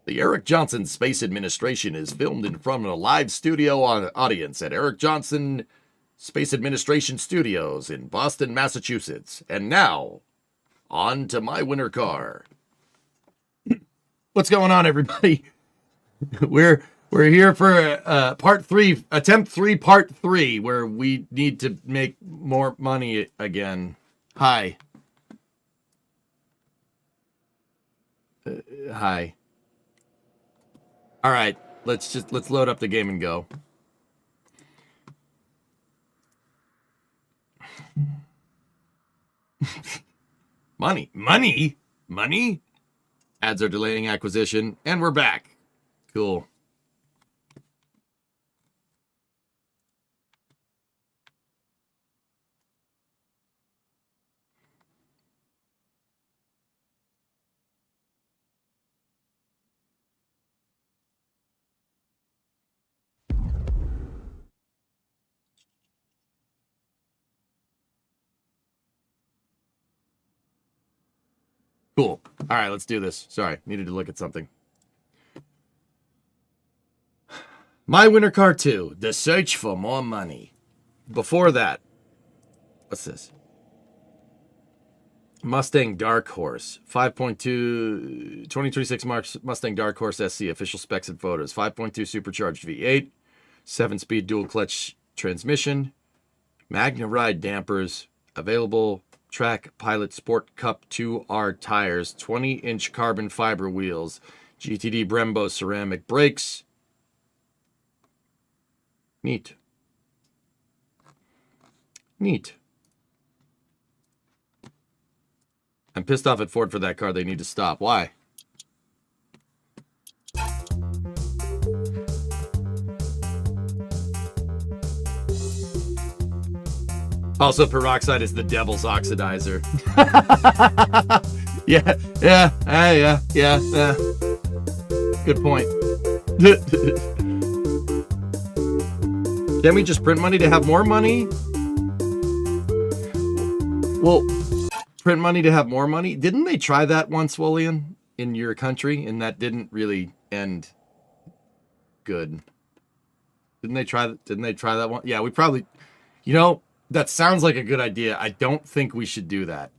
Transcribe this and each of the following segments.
The Eric Johnson Space Administration is filmed in front of a live studio audience at Eric Johnson Space Administration Studios in Boston, Massachusetts. And now, on to my winter car. What's going on, everybody? We're here for part 3, attempt 3, part 3, where we need to make more money again. Hi. Hi. All right, let's load up the game and go. Money. Ads are delaying acquisition, and we're back. Cool. Cool. All right, let's do this. Sorry, needed to look at something. My Winter Car 2, The Search for More Money. Before that, what's this? Mustang Dark Horse, 5.2, 2026 Mustang Dark Horse SC, official specs and photos, 5.2 supercharged V8, 7-speed dual clutch transmission, Magna Ride dampers, available track Pilot Sport Cup 2R tires, 20-inch carbon fiber wheels, GTD Brembo ceramic brakes. Neat. I'm pissed off at Ford for that car. They need to stop. Why? Also, peroxide is the devil's oxidizer. Yeah. Good point. Can we just print money to have more money? Well, print money to have more money? Didn't they try that once, William, in your country? And that didn't really end good. Didn't they try that one? Yeah, we probably, that sounds like a good idea. I don't think we should do that.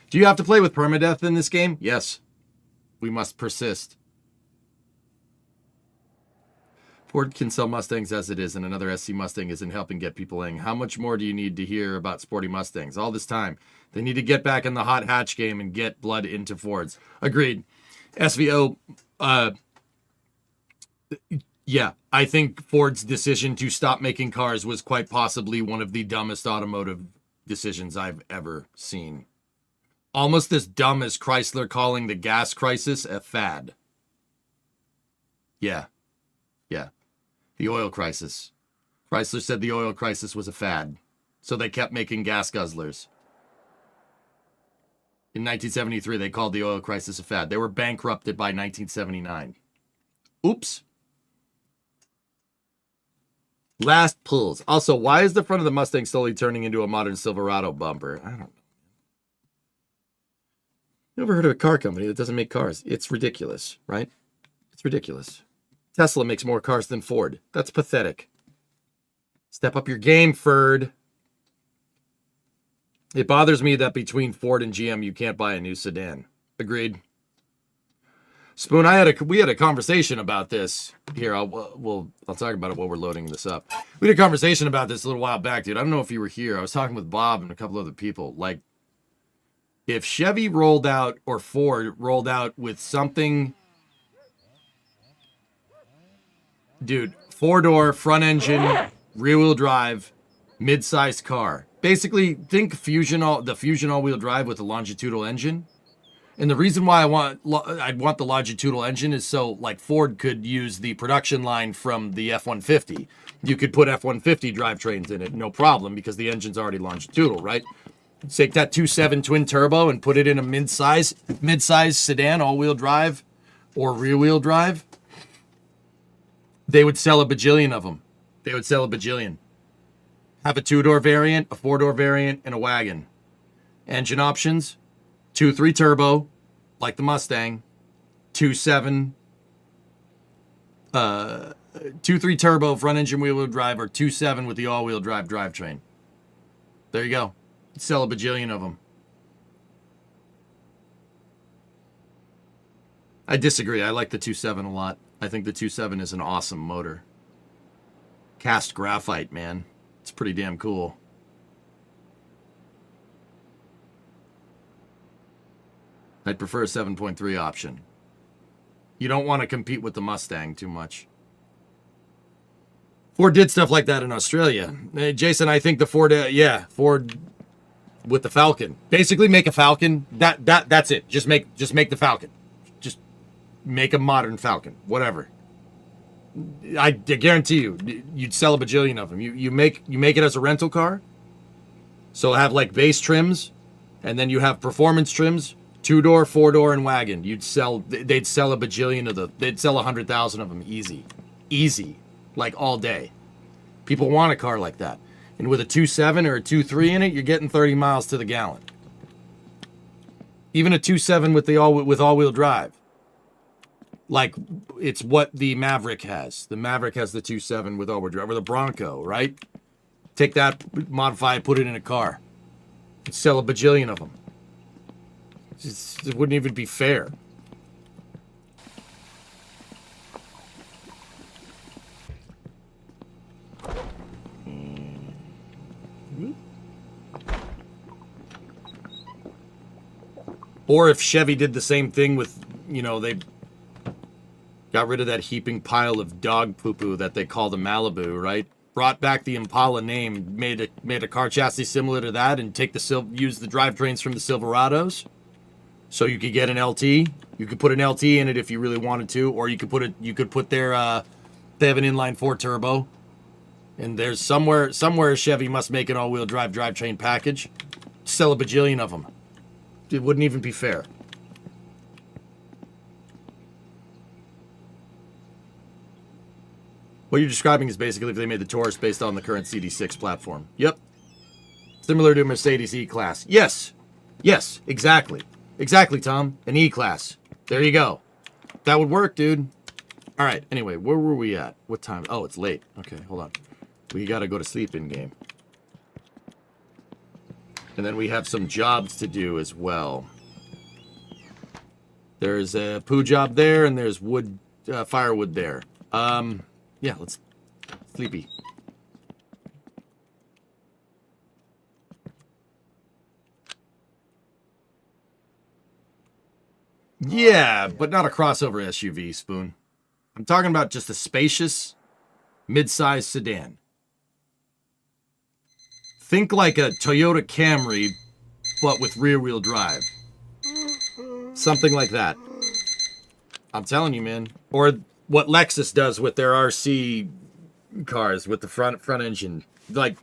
Do you have to play with permadeath in this game? Yes. We must persist. Ford can sell Mustangs as it is, and another SC Mustang isn't helping get people in. How much more do you need to hear about sporty Mustangs? All this time. They need to get back in the hot hatch game and get blood into Fords. Agreed. SVO, yeah, I think Ford's decision to stop making cars was quite possibly one of the dumbest automotive decisions I've ever seen. Almost as dumb as Chrysler calling the gas crisis a fad. Yeah. The oil crisis. Chrysler said the oil crisis was a fad, so they kept making gas guzzlers. In 1973, they called the oil crisis a fad. They were bankrupted by 1979. Oops. Last pulls. Also, why is the front of the Mustang slowly turning into a modern Silverado bumper? I don't know. You ever heard of a car company that doesn't make cars? It's ridiculous, right? It's ridiculous. Tesla makes more cars than Ford. That's pathetic. Step up your game, Ford. It bothers me that between Ford and GM, you can't buy a new sedan. Agreed. Spoon, we had a conversation about this. Here, I'll talk about it while we're loading this up. We had a conversation about this a little while back, dude. I don't know if you were here. I was talking with Bob and a couple other people. Like, if Chevy rolled out or Ford rolled out with something, dude, 4-door, front engine, rear-wheel drive, mid-sized car. Basically, think the Fusion all-wheel drive with a longitudinal engine. And the reason why I'd want the longitudinal engine is so, like, Ford could use the production line from the F-150. You could put F-150 drivetrains in it, no problem, because the engine's already longitudinal, right? Take that 2.7 twin turbo and put it in a mid-size sedan, all-wheel drive, or rear-wheel drive. They would sell a bajillion of them. Have a 2-door variant, a 4-door variant, and a wagon. Engine options, 2.3 turbo, like the Mustang, 2.7, 2.3 turbo front engine wheel drive, or 2.7 with the all-wheel drive drivetrain. There you go. Sell a bajillion of them. I disagree. I like the 2.7 a lot. I think the 2.7 is an awesome motor. Cast graphite, man. It's pretty damn cool. I'd prefer a 7.3 option. You don't want to compete with the Mustang too much. Ford did stuff like that in Australia. Jason, I think the Ford, Ford with the Falcon. Basically make a Falcon. That's it. Just make the Falcon. Just make a modern Falcon. Whatever. I guarantee you, you'd sell a bajillion of them. You make it as a rental car. So have like base trims, and then you have performance trims, 2-door, 4-door, and wagon. They'd sell a bajillion of they'd sell 100,000 of them easy, like all day. People want a car like that. And with a 2.7 or a 2.3 in it, you're getting 30 miles to the gallon. Even a 2.7 with all-wheel drive. Like, it's what the Maverick has. The Maverick has the 2.7 with all-wheel drive, or the Bronco, right? Take that, modify it, put it in a car. And sell a bajillion of them. It wouldn't even be fair. Or if Chevy did the same thing with, they got rid of that heaping pile of dog poo-poo that they call the Malibu, right? Brought back the Impala name, made a car chassis similar to that, and use the drivetrains from the Silverados. So you could get an LT. You could put an LT in it if you really wanted to, or you could put their they have an inline 4 turbo. And there's somewhere Chevy must make an all-wheel drive drivetrain package. Sell a bajillion of them. It wouldn't even be fair. What you're describing is basically if they made the Taurus based on the current CD6 platform. Yep. Similar to a Mercedes E-Class. Yes, exactly. Exactly, Tom. An E-Class. There you go. That would work, dude. All right, anyway, where were we at? What time? Oh, it's late. Okay, hold on. We got to go to sleep in game. And then we have some jobs to do as well. There's a poo job there, and there's wood, firewood there. Yeah, let's sleepy. Yeah, but not a crossover SUV, Spoon. I'm talking about just a spacious, mid-sized sedan. Think like a Toyota Camry, but with rear-wheel drive. Something like that. I'm telling you, man. Or what Lexus does with their RC cars with the front engine. Like,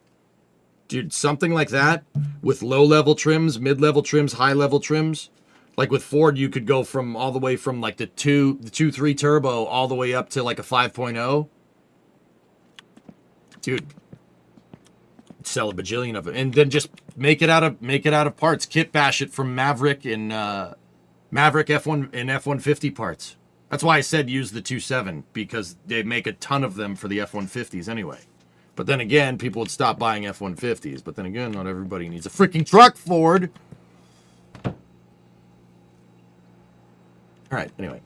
dude, something like that with low-level trims, mid-level trims, high-level trims. Like with Ford, you could go from all the way from like the 2.3 turbo all the way up to like a 5.0. Dude, sell a bajillion of it, and then just make it out of parts. Kit bash it from Maverick and Maverick F1 and F150 parts. That's why I said use the 2.7, because they make a ton of them for the F150s anyway. But then again, people would stop buying F150s. But then again, not everybody needs a freaking truck, Ford. All right, anyway.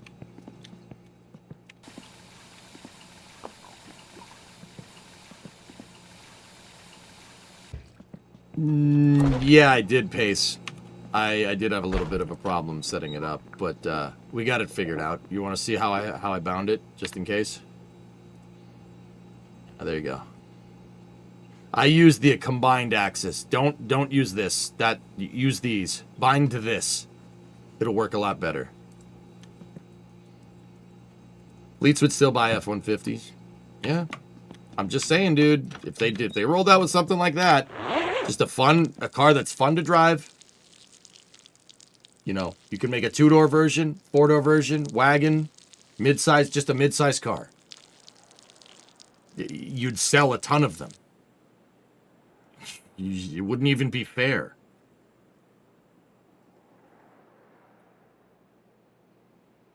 Yeah, I did pace. I did have a little bit of a problem setting it up, but we got it figured out. You want to see how I bound it, just in case? Oh, there you go. I use the combined axis. Don't use this. Use these. Bind to this. It'll work a lot better. Leets would still buy F-150s. Yeah. I'm just saying, dude. If they rolled out with something like that, just a car that's fun to drive. You know, you can make a 2-door version, 4-door version, wagon, mid-size, just a mid-size car. You'd sell a ton of them. It wouldn't even be fair.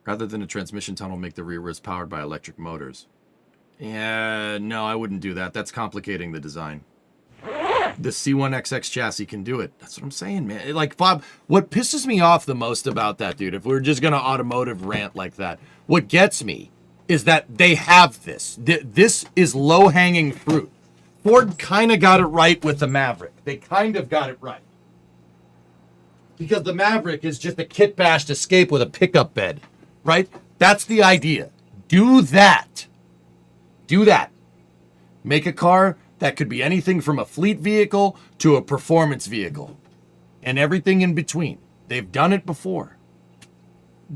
Rather than a transmission tunnel, make the rear wheels powered by electric motors. Yeah, no, I wouldn't do that. That's complicating the design. The C1XX chassis can do it. That's what I'm saying, man. Like, Bob, what pisses me off the most about that, dude, if we're just going to automotive rant like that, what gets me is that they have this. This is low-hanging fruit. Ford kind of got it right with the Maverick. They kind of got it right. Because the Maverick is just a kit-bashed Escape with a pickup bed, right? That's the idea. Do that. Do that. Make a car that could be anything from a fleet vehicle to a performance vehicle and everything in between. They've done it before.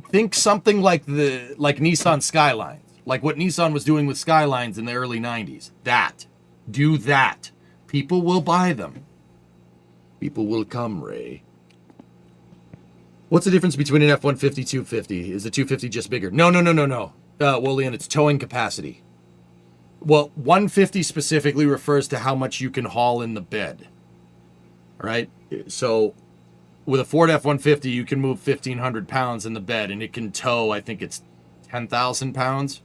Think something like Nissan Skylines, like what Nissan was doing with Skylines in the early 90s. Do that. People will buy them. People will come, Ray. What's the difference between an F-150 250? Is the 250 just bigger? No. Well, Leon, it's towing capacity. Well, 150 specifically refers to how much you can haul in the bed. All right? So with a Ford F-150, you can move 1,500 pounds in the bed, and it can tow, I think it's 10,000 pounds.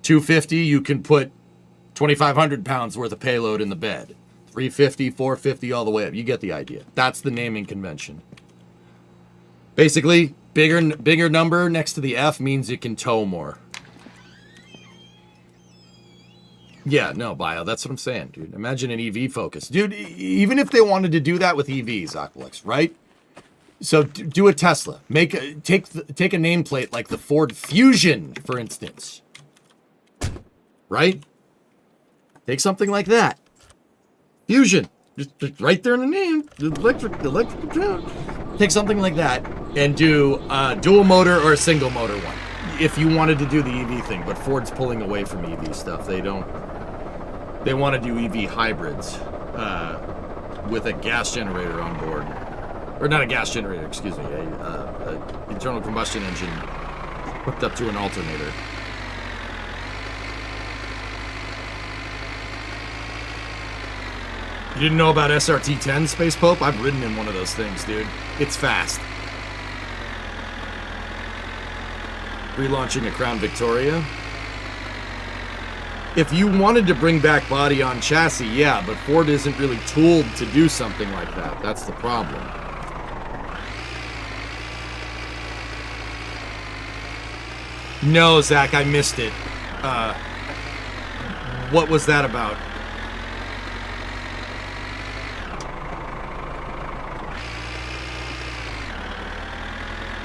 250, you can put 2,500 pounds worth of payload in the bed. 350, 450, all the way up. You get the idea. That's the naming convention. Basically, bigger number next to the F means it can tow more. Yeah, no, Bio, that's what I'm saying, dude. Imagine an EV focus. Dude, even if they wanted to do that with EVs, Aqualix, right? So do a Tesla. Take a nameplate like the Ford Fusion, for instance. Right? Take something like that. Fusion. Just right there in the name. Electric. Take something like that and do a dual motor or a single motor one. If you wanted to do the EV thing, but Ford's pulling away from EV stuff. They want to do EV hybrids with a gas generator on board. Or not a gas generator, excuse me. A internal combustion engine hooked up to an alternator. You didn't know about SRT-10, Space Pope? I've ridden in one of those things, dude. It's fast. Relaunching a Crown Victoria. If you wanted to bring back body on chassis, yeah, but Ford isn't really tooled to do something like that. That's the problem. No, Zach, I missed it. What was that about?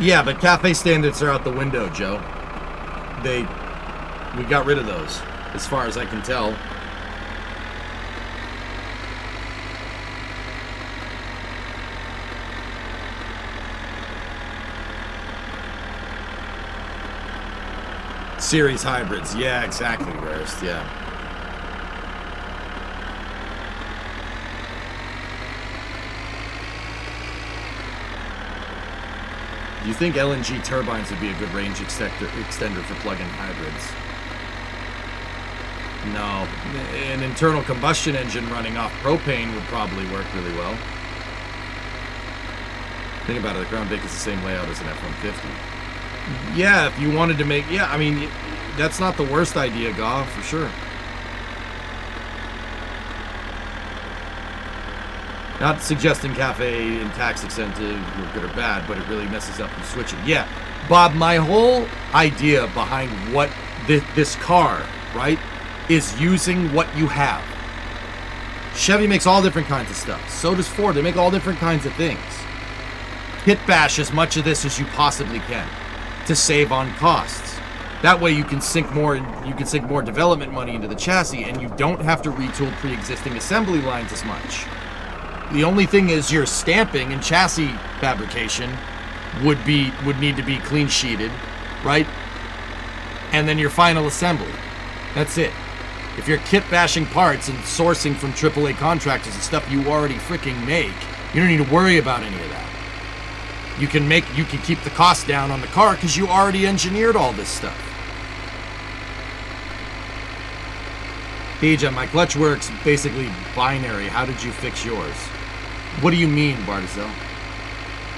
Yeah, but cafe standards are out the window, Joe. We got rid of those, as far as I can tell. Series hybrids, yeah, exactly, Rarest, yeah. Do you think LNG turbines would be a good range extender for plug-in hybrids? No. An internal combustion engine running off propane would probably work really well. Think about it, the Crown Vic is the same layout as an F-150. Yeah, if you wanted to make... Yeah, I mean, that's not the worst idea, Gaw, for sure. Not suggesting cafe and tax incentive are good or bad, but it really messes up the switching. Yeah, Bob, my whole idea behind what this car, right, is using what you have. Chevy makes all different kinds of stuff. So does Ford. They make all different kinds of things. Kit bash as much of this as you possibly can to save on costs. That way you can sink more development money into the chassis, and you don't have to retool pre-existing assembly lines as much. The only thing is your stamping and chassis fabrication would need to be clean sheeted, right? And then your final assembly. That's it. If you're kit bashing parts and sourcing from AAA contractors and stuff you already freaking make, you don't need to worry about any of that. You can keep the cost down on the car because you already engineered all this stuff. Deja, my clutch works basically binary. How did you fix yours? What do you mean, Bartizel?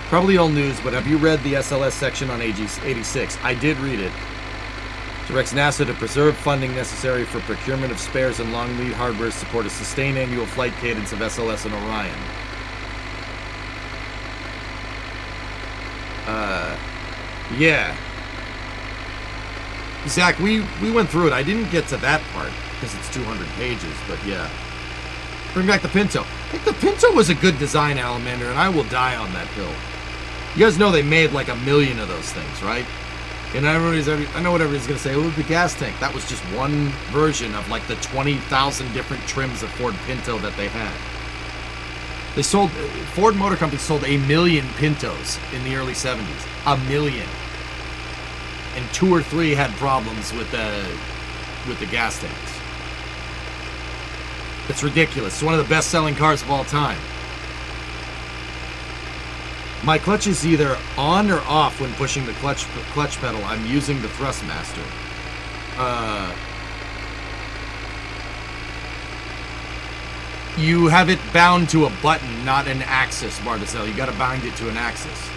Probably old news, but have you read the SLS section on AG86? I did read it. Directs NASA to preserve funding necessary for procurement of spares and long lead hardware to support a sustained annual flight cadence of SLS and Orion. Yeah. Zach, we went through it. I didn't get to that part because it's 200 pages, but yeah. Bring back the Pinto. I think the Pinto was a good design, Alamander, and I will die on that hill. You guys know they made like 1 million of those things, right? And I know what everybody's going to say. Oh, the gas tank. That was just one version of like the 20,000 different trims of Ford Pinto that they had. Ford Motor Company sold 1 million Pintos in the early 70s. 1 million. And 2 or 3 had problems with the gas tanks. It's ridiculous. It's one of the best-selling cars of all time. My clutch is either on or off when pushing the clutch pedal. I'm using the Thrustmaster. You have it bound to a button, not an axis, Barticel. You got to bind it to an axis.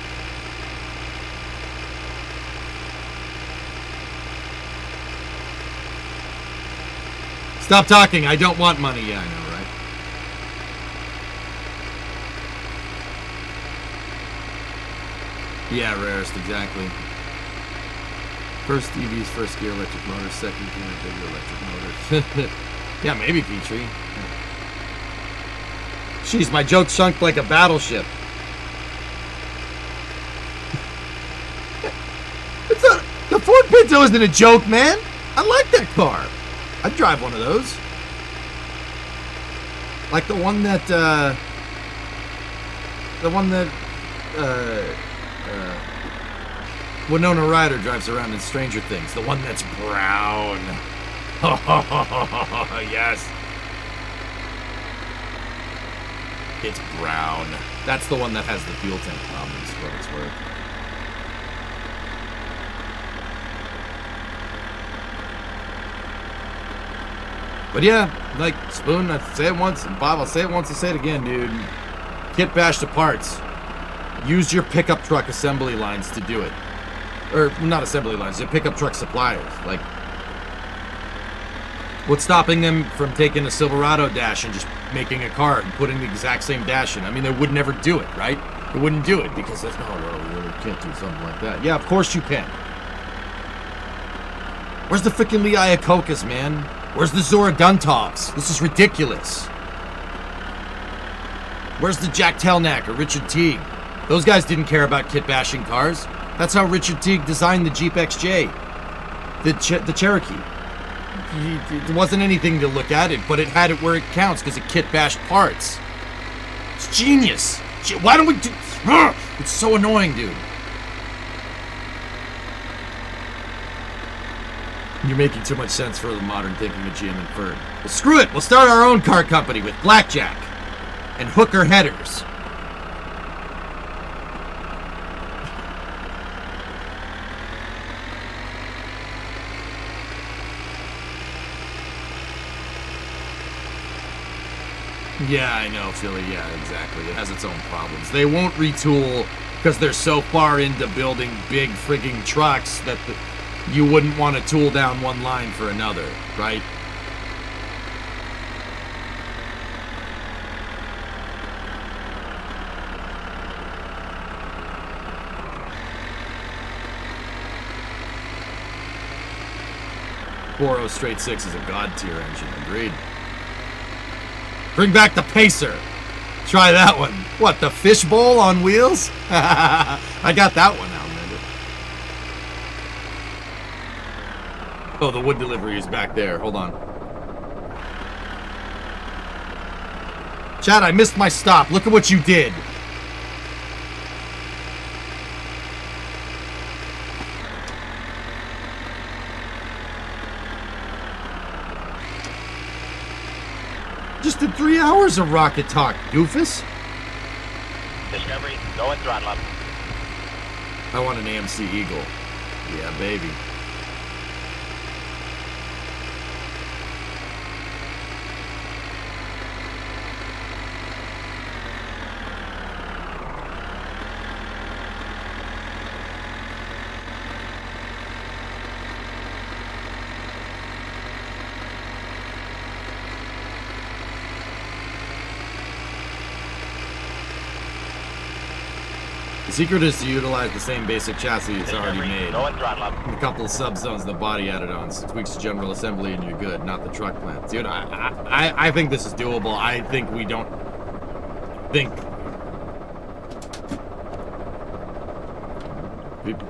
Stop talking. I don't want money. Yeah, I know, right? Yeah, rarest, exactly. First EVs, first gear electric motor, second gear bigger electric motor. Yeah, maybe Petrie. Jeez, my joke sunk like a battleship. The Ford Pinto isn't a joke, man. I like that car. I'd drive one of those. Like the one that Winona Ryder drives around in Stranger Things. The one that's brown. Yes. It's brown. That's the one that has the fuel tank problems, for what it's worth. But yeah, like Spoon, I say it once, and Bob, I'll say it once and say it again, dude. Kit bash to parts. Use your pickup truck assembly lines to do it. Or, not assembly lines, your pickup truck suppliers. Like, what's stopping them from taking a Silverado dash and just making a car and putting the exact same dash in? I mean, they would never do it, right? They wouldn't do it because that's, no, you can't do something like that. Yeah, of course you can. Where's the freaking Lee Iacocca's, man? Where's the Zora Duntovs? This is ridiculous. Where's the Jack Telnack or Richard Teague? Those guys didn't care about kit bashing cars. That's how Richard Teague designed the Jeep XJ. The Cherokee. There wasn't anything to look at it, but it had it where it counts because it kit bashed parts. It's genius. Why don't we do... It's so annoying, dude. You're making too much sense for the modern thinking of GM and Ford. Well, screw it. We'll start our own car company with blackjack and hooker headers. Yeah, I know, Philly. Yeah, exactly. It has its own problems. They won't retool because they're so far into building big frigging trucks that you wouldn't want to tool down one line for another, right? .40 straight 6 is a god tier engine, agreed. Bring back the Pacer. Try that one. What, the fishbowl on wheels? I got that one out, man. Oh, the wood delivery is back there. Hold on. Chad, I missed my stop. Look at what you did. Just did 3 hours of Rocket Talk, doofus. Discovery, go and throttle up. I want an AMC Eagle. Yeah, baby. The secret is to utilize the same basic chassis it's already Discovery, made. go and throttle up. A couple of subzones in the body added-ons, tweaks to general assembly, and you're good. Not the truck plant, dude. I think this is doable. I think we don't think.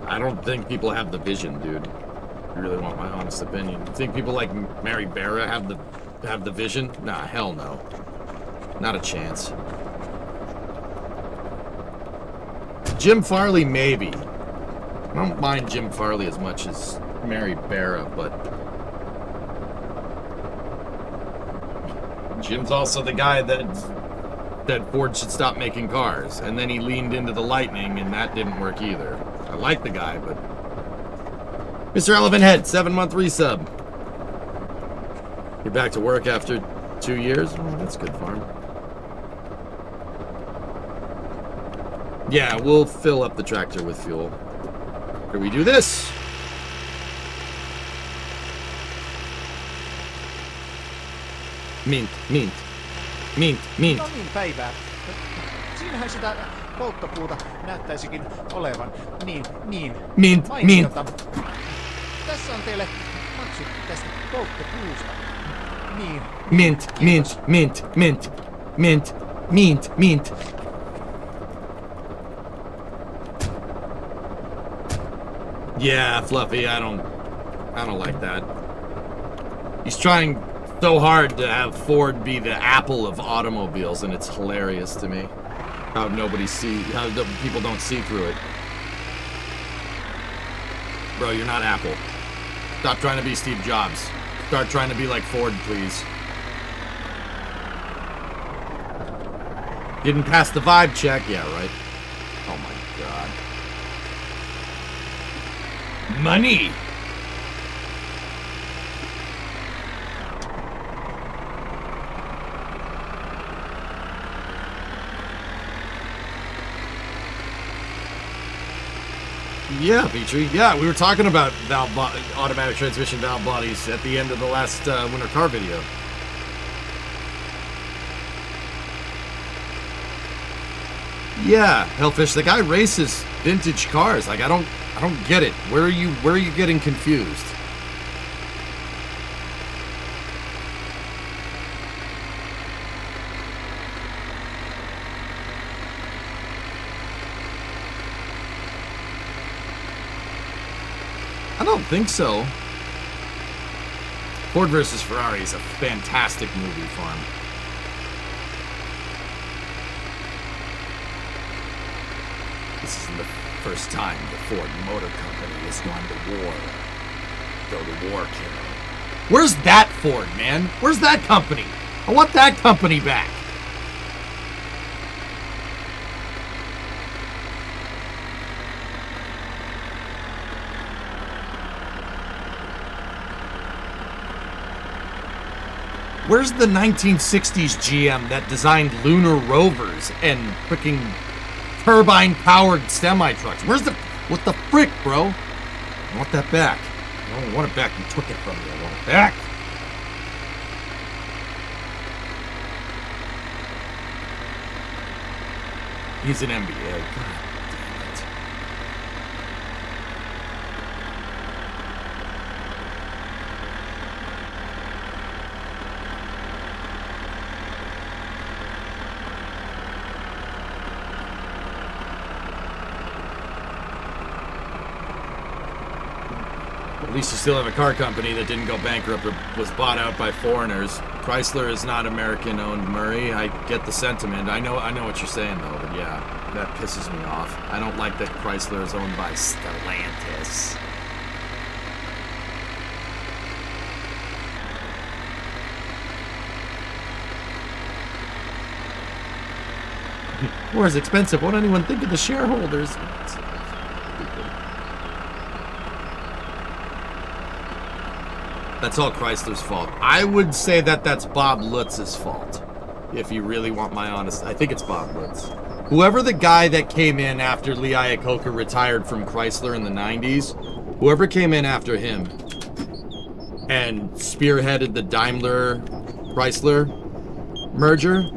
I don't think people have the vision, dude. If you really want my honest opinion. You think people like Mary Barra have the vision? Nah, hell no. Not a chance. Jim Farley, maybe. I don't mind Jim Farley as much as Mary Barra, but Jim's also the guy that Ford should stop making cars, and then he leaned into the Lightning, and that didn't work either. I like the guy, but Mr. Elephant Head, 7-month resub. You're back to work after 2 years? Oh, that's good, farm. Yeah, we'll fill up the tractor with fuel. Here we do this. Mint. No niin, päivää. Siinähän sitä polttopuuta näyttäisikin olevan. Niin. Mint. Mainiota. Tässä on teille maksu tästä polttopuusta. Niin. Mint. Yeah, Fluffy, I don't like that. He's trying so hard to have Ford be the Apple of automobiles, and it's hilarious to me how people don't see through it. Bro, you're not Apple. Stop trying to be Steve Jobs. Start trying to be like Ford, please. Didn't pass the vibe check. Yeah, right. Oh my god. Money! Yeah, Petrie. Yeah, we were talking about automatic transmission valve bodies at the end of the last winter car video. Yeah, Hellfish, the guy races vintage cars. Like I don't get it. Where are you getting confused? I don't think so. Ford versus Ferrari is a fantastic movie, Farm. This isn't the first time the Ford Motor Company has gone to war. Go to war, kiddo. Where's that Ford, man? Where's that company? I want that company back. Where's the 1960s GM that designed lunar rovers and freaking turbine-powered semi-trucks? What the frick, bro? I want that back. I don't want it back. You took it from me. I want it back. He's an MBA. God damn it. At least you still have a car company that didn't go bankrupt or was bought out by foreigners. Chrysler is not American-owned, Murray. I get the sentiment. I know what you're saying, though, but yeah, that pisses me off. I don't like that Chrysler is owned by Stellantis. War is expensive. Won't anyone think of the shareholders? That's all Chrysler's fault. I would say that that's Bob Lutz's fault. If you really want my honest... I think it's Bob Lutz. Whoever the guy that came in after Lee Iacocca retired from Chrysler in the 90s, whoever came in after him and spearheaded the Daimler-Chrysler merger,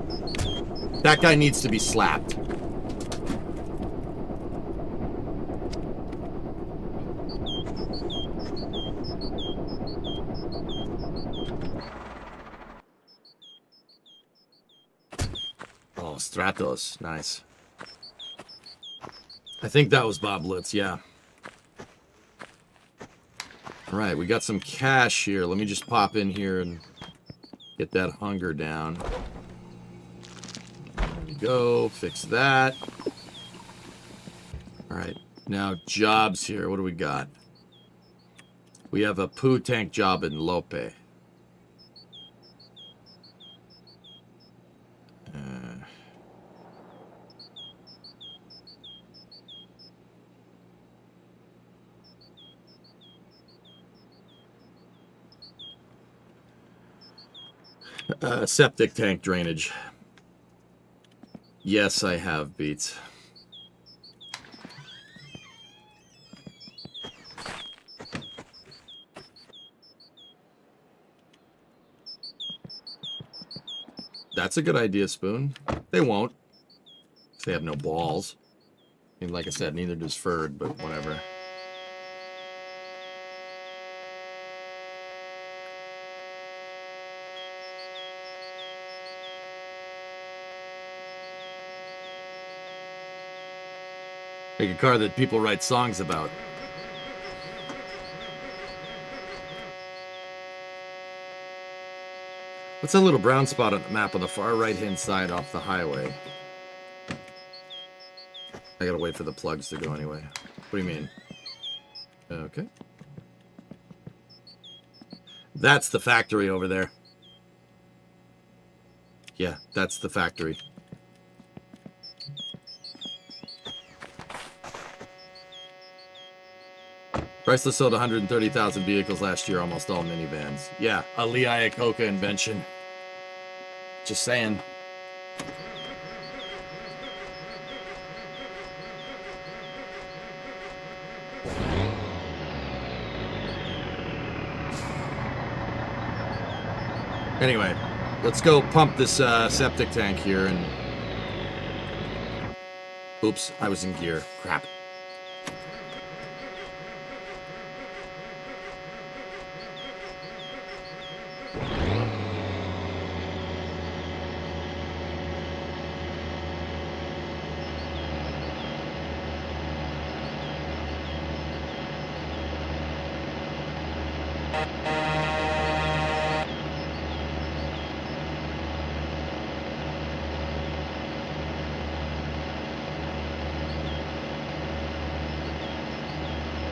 that guy needs to be slapped. Stratos. Nice. I think that was Bob Lutz, yeah. All right, we got some cash here. Let me just pop in here and get that hunger down. There we go. Fix that. All right, now jobs here. What do we got? We have a poo tank job in Lope. Septic tank drainage. Yes, I have beats. That's a good idea, Spoon. They won't. They have no balls. I mean, like I said, neither does Ferd, but whatever. Make a car that people write songs about. What's that little brown spot on the map on the far right-hand side off the highway? I gotta wait for the plugs to go anyway. What do you mean? Okay. That's the factory over there. Yeah, that's the factory. Chrysler sold 130,000 vehicles last year, almost all minivans. Yeah, a Lee Iacocca invention. Just saying. Anyway, let's go pump this septic tank here and... Oops, I was in gear. Crap.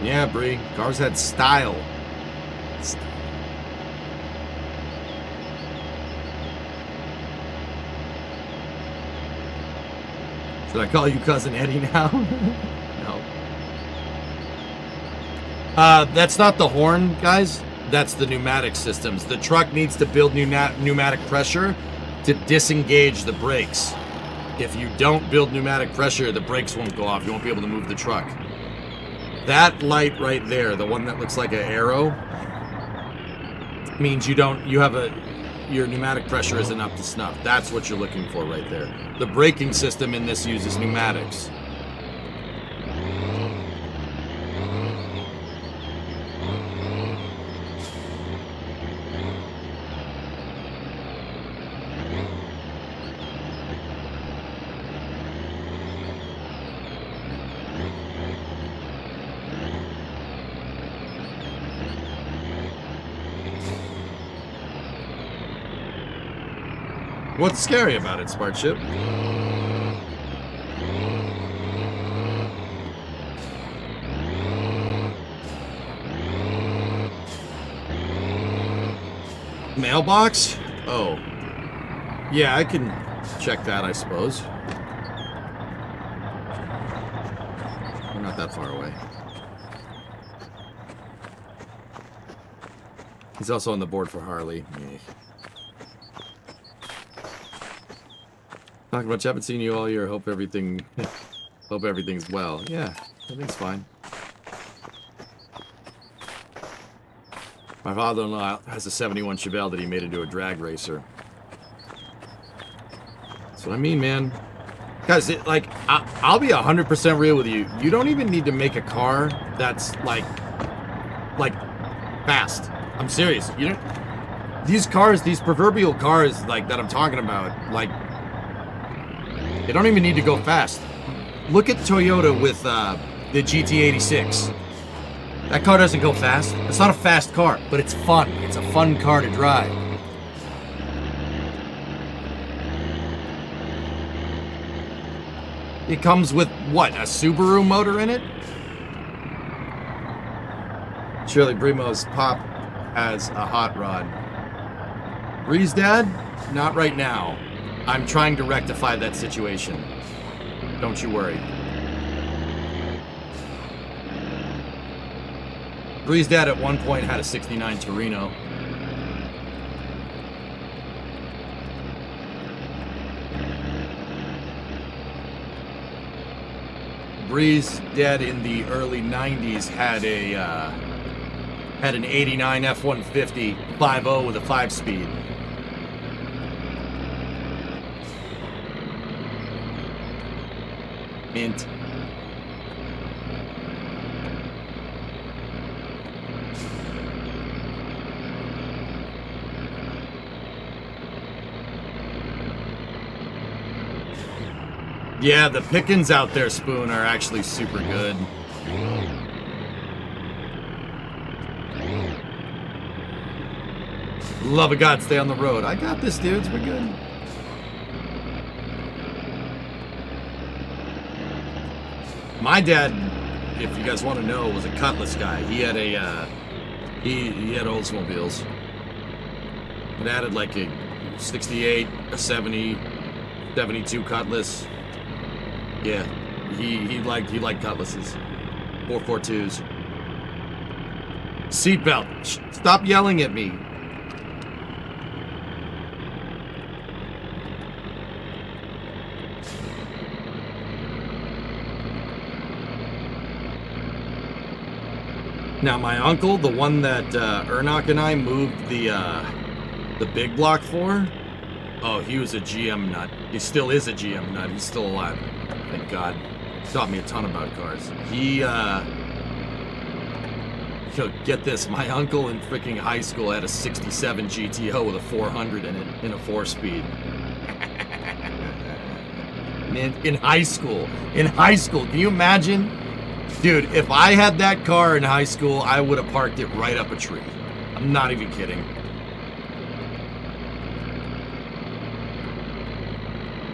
Yeah, Bree. Cars had style. Should I call you Cousin Eddie now? No. That's not the horn, guys. That's the pneumatic systems. The truck needs to build pneumatic pressure to disengage the brakes. If you don't build pneumatic pressure, the brakes won't go off. You won't be able to move the truck. That light right there, the one that looks like an arrow, means your pneumatic pressure isn't up to snuff. That's what you're looking for right there. The braking system in this uses pneumatics. What's scary about it, Smart Ship? Mailbox? Oh. Yeah, I can check that, I suppose. We're not that far away. He's also on the board for Harley. Yeah. Not much. Haven't seen you all year. Hope everything's well. Yeah, everything's fine. My father-in-law has a 71 Chevelle that he made into a drag racer. That's what I mean, man. Guys, I'll be 100% real with you. You don't even need to make a car that's like fast. I'm serious. You don't. These cars, these proverbial cars, like that I'm talking about, like. They don't even need to go fast. Look at Toyota with the GT86. That car doesn't go fast. It's not a fast car, but it's fun. It's a fun car to drive. It comes with, what, a Subaru motor in it? Shirley Brimo's pop has a hot rod. Bree's dad? Not right now. I'm trying to rectify that situation. Don't you worry. Bree's dad at one point had a 69 Torino. Bree's dad in the early 90s had an 89 F-150 5.0 with a 5-speed. Mint. Yeah, the pickings out there, Spoon, are actually super good. Love of God, stay on the road. I got this, dudes. We're good. My dad, if you guys want to know, was a Cutlass guy. He had he had Oldsmobiles. It added like a 68, a 70, 72 Cutlass. Yeah, he liked Cutlasses. 442s. Seatbelt. Stop yelling at me. Now, my uncle, the one that Ernok and I moved the big block for, oh, he was a GM nut. He still is a GM nut. He's still alive. Thank God. Taught me a ton about cars. Get this. My uncle in freaking high school had a 67 GTO with a 400 in it, in a 4-speed. Man, in high school. In high school. Can you imagine? Dude, if I had that car in high school, I would have parked it right up a tree. I'm not even kidding.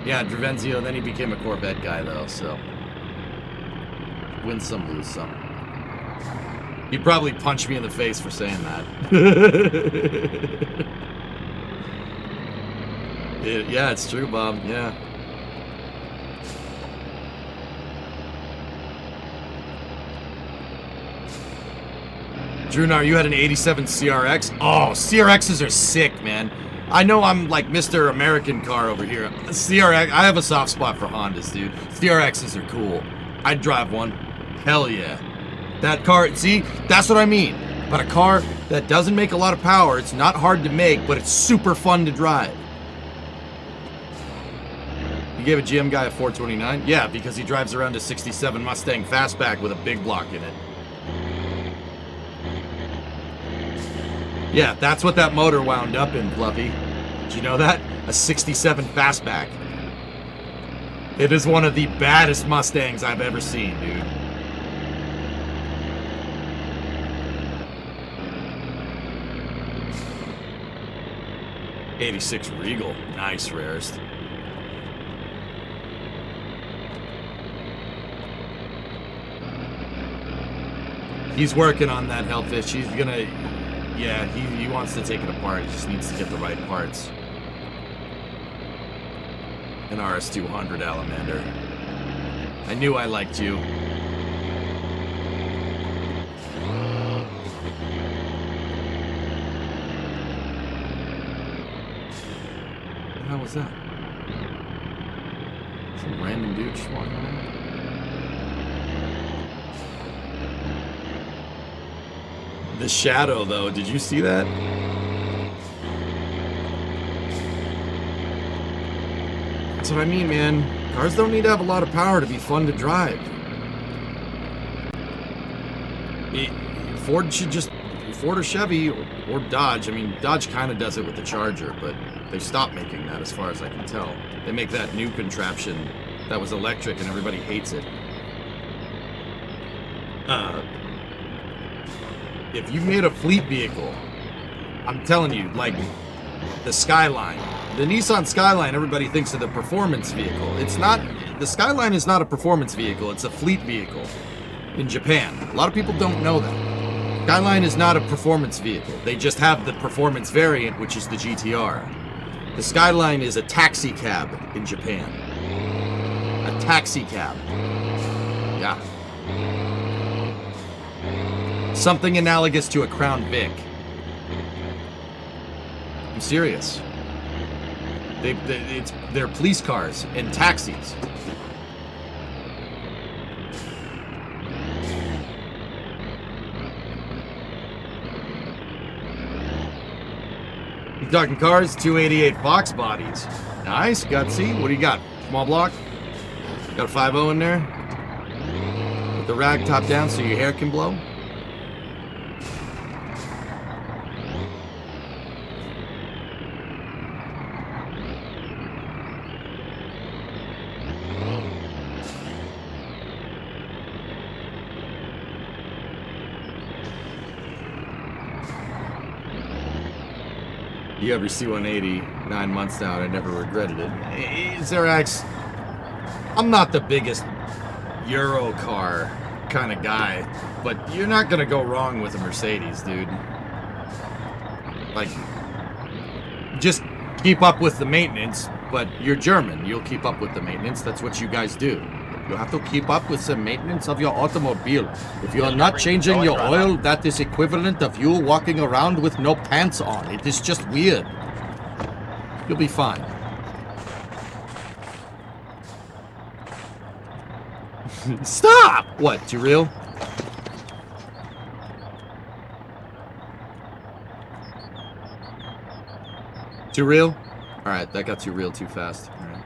Yeah, Dravenzio, then he became a Corvette guy, though, so... Win some, lose some. He'd probably punch me in the face for saying that. Yeah, it's true, Bob, yeah. Drunar, you had an 87 CRX? Oh, CRXs are sick, man. I know I'm like Mr. American car over here. CRX, I have a soft spot for Hondas, dude. CRXs are cool. I'd drive one. Hell yeah. That car, see, that's what I mean. But a car that doesn't make a lot of power, it's not hard to make, but it's super fun to drive. You gave a GM guy a 429? Yeah, because he drives around a 67 Mustang Fastback with a big block in it. Yeah, that's what that motor wound up in, Fluffy. Did you know that? A 67 Fastback. It is one of the baddest Mustangs I've ever seen, dude. '86 Regal. Nice, Rarest. He's working on that, Hellfish. He's gonna... Yeah, he wants to take it apart. He just needs to get the right parts. An RS200 Alamander. I knew I liked you. What the hell was that? Some random dude just walking around. The shadow, though, did you see that? That's what I mean, man. Cars don't need to have a lot of power to be fun to drive. Ford should just... Ford or Chevy or Dodge. I mean, Dodge kind of does it with the Charger, but they stopped making that as far as I can tell. They make that new contraption that was electric and everybody hates it. If you made a fleet vehicle, I'm telling you, like the Skyline, the Nissan Skyline, everybody thinks of the performance vehicle. It's not, the Skyline is not a performance vehicle, it's a fleet vehicle in Japan. A lot of people don't know that. Skyline is not a performance vehicle. They just have the performance variant, which is the GTR. The Skyline is a taxi cab in Japan. A taxi cab. Yeah. Something analogous to a Crown Vic. I'm serious. They're police cars and taxis. You talking cars? 288 Fox bodies. Nice, gutsy. What do you got? Small block? Got a 5.0 in there? With the rag top down so your hair can blow? You ever see 180, 9 months now, I never regretted it. Xerax, I'm not the biggest Euro car kind of guy, but you're not gonna go wrong with a Mercedes, dude. Like, just keep up with the maintenance, but you're German. You'll keep up with the maintenance. That's what you guys do. You have to keep up with the maintenance of your automobile. If you are not changing your oil, that is equivalent of you walking around with no pants on. It is just weird. You'll be fine. Stop! What, too real? Too real? Alright, that got too real too fast. All right.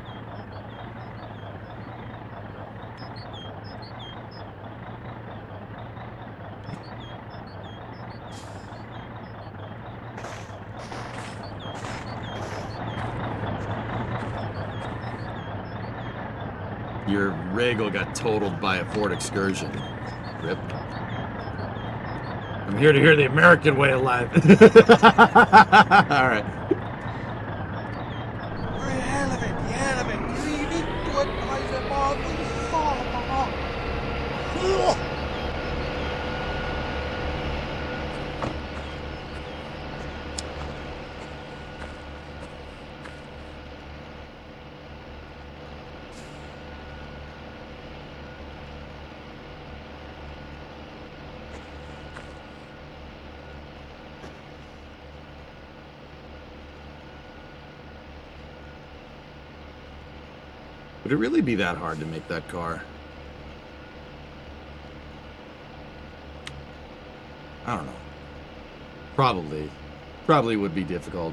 Your Regal got totaled by a Ford Excursion. Rip. I'm here to hear the American way of life. All right. Would it really be that hard to make that car? I don't know. Probably. Probably would be difficult.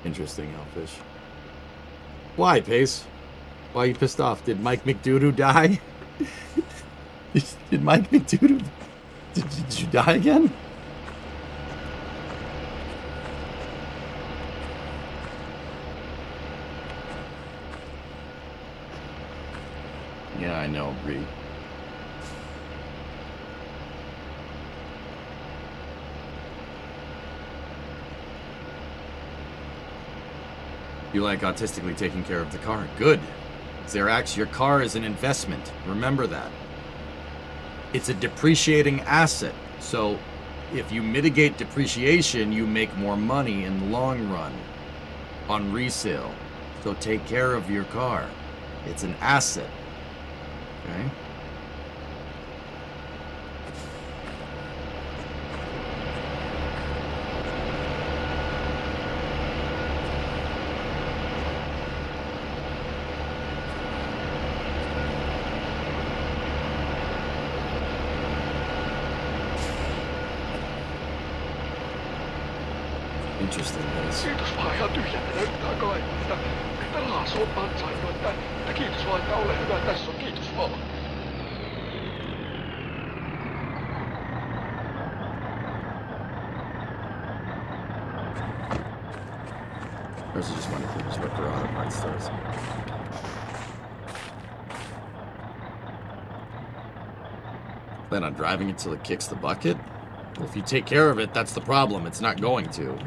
Interesting, Elfish. Why, Pace? Why are you pissed off? Did Mike McDoodoo die? Did Mike McDoodoo... Did you die again? Yeah, I know, Bree. You like autistically taking care of the car. Good. Xerax, your car is an investment. Remember that. It's a depreciating asset. So if you mitigate depreciation, you make more money in the long run on resale. So take care of your car. It's an asset. Okay? Interesting, guys. Kiitos vaan ihan tyhjältä näyttää kaikista. pelaa, se on ansainnut tän. Mutta kiitos vaikka, ole hyvä, tässä on, kiitos vaan. Or is it just one of those what for auto parts stores? Plan on driving it till it kicks the bucket? Well, if you take care of it, that's the problem. It's not going to.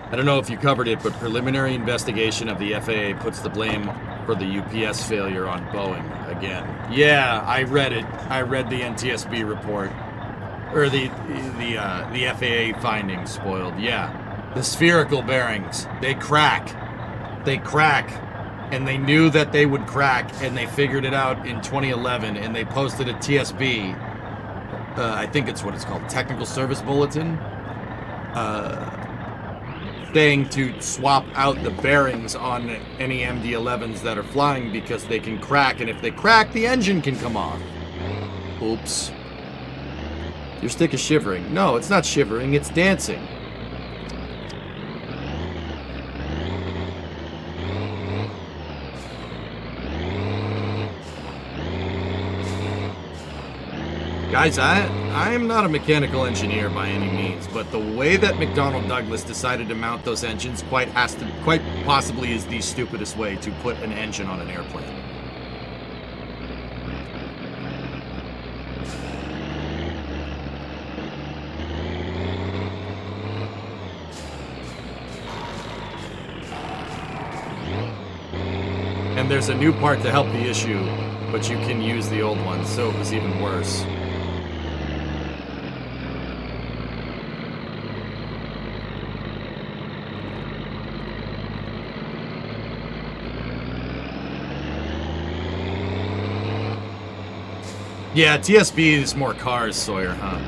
I don't know if you covered it, but preliminary investigation of the FAA puts the blame for the UPS failure on Boeing again. Yeah, I read it. I read the NTSB report. Or the FAA findings spoiled. Yeah. The spherical bearings, they crack. They crack. And they knew that they would crack, and they figured it out in 2011, and they posted a TSB. I think it's what it's called, Technical Service Bulletin. Thing to swap out the bearings on any MD-11s that are flying because they can crack, and if they crack, the engine can come off. Oops. Your stick is shivering. No, it's not shivering, it's dancing. Guys, I am not a mechanical engineer by any means, but the way that McDonnell Douglas decided to mount those engines quite possibly is the stupidest way to put an engine on an airplane. And there's a new part to help the issue, but you can use the old one, so it was even worse. Yeah, TSB is more cars, Sawyer, huh?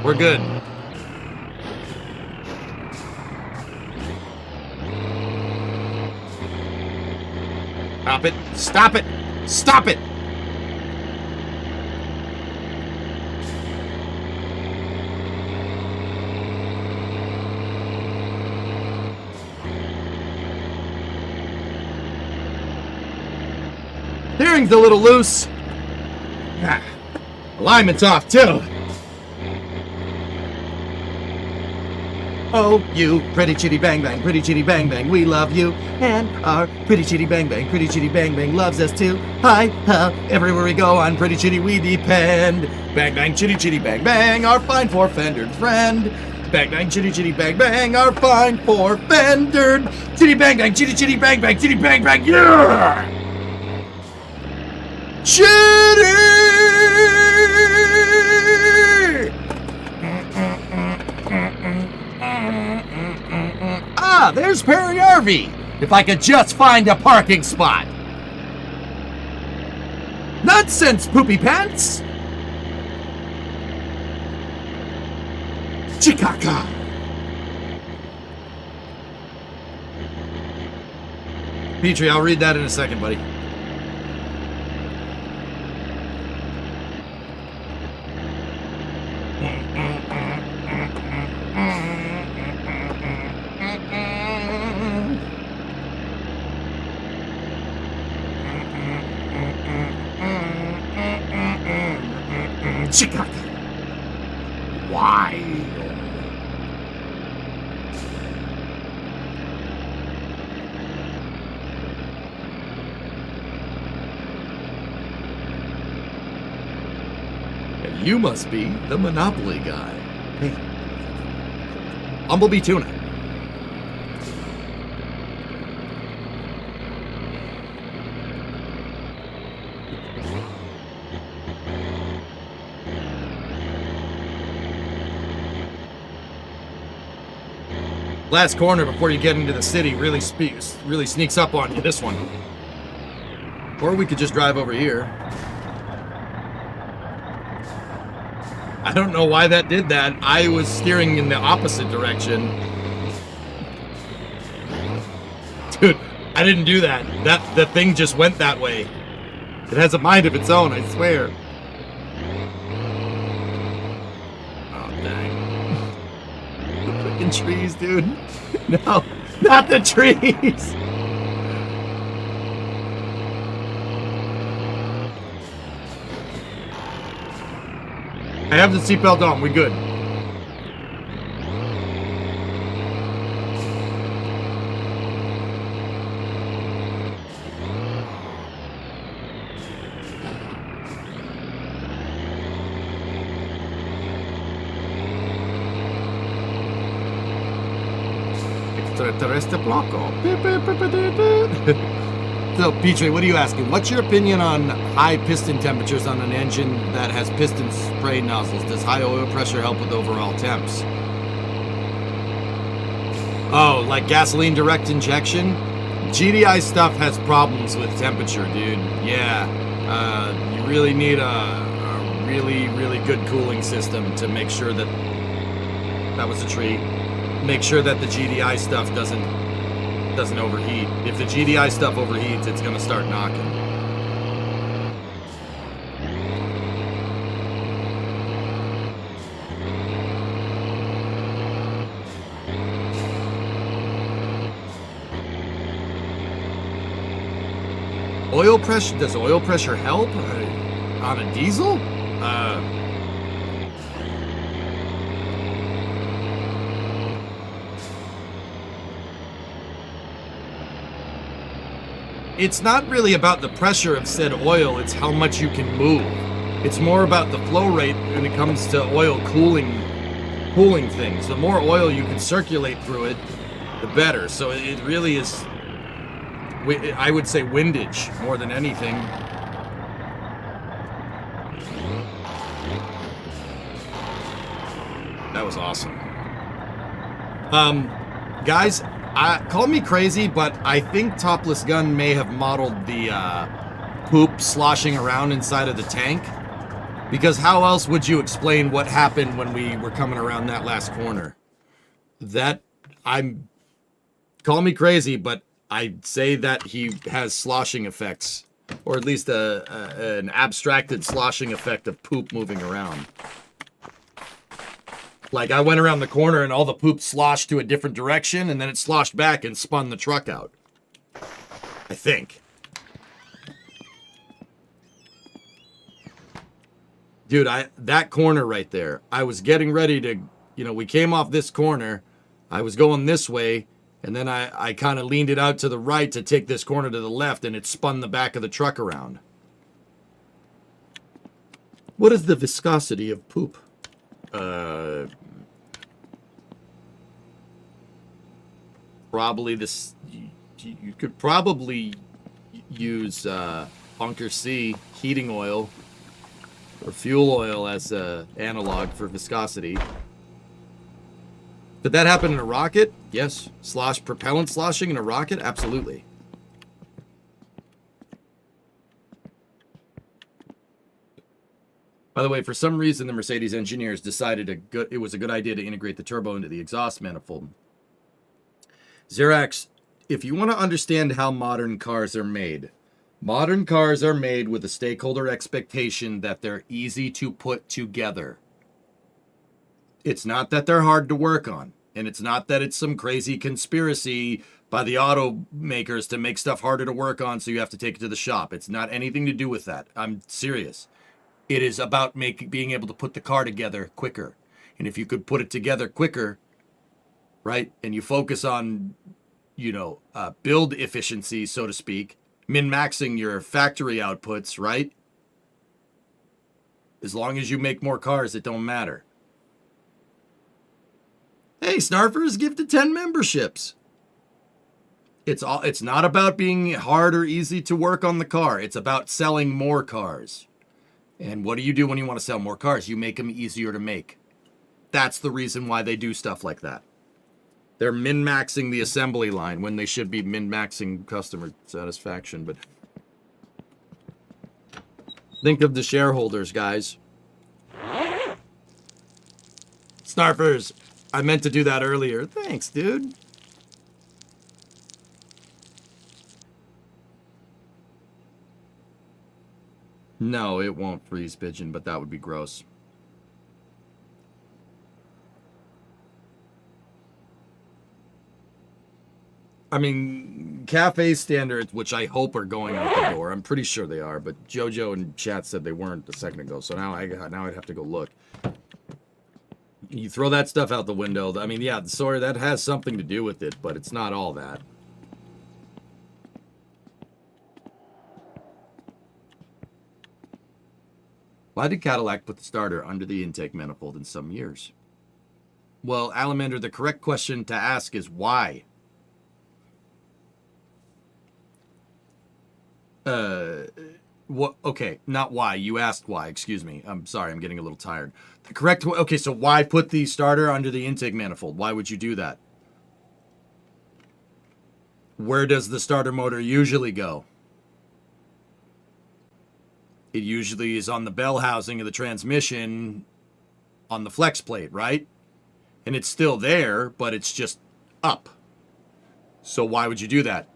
We're good. Stop it. Stop it. Stop it. Steering's a little loose. Ah, alignment's off too. Oh, you pretty chitty bang bang, pretty chitty bang bang, we love you. And our pretty chitty bang bang, pretty chitty bang bang loves us too. Hi, ha, everywhere we go on pretty chitty we depend. Bang bang chitty chitty bang bang, our fine four-fendered friend. Bang bang chitty chitty bang bang, our fine four-fendered. Chitty bang bang, chitty chitty bang bang, chitty bang bang, yeah! Chitty! Ah, there's Perry RV. If I could just find a parking spot. Nonsense, poopy pants. Chikaka. Petrie, I'll read that in a second, buddy. Why? And you must be the Monopoly guy. Hey. Bumblebee Tuna. Last corner before you get into the city really sneaks up on you, this one. Or we could just drive over here. I don't know why that did that. I was steering in the opposite direction. Dude, I didn't do that. The thing just went that way. It has a mind of its own, I swear. Trees, dude. No, not the trees. I have the seatbelt on. We good. So, Petrie, what are you asking? What's your opinion on high piston temperatures on an engine that has piston spray nozzles? Does high oil pressure help with overall temps? Oh, like gasoline direct injection? GDI stuff has problems with temperature, dude. Yeah. You really need a really, really good cooling system to make sure that... That was a tree. Make sure that the GDI stuff doesn't overheat. If the GDI stuff overheats, it's going to start knocking. Oil pressure? Does oil pressure help on a diesel? It's not really about the pressure of said oil, it's how much you can move. It's more about the flow rate when it comes to oil cooling things. The more oil you can circulate through it, the better. So it really is, I would say, windage more than anything. That was awesome. Guys, call me crazy, but I think Topless Gun may have modeled the poop sloshing around inside of the tank. Because how else would you explain what happened when we were coming around that last corner? Call me crazy, but I'd say that he has sloshing effects. Or at least an abstracted sloshing effect of poop moving around. Like, I went around the corner and all the poop sloshed to a different direction, and then it sloshed back and spun the truck out. I think. Dude, that corner right there, I was getting ready to, we came off this corner, I was going this way, and then I kind of leaned it out to the right to take this corner to the left, and it spun the back of the truck around. What is the viscosity of poop? Probably this. You could probably use Bunker C heating oil or fuel oil as an analog for viscosity. Did that happen in a rocket? Yes. Propellant sloshing in a rocket? Absolutely. By the way, for some reason, the Mercedes engineers decided it was a good idea to integrate the turbo into the exhaust manifold. Xerax if you want to understand how modern cars are made with a stakeholder expectation that they're easy to put together. It's not that they're hard to work on, and it's not that it's some crazy conspiracy by the automakers to make stuff harder to work on so you have to take it to the shop. It's not anything to do with that. I'm serious. It is about being able to put the car together quicker. And if you could put it together quicker, right, and you focus on, build efficiency, so to speak, min-maxing your factory outputs, right? As long as you make more cars, it don't matter. Hey, Snarfers gifted 10 memberships. It's not about being hard or easy to work on the car. It's about selling more cars. And what do you do when you want to sell more cars? You make them easier to make. That's the reason why they do stuff like that. They're min-maxing the assembly line when they should be min-maxing customer satisfaction. But think of the shareholders, guys. Snarfers, I meant to do that earlier. Thanks, dude. No, it won't freeze pigeon, but that would be gross. I mean, cafe standards, which I hope are going out the door. I'm pretty sure they are, but JoJo in chat said they weren't a second ago, so now I'd have to go look. You throw that stuff out the window. I mean, yeah, sorry, that has something to do with it, but it's not all that. Why did Cadillac put the starter under the intake manifold in some years? Well, Alamander, the correct question to ask is why? What? Okay, not why. You asked why. Excuse me. I'm sorry. I'm getting a little tired. The correct. Okay, so why put the starter under the intake manifold? Why would you do that? Where does the starter motor usually go? It usually is on the bell housing of the transmission on the flex plate, right? And it's still there, but it's just up. So why would you do that?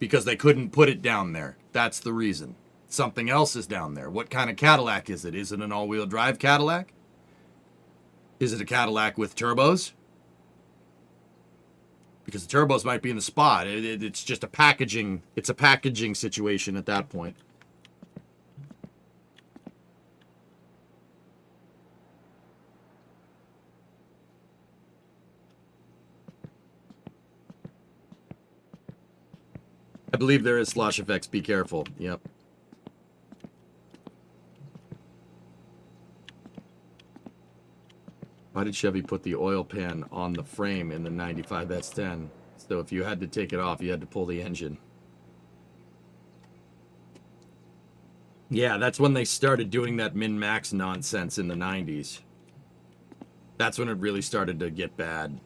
Because they couldn't put it down there. That's the reason. Something else is down there. What kind of Cadillac is it? Is it an all-wheel drive Cadillac? Is it a Cadillac with turbos? Because the turbos might be in the spot. It's just a packaging. It's a packaging situation at that point. I believe there is slosh effects. Be careful. Yep. Why did Chevy put the oil pan on the frame in the 95 S10? So if you had to take it off, you had to pull the engine. Yeah, that's when they started doing that min-max nonsense in the 90s. That's when it really started to get bad.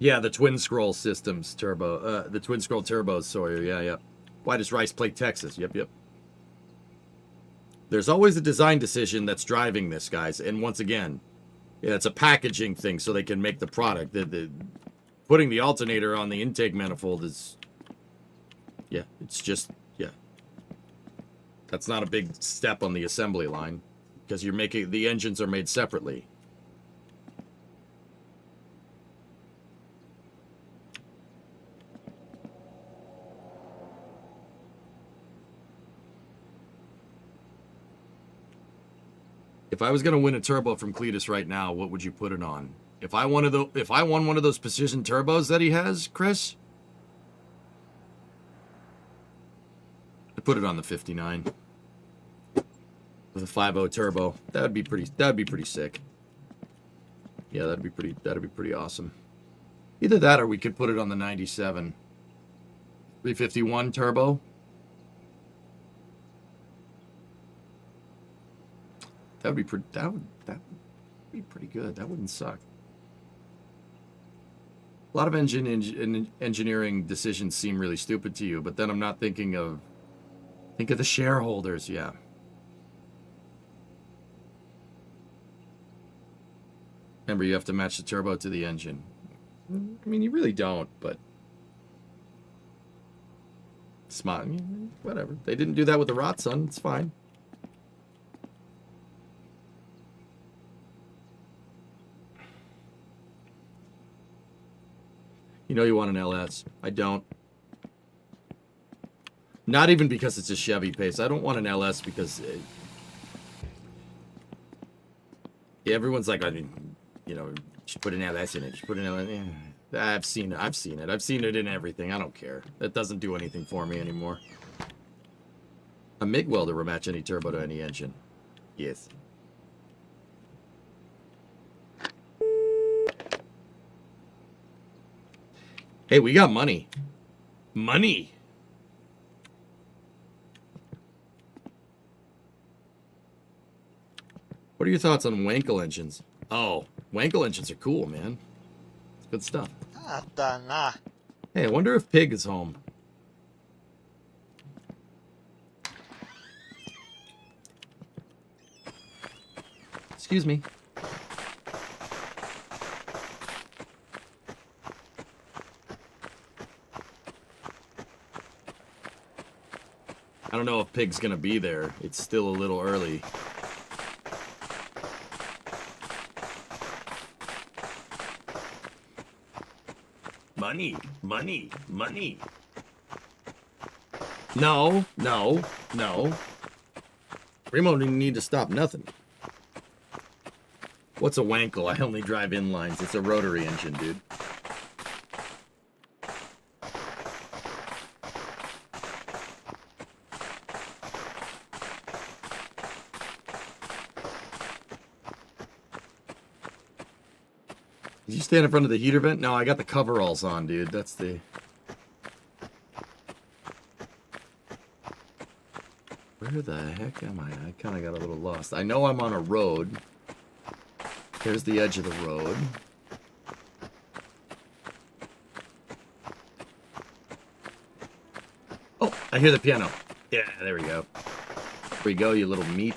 Yeah, the twin scroll systems turbo, the twin scroll turbos, Sawyer, yeah. Why does Rice play Texas? Yep. There's always a design decision that's driving this, guys. And once again, yeah, it's a packaging thing so they can make the product. Putting the alternator on the intake manifold is, yeah, it's just, yeah. That's not a big step on the assembly line because you're making, the engines are made separately. If I was gonna win a turbo from Cletus right now, what would you put it on? If I won one of those precision turbos that he has, Chris, I'd put it on the 59 with a 5.0 turbo. That'd be pretty sick. Yeah, that'd be pretty awesome. Either that or we could put it on the 97 351 turbo. That would be pretty good. That wouldn't suck. A lot of engineering decisions seem really stupid to you, but then I'm not thinking of... Think of the shareholders, yeah. Remember, you have to match the turbo to the engine. I mean, you really don't, but... Smart. Whatever. They didn't do that with the Rotsun. It's fine. You know you want an LS. I don't. Not even because it's a Chevy Pace. I don't want an LS because... everyone's like, I mean, you know, just put an LS in it. Just put an LS in it. I've seen it. I've seen it. I've seen it in everything. I don't care. That doesn't do anything for me anymore. A MIG welder will match any turbo to any engine. Yes. Hey, we got money. Money. What are your thoughts on Wankel engines? Oh, Wankel engines are cool, man. It's good stuff. Hey, I wonder if Pig is home. Excuse me. I don't know if Pig's gonna be there. It's still a little early. Money, money, money. No, no, no. Remo didn't need to stop nothing. What's a Wankel? I only drive inlines. It's a rotary engine, dude. Did you stand in front of the heater vent? No, I got the coveralls on, dude. That's the... Where the heck am I? I kind of got a little lost. I know I'm on a road. Here's the edge of the road. Oh, I hear the piano. Yeah, there we go. There we go, you little meat.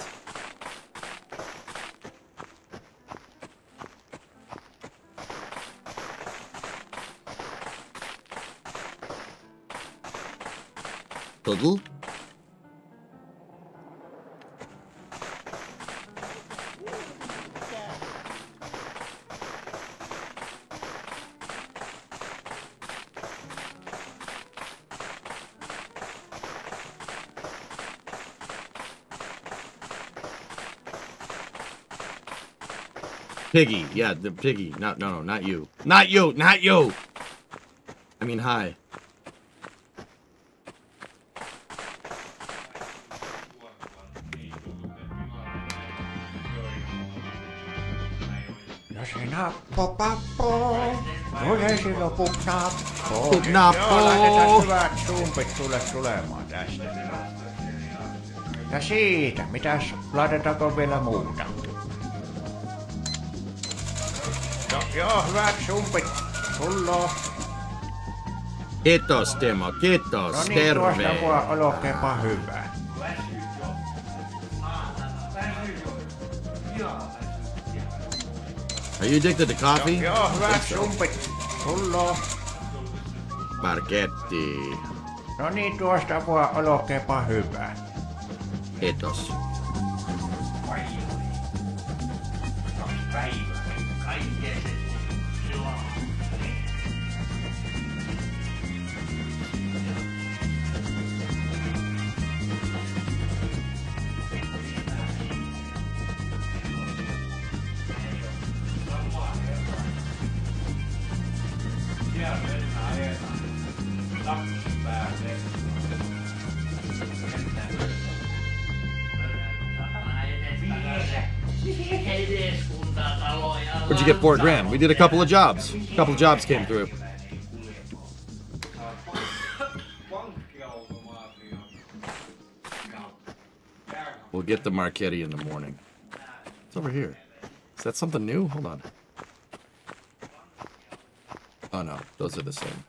Puddle. Piggy, yeah, the piggy. No, not you. Not you, not you! I mean, hi. No se nappo pappo, tule silloin pupnappo. Pupnappo. Joo, laitetaan hyvät sumpit sulle tulemaan tästä. Ja siitä, mitäs, laitetaanko vielä muuta? Joo, hyvät sumpit. Sulla. Kiitos, Timo. Kiitos. No niin, tuosta Terve. vaan olkeepa hyvä. Are you addicted to coffee? Joo, hyvät sumpit. Sulla. Marketti. No niin, tuosta vaan olkeepa hyvä. Kiitos. What'd you get, $4 grand? We did a couple of jobs. A couple of jobs came through. We'll get the Marchetti in the morning. It's over here. Is that something new? Hold on. Oh no, those are the same.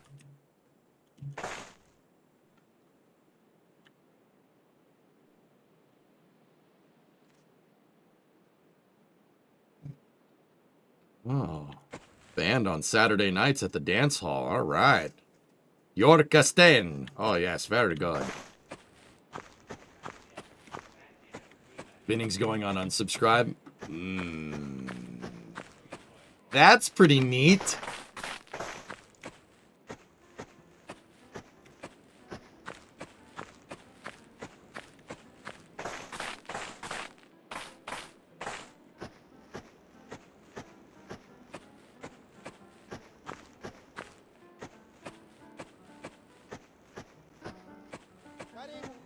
Oh. Band on Saturday nights at the dance hall. All right. Your carcaine. Oh, yes. Very good. Binning's going on unsubscribe. That's pretty neat.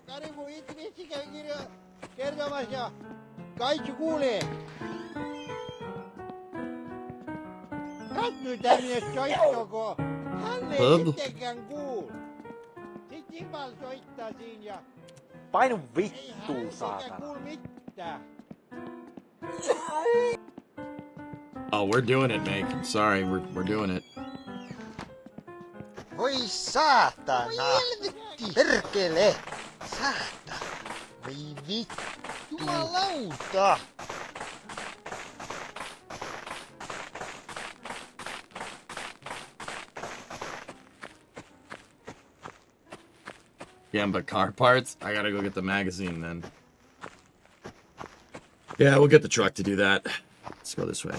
Kari kun itse kävi kertomassa, kaikki kuulee. Katso tänne soittoko, hän ei mitenkään kuulu. Sitten Ival soittaa siinä ja Painu ei vittuun, hän saatana. kuulu mitään. Oh, we're doing it, Meg. I'm sorry. We're doing it. Voi saatana! Perkele! Saatana! Voi vittu! Jumalauta! Yeah, but car parts? I gotta go get the magazine then. Yeah, we'll get the truck to do that. Let's go this way.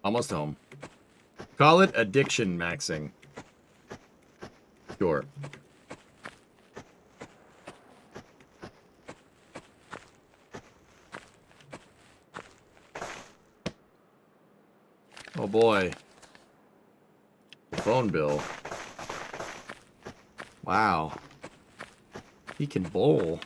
Almost home. Call it addiction maxing. Sure. Oh boy. The phone bill. Wow. He can bowl.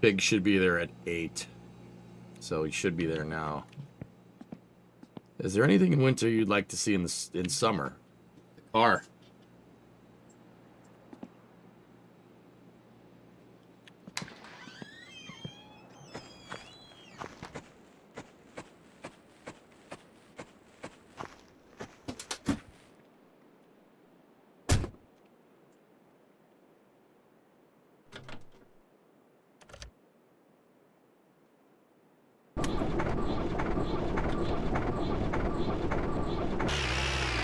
Pig should be there at 8. So he should be there now. Is there anything in winter you'd like to see in summer? The car.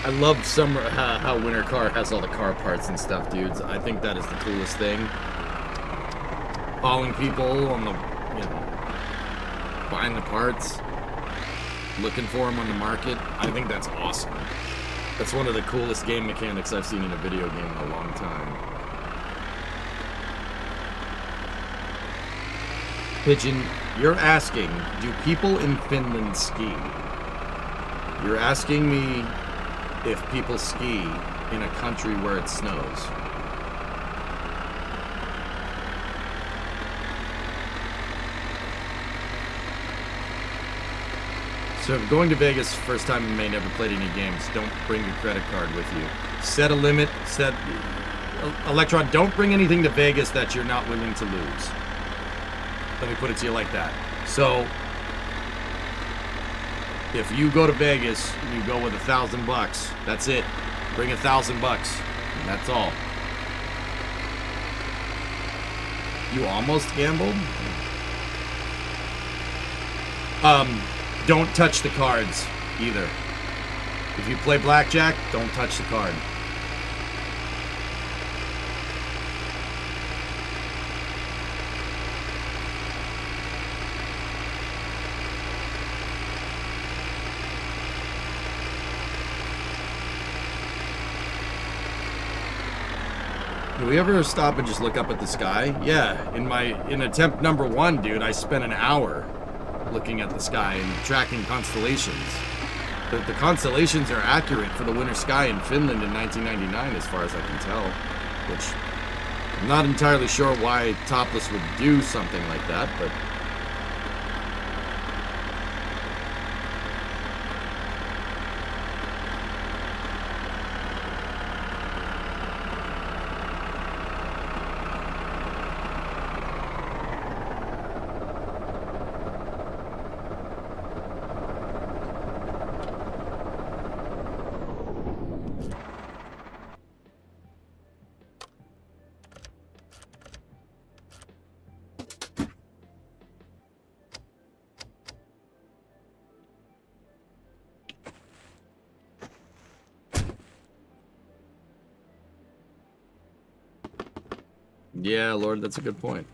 I love summer how winter car has all the car parts and stuff, dudes. I think that is the coolest thing. Following people on the, buying the parts, looking for them on the market. I think that's awesome. That's one of the coolest game mechanics I've seen in a video game in a long time. Pigeon, you're asking, do people in Finland ski? You're asking me if people ski in a country where it snows. So if going to Vegas first time in May, never played any games, don't bring your credit card with you. Set a limit, Electron, don't bring anything to Vegas that you're not willing to lose. Let me put it to you like that. So if you go to Vegas, you go with $1,000, that's it. Bring $1,000. That's all. You almost gambled? Don't touch the cards either. If you play blackjack, don't touch the card. Do we ever stop and just look up at the sky? Yeah, in attempt number 1, dude, I spent an hour looking at the sky and tracking constellations. The constellations are accurate for the winter sky in Finland in 1999, as far as I can tell. Which, I'm not entirely sure why Topless would do something like that, but... Yeah, Lord, that's a good point.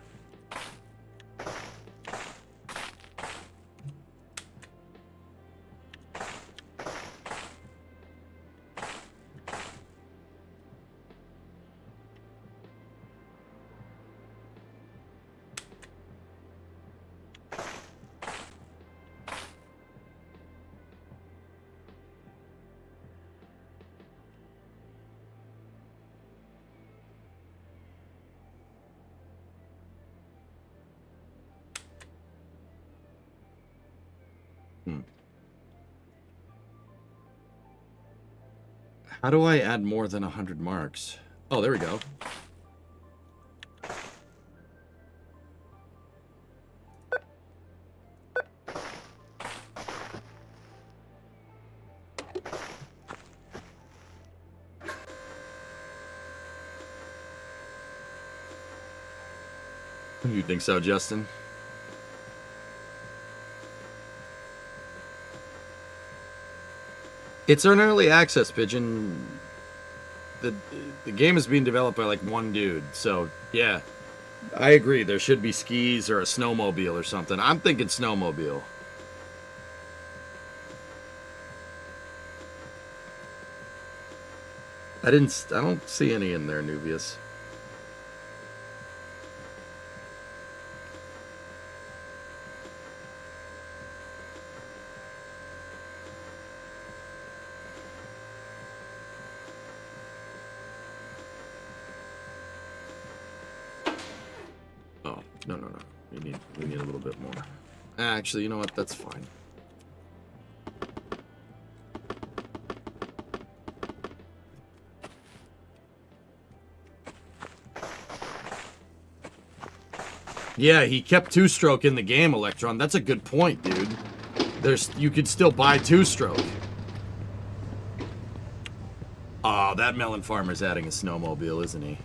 How do I add more than 100 marks? Oh, there we go. You think so, Justin? It's an early access, Pigeon. The game is being developed by like one dude, so yeah. I agree, there should be skis or a snowmobile or something. I'm thinking snowmobile. I don't see any in there, Nubius. No. We need a little bit more. Actually, you know what? That's fine. Yeah, he kept two-stroke in the game, Electron. That's a good point, dude. You could still buy two-stroke. Oh, that melon farmer's adding a snowmobile, isn't he?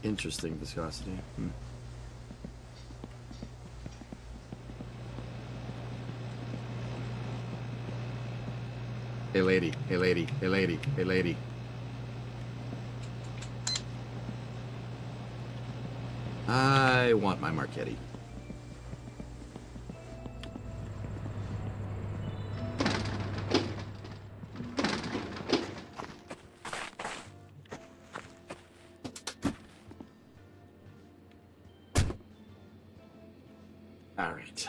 Interesting viscosity. Hey lady, hey lady, hey lady, hey lady. I want my Marchetti. All right.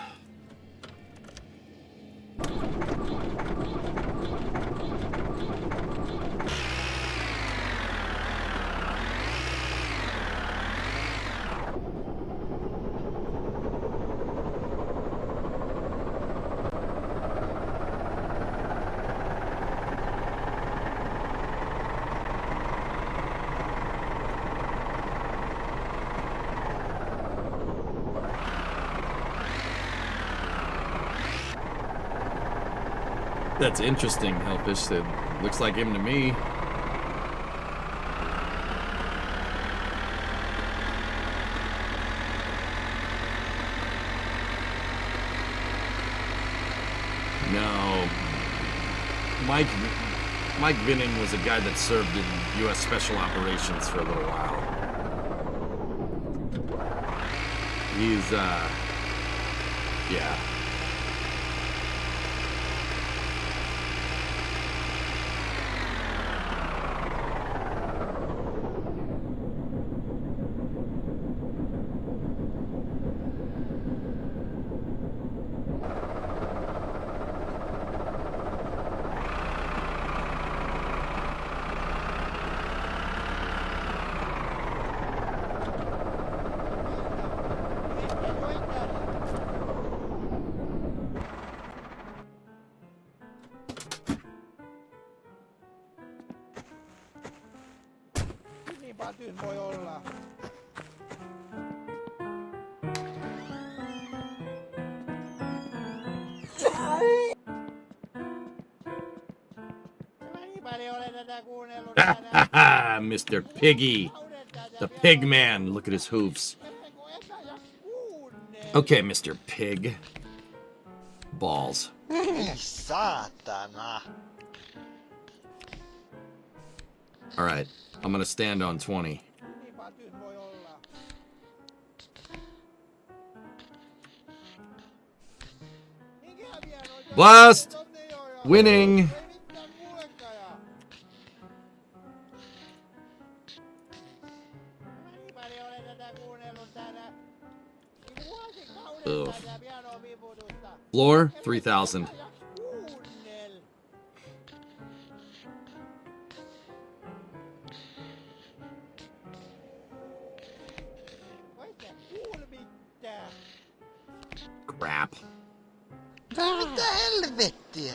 That's interesting, Hellfish. It looks like him to me. No. Mike Vinning was a guy that served in U.S. Special Operations for a little while. He's, yeah. Niin patyn voi olla. Mä niin paljon olen tätä kuunnellut tänään. Mr. Piggy. The pig man. Look at his hooves. Okay, Mr. Pig. Balls. Ei saatana. All right, I'm gonna stand on 20. Niin patyn voi olla. Mikä vielä noita- Blast! Tonne jo ja- Winning. Ei mitään kuulekaan ja. Mä niin paljon olen tätä kuunnellut tänään. Niin vuosikauden Ugh. tätä pianon viputusta. Floor, 3,000. Kuunnel. Voitte kuule mitään. Crap. Mitä helvettiä?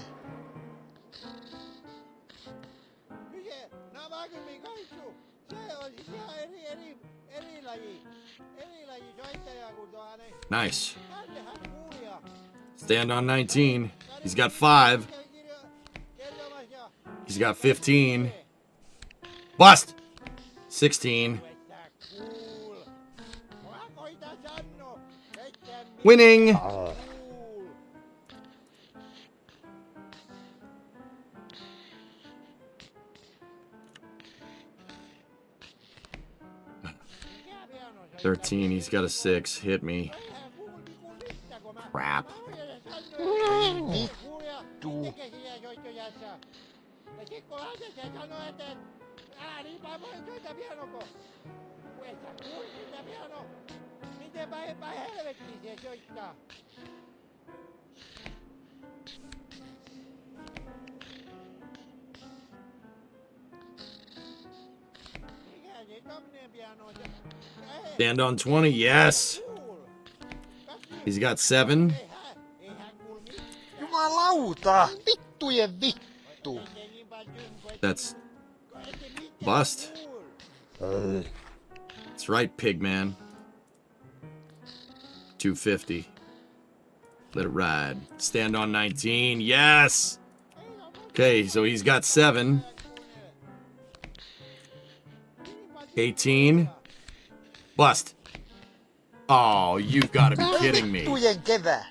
Kyse, nää vaakymmin kaitsu. Se on siis ihan eri laji. Eri laji soittaja kuin tuo hänen. Nice. Tännehän kuulija. Stand on 19. He's got 5. Kertomassa. He's got 15. Bust! 16. Vettä kuul. Mä koitan sanoo. Vettä Winning! kuul. Mikä piano soittaja? 13. He's got a 6. Hit me. Eihän kuul niinku mitään, kun mä- Crap. Vittu. Ja sit kun hän se sanoi, että älä niin päin voi soita pianoko. Kun et sä kuul sitä piano. Miten päin helvettiin se soittaa? Mikä se tommonen piano on? Stand on 20. Yes. He's got 7. Eihän kuul mitään. Jumalauta! Vittujen vittu! That's bust. That's right, Pigman. 250. Let it ride. Stand on 19. Yes. Okay, so he's got 7. 18. Bust. Oh, you've got to be kidding me. Vittujen kevät!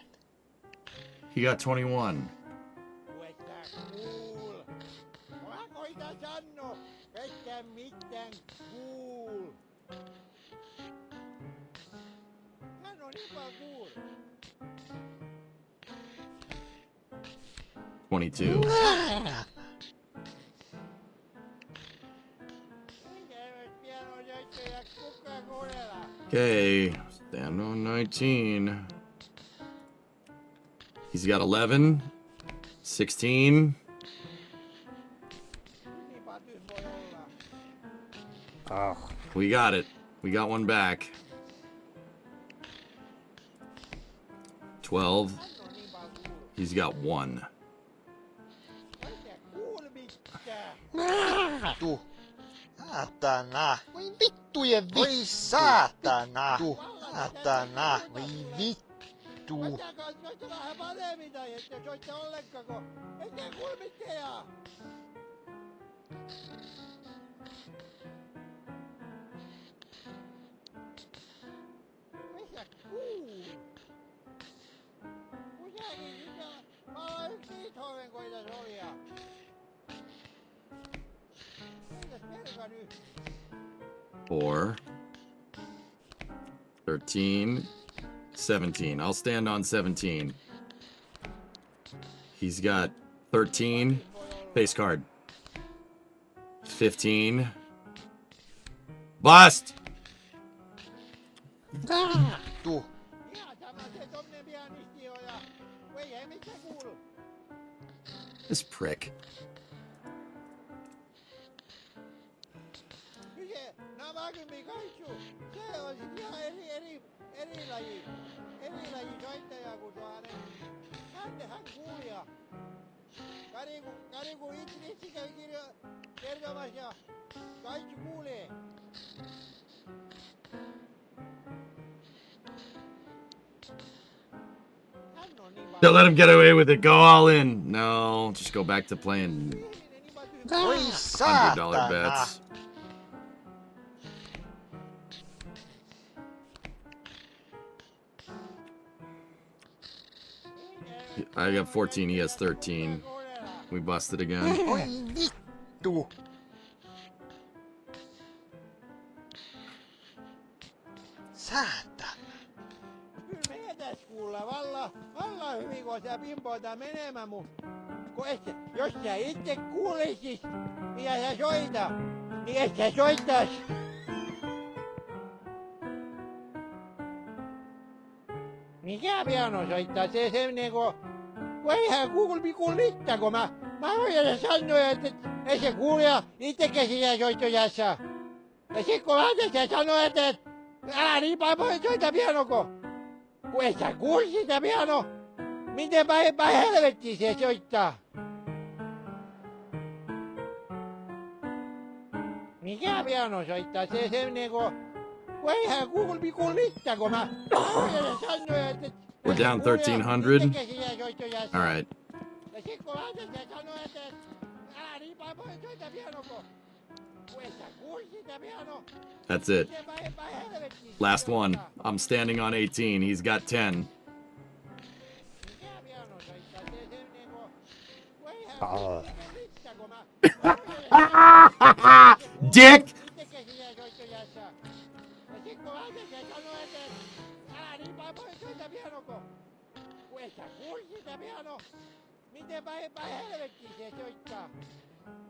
He got 21. Vettä kuul. Mä koitan sanoo, vettä mitään kuul. Hän on ihan kuul. 22. Okay, stand on 19. He's got 11, 16. We got it. We got one back. 12. He's got 1. Vittu! Saatana! Voi vittujen vittu! Voi saatana! Saatana! Voi vittu! vittu. Koittakaa soittaa vähän paremmin tai ette soitta ollenkaan, kun ette kuule mitään. Missä kuuluu? Kuitenkin sitä, mä oon yksi Beethoven koitas olia. Mitäs perka nyt? 4, 13, 17. I'll stand on 17. He's got 13. Face card. 15. Bust! Vittu. Ihan sama se tommonen pianisti on ja... Ei mitään kuulu. This prick. Se Navagumi Kaitsu, se on sit ihan eri laji soittaja kuin tuo hän kuulija. Kariku itse kävi kertomassa ja Kaitsu kuulee. Hän on niin Don't let him get away with it. Go all in. No, just go back to playing Oi $100 saatana. bets. I got 14. He has 13. We busted again. Oi vittu. Saatana. Kyllä me etäs kuulla valla hyvin, kun sä pimpoita menemään, jos sä itse kuulisit, mitä sä soita, niin et sä soittais. Mikä piano soittaa? Se niinku, kun eihän kuulu mitään, kun mä voin sanoa, että ei se kuulija itsekin siinä soittojassa. Ja sit kun sä sanoo, että älä niin paljon soita piano, kun et sä kuuli sitä piano, miten päin helvettiin se soittaa. Mikä piano soittaa? Se niinku, kun eihän kuulu mitään, kun mä voin sanoa, että We're down 1,300. All right. ja sit kun sä sanoo, että älä niin paljon soita piano, kun et sä kuuli sitä piano. That's it. Last one. I'm standing on 18. He's got 10. Dick!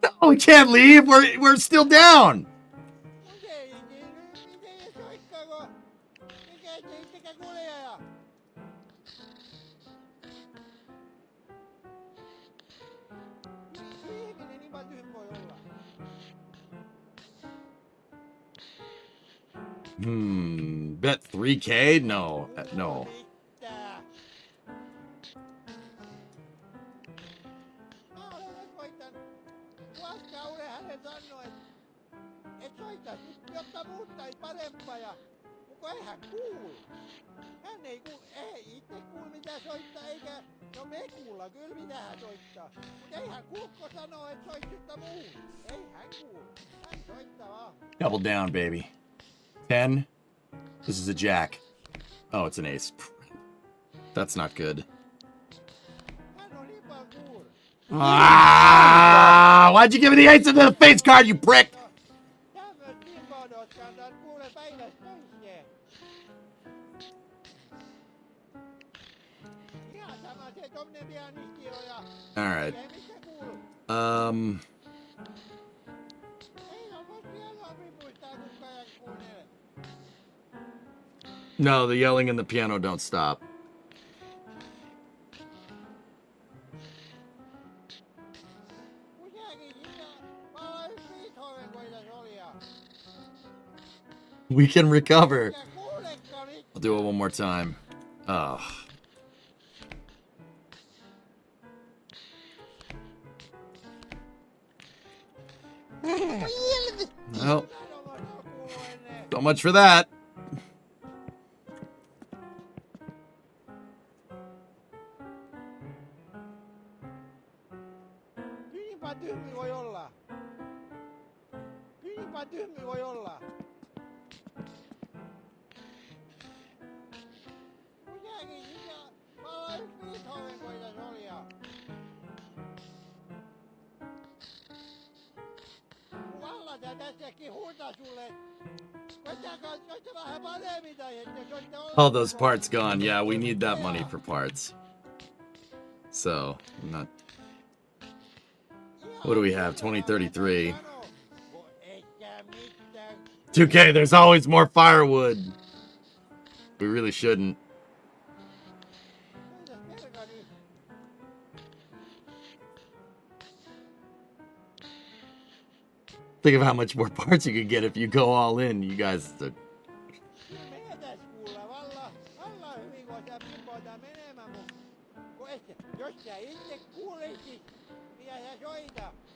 No, we can't leave. We're still down. Bet 3K? No, no. Jotta muuttaisi parempaa ja kun hän kuulu. Hän ei kuulu, ei itse kuulu mitä soittaa eikä, no me kuulla kyllä mitä hän soittaa. Mut ei hän kuulko sanoo, että soittaa muu. Ei hän kuulu, hän soittaa vaan. Double down, baby. 10. This is a jack. Oh, it's an ace. That's not good. Hän on niin paljon kuulu. Ah! Why'd you give me the ace of the face card, you prick? Tämmöt pimpodot kantaa kuule päivästä toiseen. Ihan sama se tommonen pianisti on ja All right. ei mitään kuulu. Ei oo voi pianoa pipuistaa kukaan kuunnele. No, the yelling and the piano don't stop. We can recover. I'll do it one more time. Oh. Well, so much for that. tässäkin huutaa sulle. Koittakaa soittaa vähän paremmin tai ette soittaa ollenkaan. All those parts gone. Yeah, we need that money for parts. So, I'm not... What do we have? 2033. 2K, there's always more firewood. We really shouldn't. Think of how much more parts you could get if you go all in, you guys.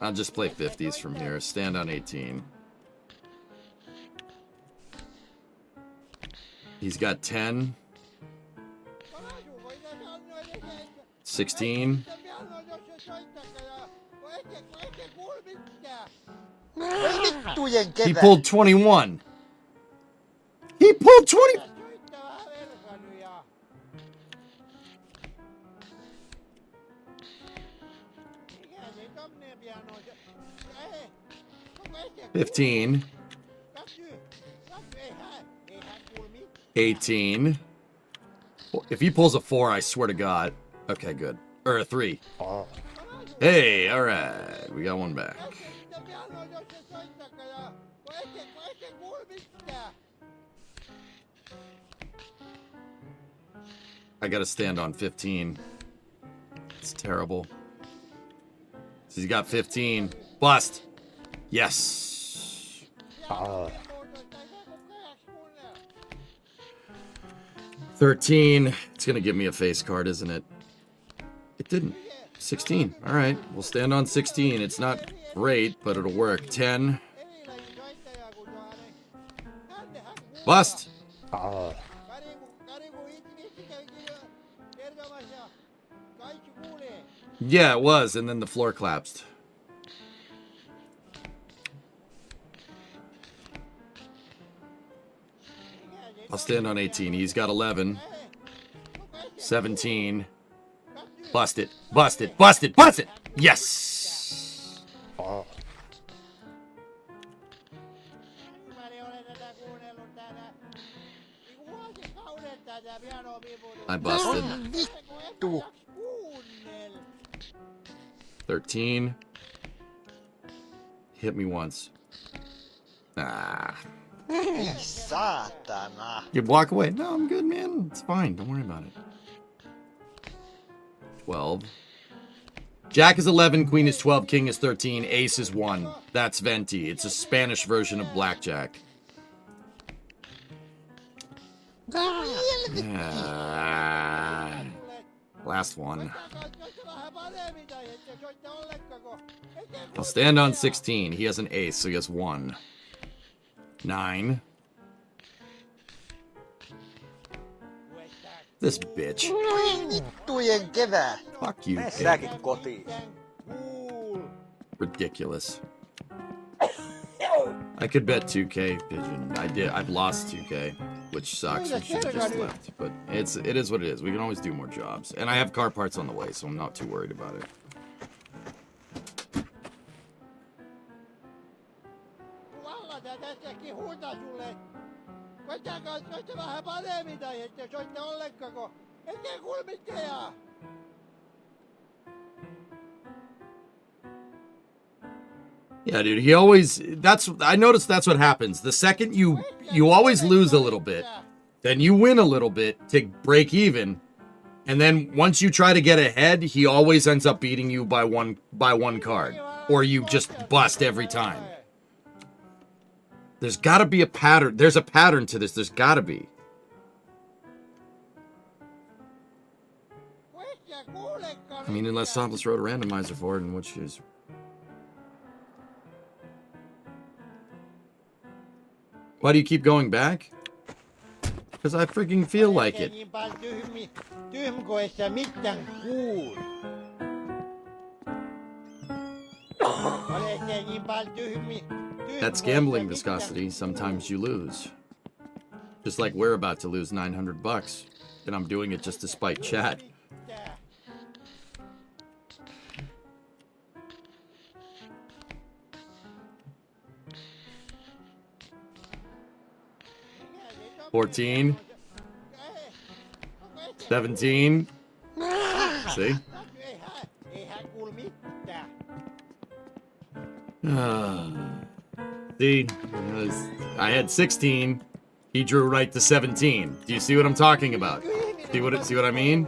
I'll just play 50s from here. Stand on 18. He's got 10. 16. Vittujen He kevät. pulled 21. He pulled 20. $15. 18. If he pulls a 4, I swear to God. Okay, good. Or a 3. Hey, all right. We got one back. I gotta stand on 15. It's terrible. So he's got 15. Bust. Yes. 13. It's gonna give me a face card, isn't it? It didn't. 16. All right. We'll stand on 16. It's not great, but it'll work. 10. Bust. Yeah, it was, and then the floor collapsed. I'll stand on 18. He's got 11. 17. Bust it. Bust it. Bust it. Bust it. Yes. I busted. Vittu. 13. Hit me once. Ah. Ei saatana. You walk away. No, I'm good, man. It's fine. Don't worry about it. 12. Jack is 11, Queen is 12, King is 13, Ace is 1. That's Venti. It's a Spanish version of Blackjack. Ah. Last one. I'll stand on 16. He has an ace, so he has 1. 9. This bitch. Vittujen kevät. Fuck you, Mene pig. säkin kotiin. Ridiculous. I could bet 2K, Pigeon. I did. I've lost 2K, which sucks. We should have just left. But it is what it is. We can always do more jobs. And I have car parts on the way, so I'm not too worried about it. Yeah, dude, he always, I noticed that's what happens. The second you always lose a little bit, then you win a little bit to break even. And then once you try to get ahead, he always ends up beating you by one card. Or you just bust every time. There's gotta be a pattern. There's a pattern to this. There's gotta be. I mean, unless Topless wrote a randomizer for it, in which is... Why do you keep going back? Because I freaking feel like it. That's gambling, Viscosity. Sometimes you lose. Just like we're about to lose $900. And I'm doing it just to spite chat. 14. 17. See? Eihän kuulu mitään. See? I had 16. He drew right to 17. Do you see what I'm talking about? See what I mean?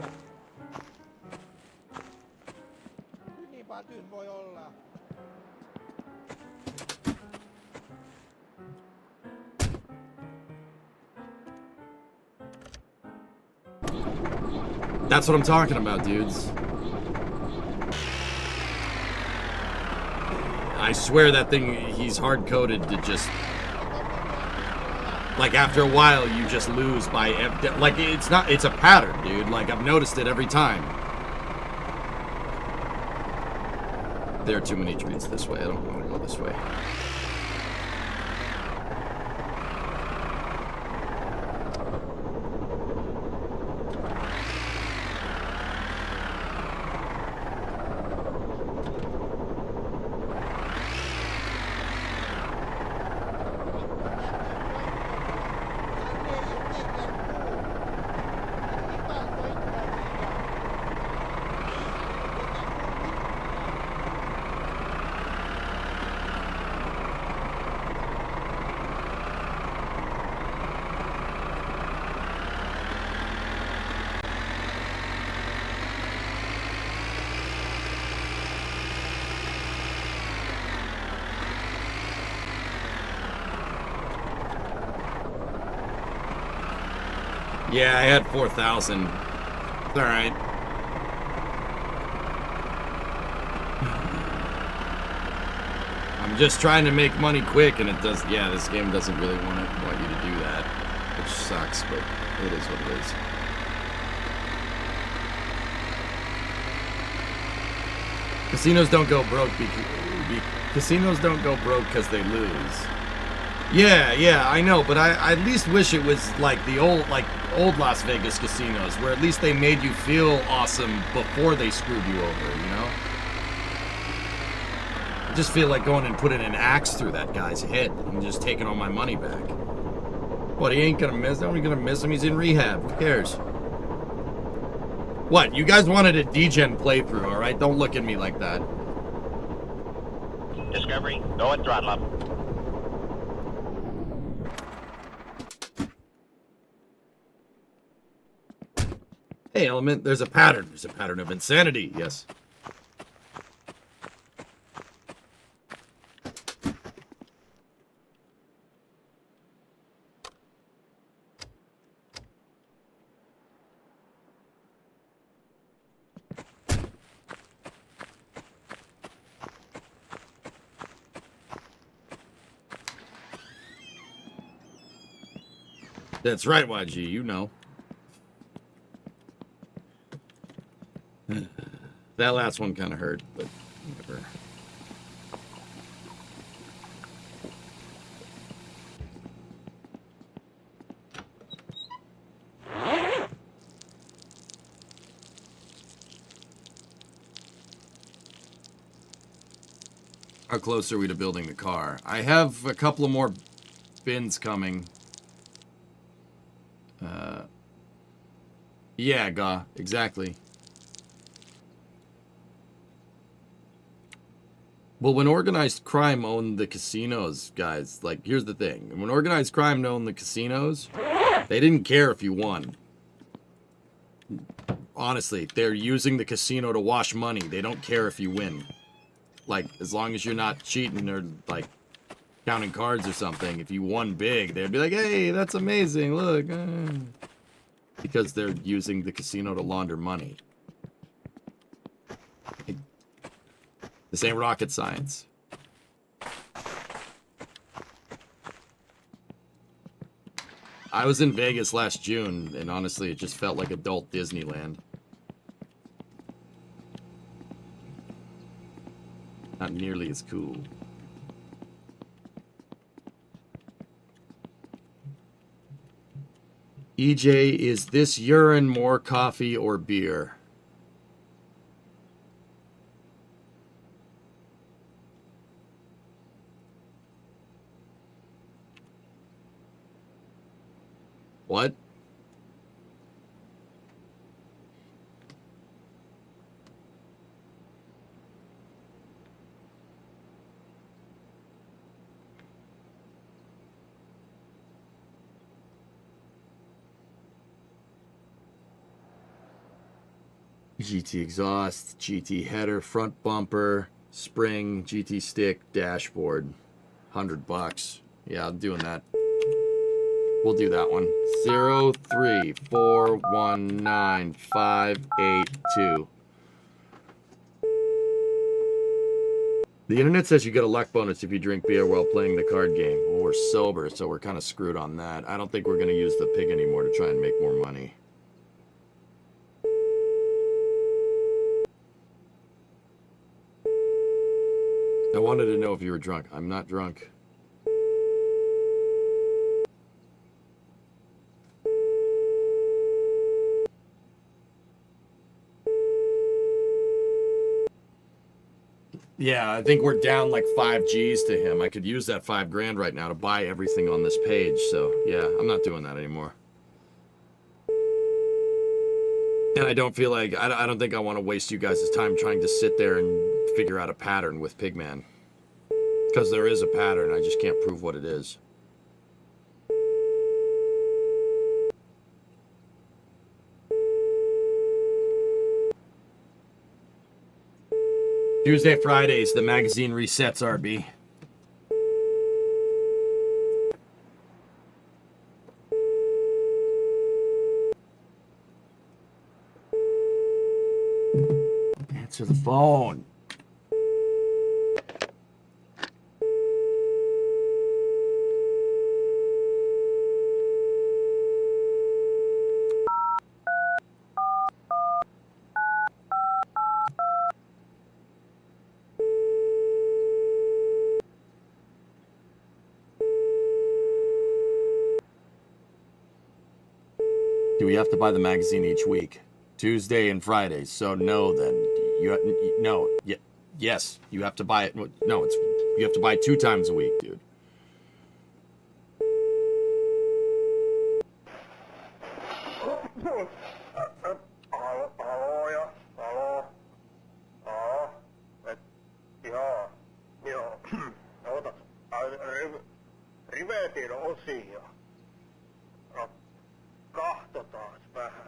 Niin paljon tyhmä voi olla. That's what I'm talking about, dudes. I swear that thing, he's hard-coded to just... Like, after a while, you just lose by... Like, it's a pattern, dude. Like, I've noticed it every time. There are too many trees this way. I don't want to go this way. Yeah, I had 4,000. It's alright. I'm just trying to make money quick, and it does... Yeah, this game doesn't really want you to do that, which sucks, but it is what it is. Casinos don't go broke casinos don't go broke because they lose. Yeah, I know, but I at least wish it was like the old Las Vegas casinos, where at least they made you feel awesome before they screwed you over, you know? I just feel like going and putting an axe through that guy's head and just taking all my money back. What, he ain't gonna miss? Nobody's gonna miss him, he's in rehab, who cares? What, you guys wanted a degen playthrough, alright? Don't look at me like that. Discovery, go and throttle up. Hey, Element, there's a pattern. There's a pattern of insanity, yes. That's right, YG, you know. That last one kind of hurt, but whatever. How close are we to building the car? I have a couple of more bins coming. Yeah, Ga, exactly. Well, when organized crime owned the casinos, guys, like, here's the thing. When organized crime owned the casinos, they didn't care if you won. Honestly, they're using the casino to wash money. They don't care if you win. Like, as long as you're not cheating or, like, counting cards or something. If you won big, they'd be like, hey, that's amazing, look. Because they're using the casino to launder money. This ain't rocket science. I was in Vegas last June, and honestly, it just felt like adult Disneyland. Not nearly as cool. EJ, is this urine more coffee or beer? What? GT exhaust, GT header, front bumper, spring, GT stick, dashboard. $100. Yeah, I'm doing that. We'll do that one. 034195882. The internet says you get a luck bonus if you drink beer while playing the card game. Well, we're sober, so we're kind of screwed on that. I don't think we're going to use the pig anymore to try and make more money. I wanted to know if you were drunk. I'm not drunk. Yeah, I think we're down like 5 G's to him. I could use that 5 grand right now to buy everything on this page. So yeah, I'm not doing that anymore. And I don't feel like, I don't think I want to waste you guys' time trying to sit there and figure out a pattern with Pigman. Because there is a pattern, I just can't prove what it is. Tuesday, Fridays, the magazine resets, RB. Answer the phone. Do we have to buy the magazine each week? Tuesday and Fridays. So no, then no. Yes, you have to buy it. No, you have to buy 2 times a week, dude. Rivetin osio. No, kahtotaas vähän.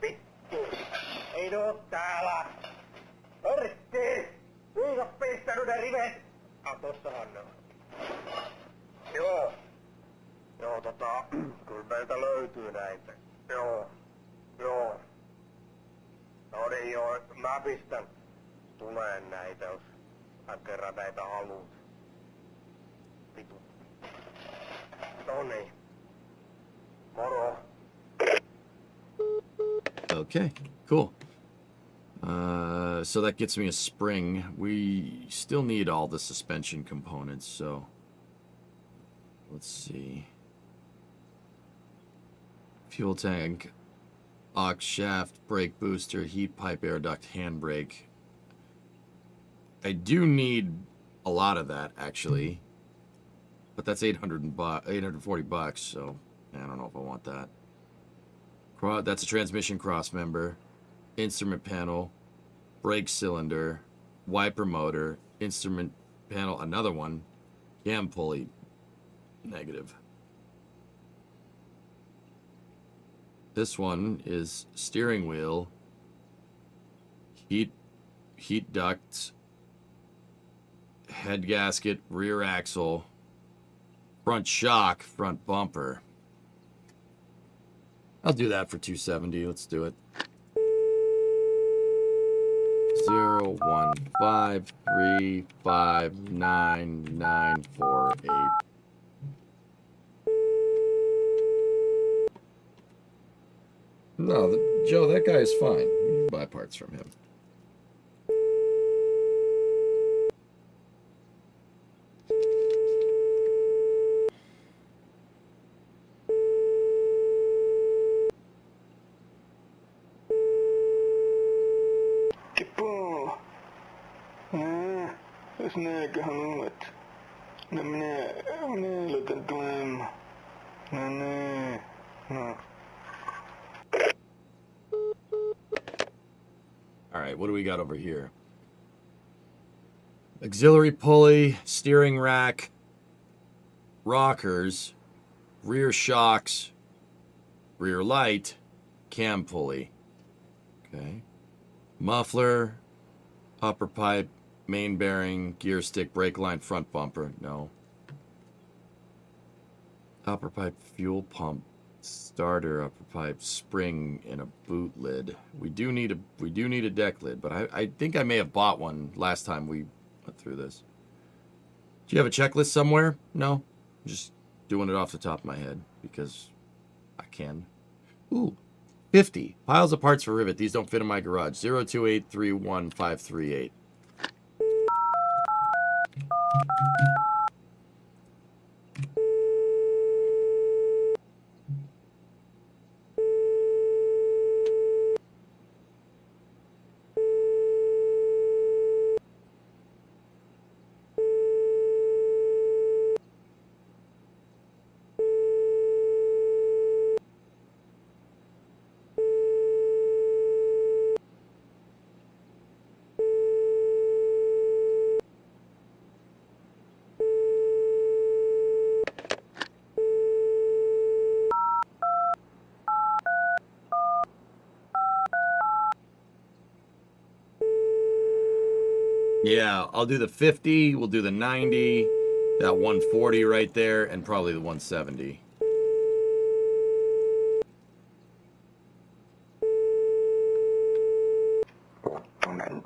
Vittu, ei ne oo täällä. Pertti, kuinka pistänyt ne rivet? Tossahan ne on. Joo. Joo, kyllä meiltä löytyy näitä. Joo. No niin joo, mä pistän tuleen näitä, jos mä kerran näitä haluut. Vitu. No niin. Moro. Okay, cool. So that gets me a spring. We still need all the suspension components, so let's see. Fuel tank, aux shaft, brake booster, heat pipe, air duct, handbrake. I do need a lot of that, actually. But that's $840, so I don't know if I want that. That's a transmission cross member, instrument panel, brake cylinder, wiper motor, instrument panel, another one, cam pulley, negative. This one is steering wheel, heat ducts, head gasket, rear axle, front shock, front bumper. I'll do that for $270. Let's do it. 015359948. No, Joe, that guy is fine. You can buy parts from him. Jos näköhän luulet. No minä aloitan tulen No niin. All right, what do we got over here? Auxiliary pulley, steering rack, rockers, rear shocks, rear light, cam pulley. Okay. Muffler, upper pipe, main bearing, gear stick, brake line, front bumper. No. Upper pipe, fuel pump, starter, upper pipe, spring, and a boot lid. We do need a deck lid, but I think I may have bought one last time we went through this. Do you have a checklist somewhere? No? I'm just doing it off the top of my head because I can. Ooh, 50. Piles of parts for rivet. These don't fit in my garage. 028315538. Yeah, I'll do the 50, we'll do the 90, that 140 right there, and probably the 170. Ottonen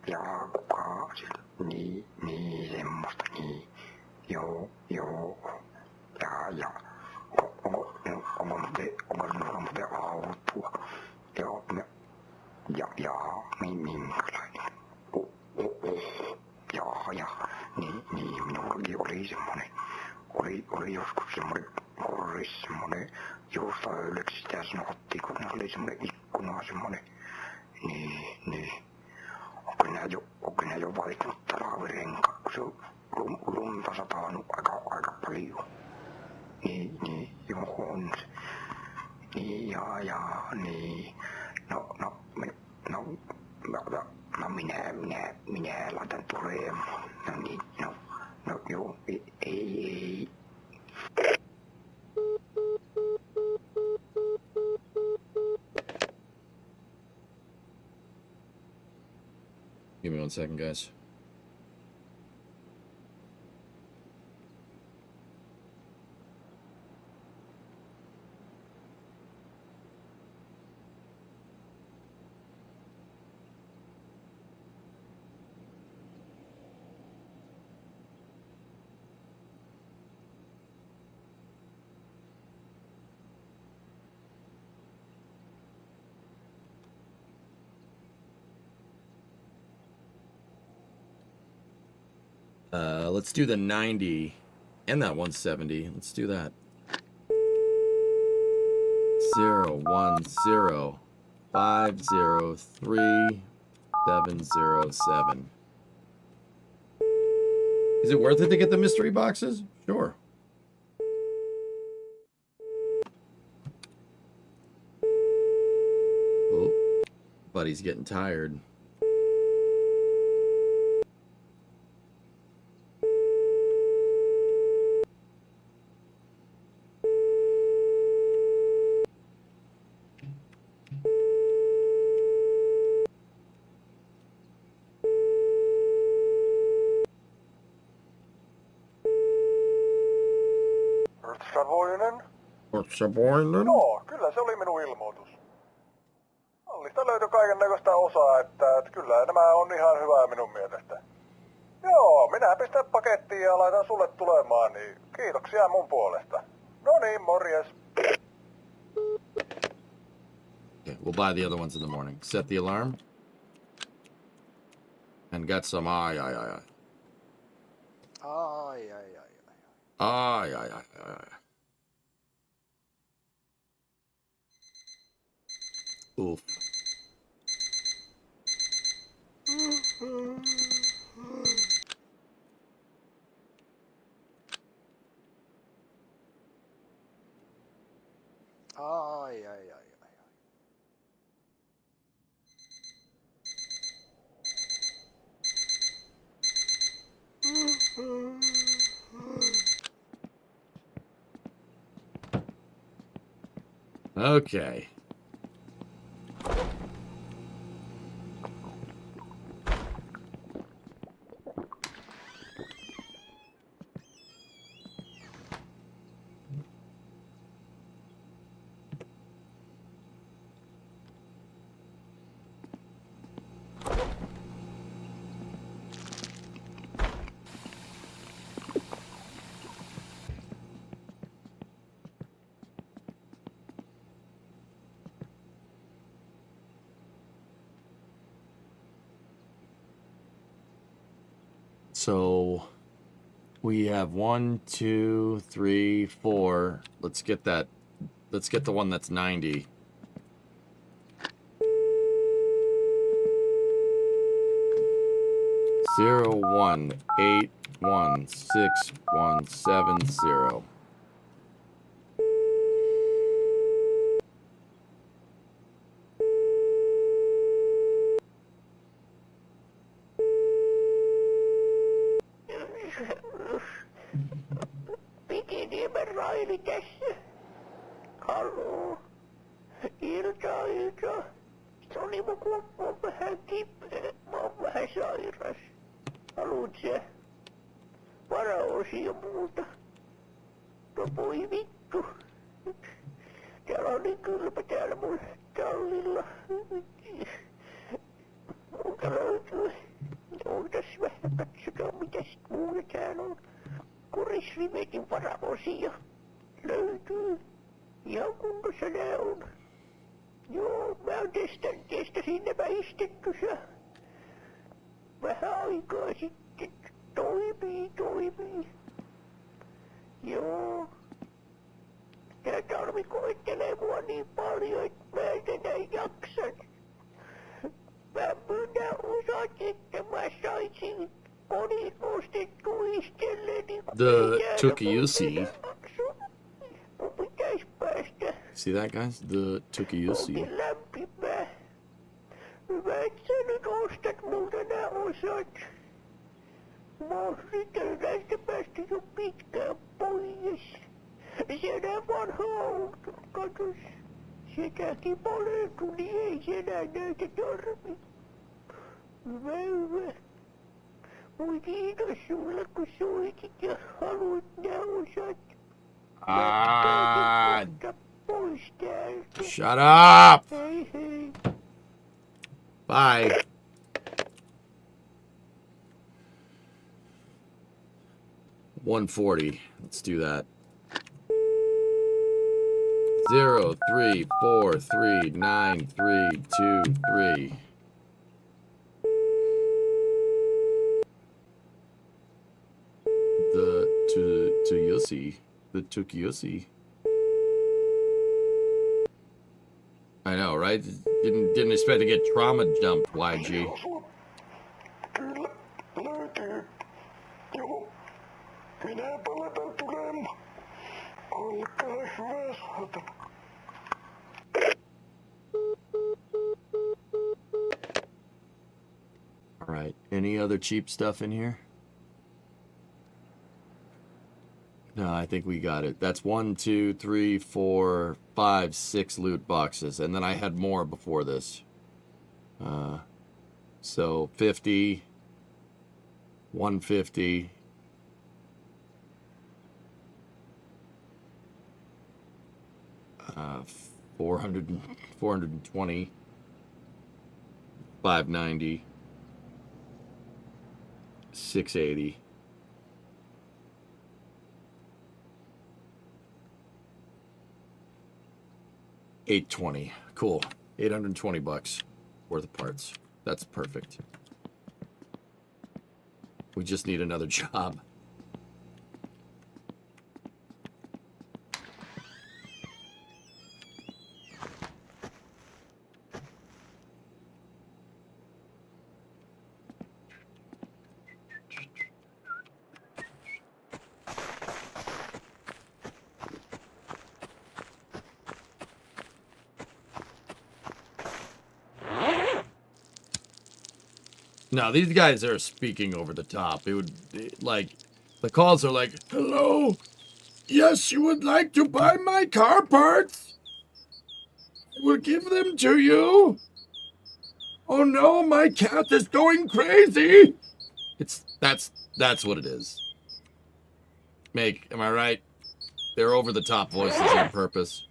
ja kuka sit niin semmoista niin joo ja onko sinulla muuten autoa joo ja minkälainen ja niin minullakin oli semmonen oli joskus semmonen korris semmonen juustohöylyksi sitä sanottiin kun ne oli semmonen ikkuna semmonen niin onko nää jo vaihtunut talvirenkaat kun se on lunta satanut aika paljon niin joo on se niin ja niin no minä laitan tulemaan no niin no joo ei Give me 1 second, guys. Let's do the 90 and that 170. Let's do that. 010503707. Is it worth it to get the mystery boxes? Sure. Oh, buddy's getting tired. Savoinen? Joo, kyllä se oli minun ilmoitus. Hallista löytyi kaiken näköistä osaa, että kyllä nämä on ihan hyvää minun mielestä. Joo, minä pistän pakettiin ja laitan sulle tulemaan, niin kiitoksia mun puolesta. No niin, morjes. Okay, we'll buy the other ones in the morning. Set the alarm. And got some Ai. Oof. Ai, ai, ai, ai. Okay. So we have 1, 2, 3, 4. Let's get that. Let's get the one that's 90. Zero 1 8 1 6 1 7 0. Pikiniemen Raili tässä. Halloo. Ilta. Se oli mun kuppu vähän kipeä. Mä oon vähän sairas. Haluut sä varaosia muuta? No voi vittu. Täällä on niin kylmä täällä mun tallilla. Multa löytyy. Ootas vähän katsotaan mitäs muuta täällä on. Kurisrivetin varaosia löytyy. Ihan kunnossa nää on. Joo, mä oon testasin nämä istetyssä vähän aikaa sitten. Toimii. Joo. Tää talvi koettelee mua niin paljon, että mä en enää jaksa. Mä myyn nää osat, että mä saisin kodin ostettua itselleni. The Tukiusi. Mun pitäis päästä. See that, guys? The Tukiusi. Onkin lämpimää. Hyvä, et sä nyt ostat multa nää osat. Mä oon yrittänyt näistä päästä jo pitkään pois. Se nää vanha auto, katos. Sitäkin paleltu, niin ei se enää näitä tarvi. Hyvä. Voi kiitos sulle, kun soitit ja haluat nää osat. Pois täältä. Shut up! Hei. Bye. $140. Let's do that. 0 3 4 3 9 3 2 3. The Tukiusi. I know, right? Didn't expect to get trauma dumped, YG. Kyllä, löytyy. Joo. Minäpä lätän tulemaan. Olkaa hyvä, saatana. All right. Any other cheap stuff in here? No, I think we got it. That's 1, 2, 3, 4, 5, 6 loot boxes. And then I had more before this. So 50, 150. Uh, 420, 590, 680. $820. Cool. $820 worth of parts. That's perfect. We just need another job. No, these guys are speaking over the top. It would, like, the calls are like, hello? Yes, you would like to buy my car parts? I will give them to you. Oh no, my cat is going crazy. That's what it is. Meg, am I right? They're over the top voices on purpose.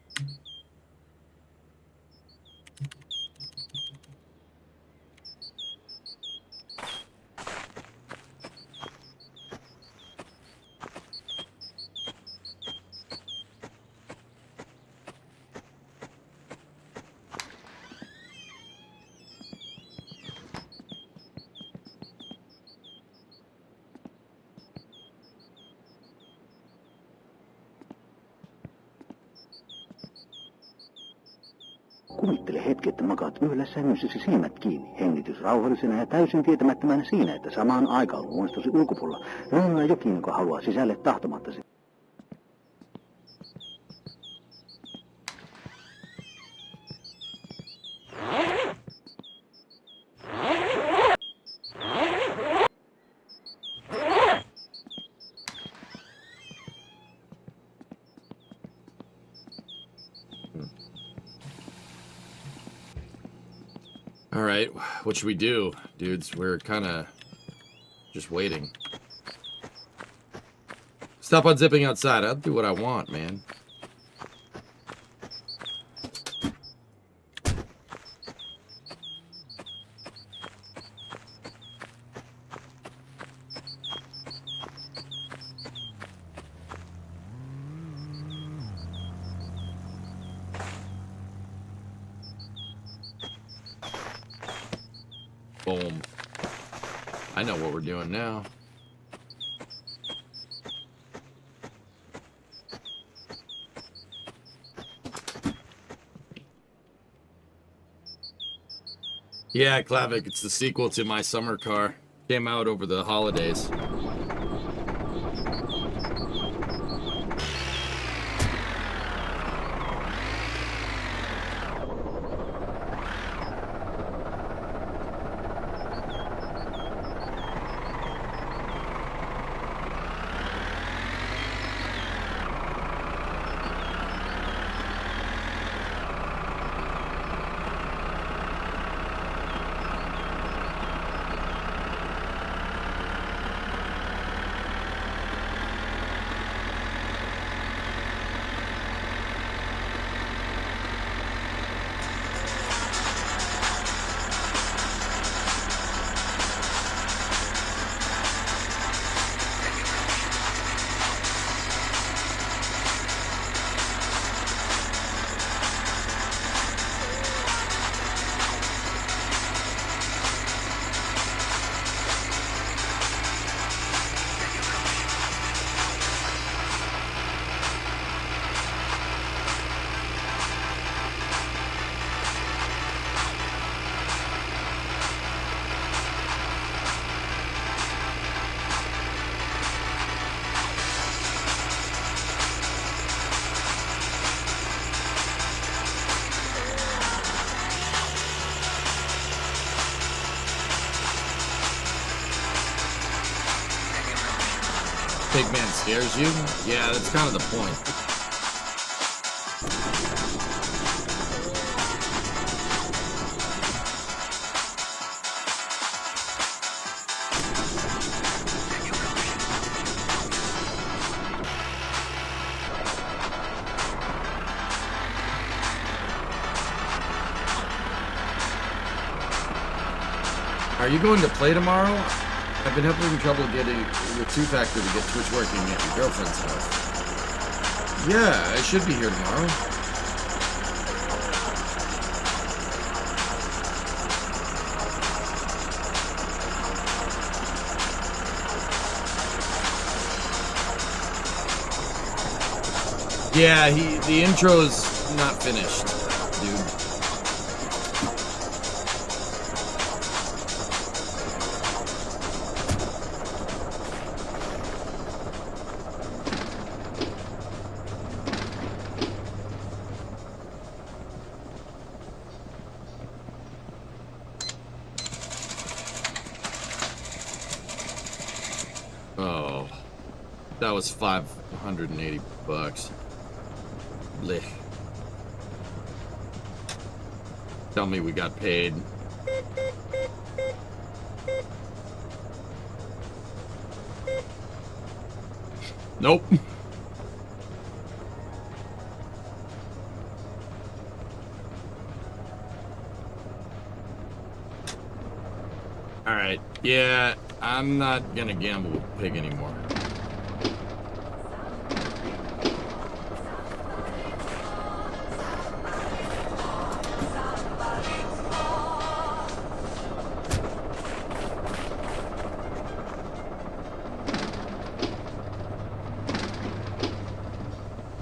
Kuvittele hetki, että makaat yhdessä sängyssäsi silmät kiinni, hengitys rauhallisena ja täysin tietämättömänä siinä, että samaan aikaan luonnostosi ulkopuolella rannalla jokin, joka haluaa sisälle tahtomattasi. All right, what should we do, dudes? We're kind of just waiting. Stop unzipping outside. I'll do what I want, man. Boom. I know what we're doing now. Yeah, Klavic, it's the sequel to My Summer Car. Came out over the holidays. Big man scares you? Yeah, that's kind of the point. Are you going to play tomorrow? I've been having trouble getting your 2-factor to get Twitch working at your girlfriend's house. Yeah, I should be here tomorrow. Yeah, the intro's not finished, dude. That was $580. Blech. Tell me we got paid. Nope. Alright, yeah, I'm not gonna gamble with Pig anymore.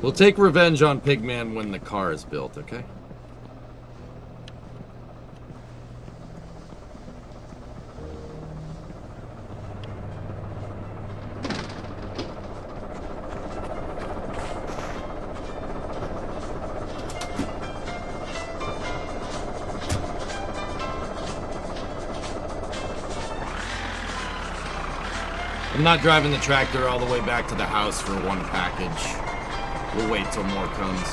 We'll take revenge on Pigman when the car is built, okay? I'm not driving the tractor all the way back to the house for one package. We'll wait till more comes.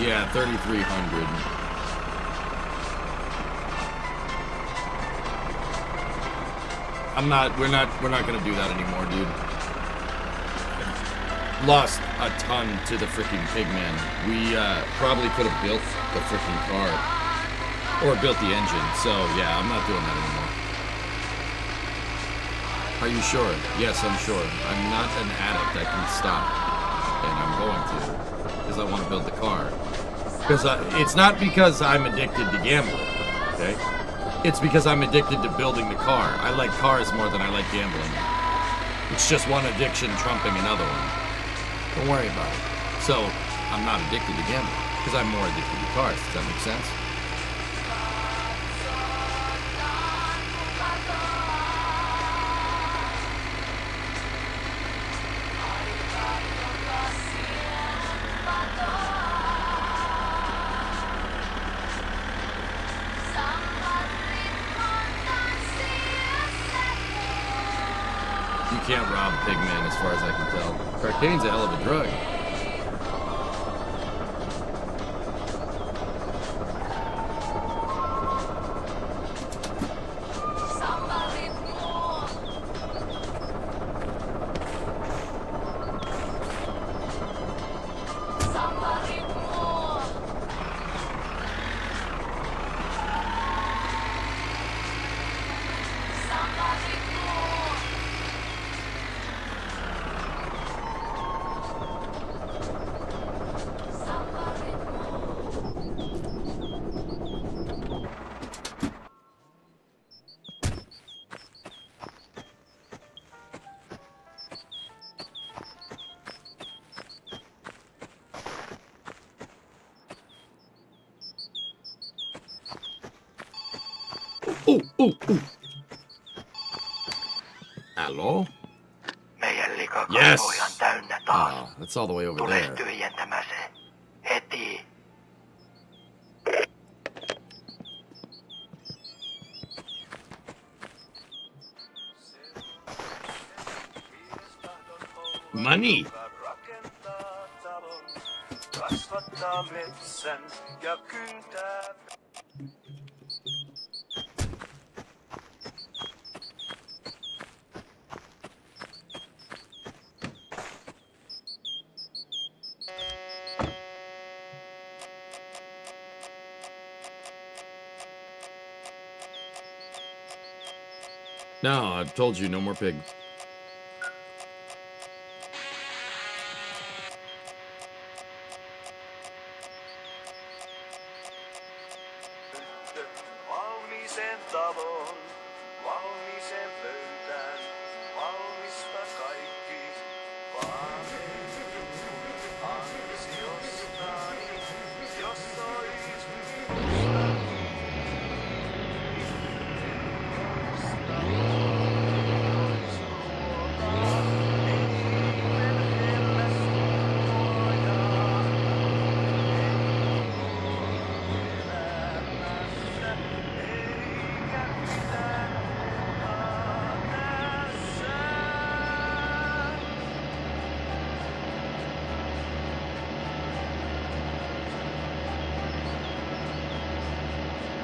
Yeah, 3,300. We're not gonna do that anymore, dude. Lost a ton to the freaking Pigman. We probably could have built the freaking car. Or built the engine, so yeah, I'm not doing that anymore. Are you sure? Yes, I'm sure. I'm not an addict. I can stop. And I'm going to. Because I want to build the car. Because it's not because I'm addicted to gambling. Okay? It's because I'm addicted to building the car. I like cars more than I like gambling. It's just one addiction trumping another one. Don't worry about it. So, I'm not addicted to gambling. Because I'm more addicted to cars. Does that make sense? You can't rob Pigman as far as I can tell. Carcaine's a hell of a drug. Hello? Meidän likakaupo Yes. on ihan täynnä taas. Oh, that's all the way over Tule there. tyhjentämään se. Heti. Money. Kasvattaa metsän ja kyntää. No, I've told you, no more pig. Valmiiseen taloon, valmiiseen pöytään, valmista kaikki, vaan ansiostani, jos ois minusta.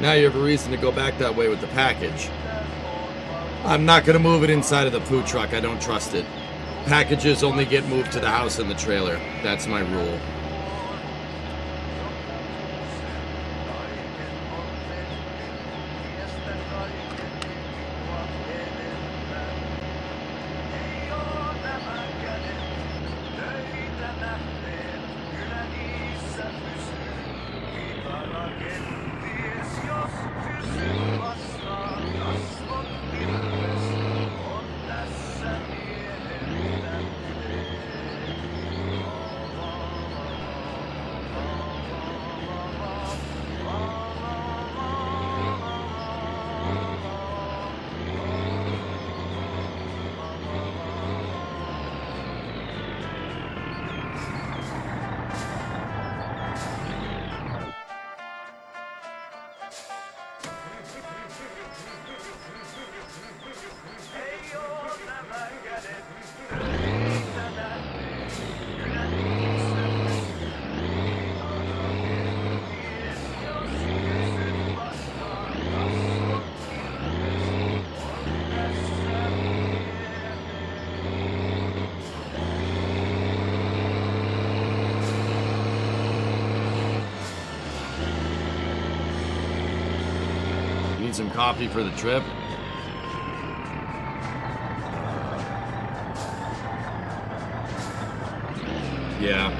Now you have a reason to go back that way with the package. I'm not gonna move it inside of the poo truck. I don't trust it. Packages only get moved to the house and the trailer. That's my rule. Need some coffee for the trip? Yeah.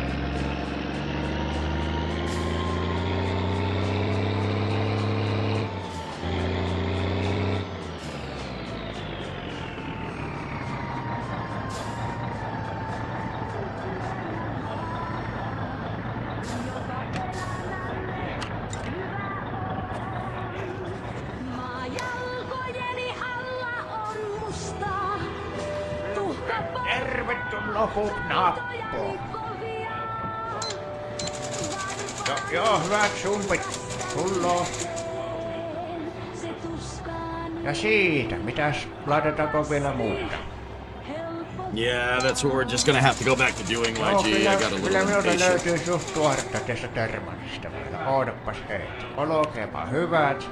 Tervetuloa nappo. Joo, hyvät sumpit. Tullo. Ja siitä, mitäs, laitetaanko vielä muuta? Yeah, that's what we're just gonna have to go back to doing, YG. I got a Kyllä little minulta impatient. löytyy suht tuoretta tästä termanista vielä. Oodapas hei. Olkeepa hyvät.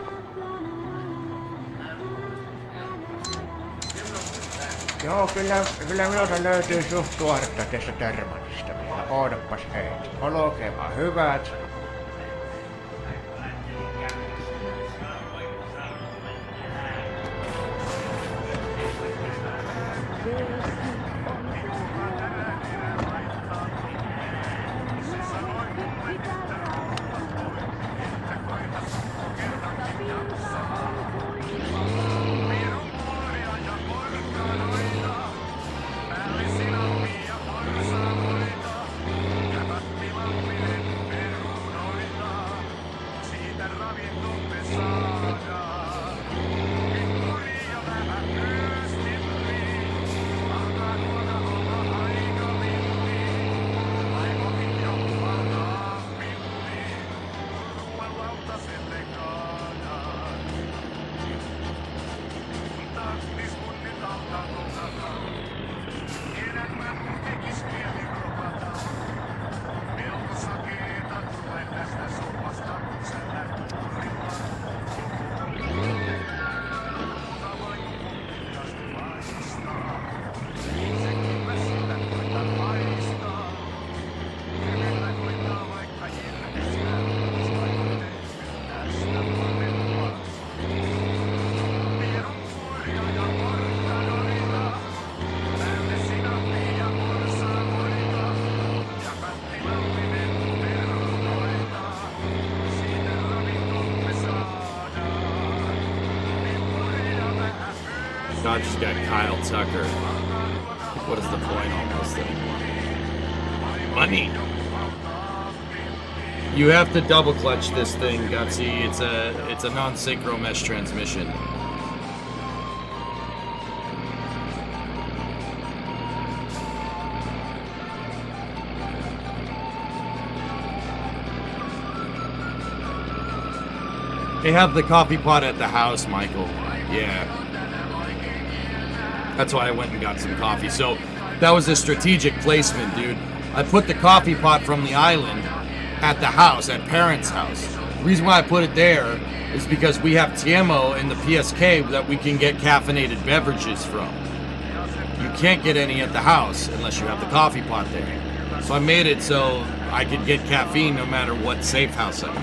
Joo, kyllä minulta löytyy suht tuoretta tästä termanista vielä. Oodapas hei. Olkeepa hyvät. God just got Kyle Tucker. What is the point almost anymore? Money. You have to double clutch this thing, Gutsy. It's a non-synchro mesh transmission. They have the coffee pot at the house, Michael. Yeah. That's why I went and got some coffee. So that was a strategic placement, dude. I put the coffee pot from the island at the house, at parents' house. reason why I put it there is because we have Tiamo in the PSK that we can get caffeinated beverages from. You can't get any at the house unless you have the coffee pot there. So I made it so I could get caffeine no matter what safe house I'm in.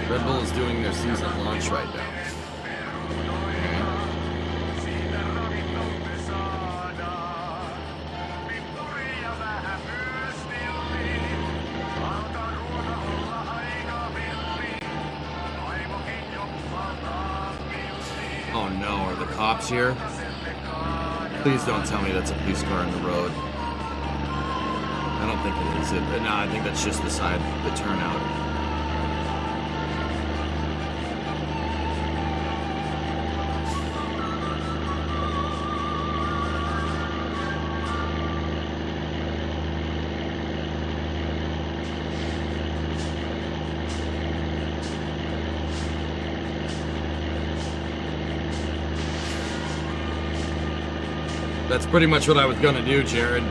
Red Bull is doing their season launch right now. Oh no, are the cops here? Please don't tell me that's a police car on the road. I don't think it is. No, I think that's just the side, the turnout. That's pretty much what I was gonna do, Jared.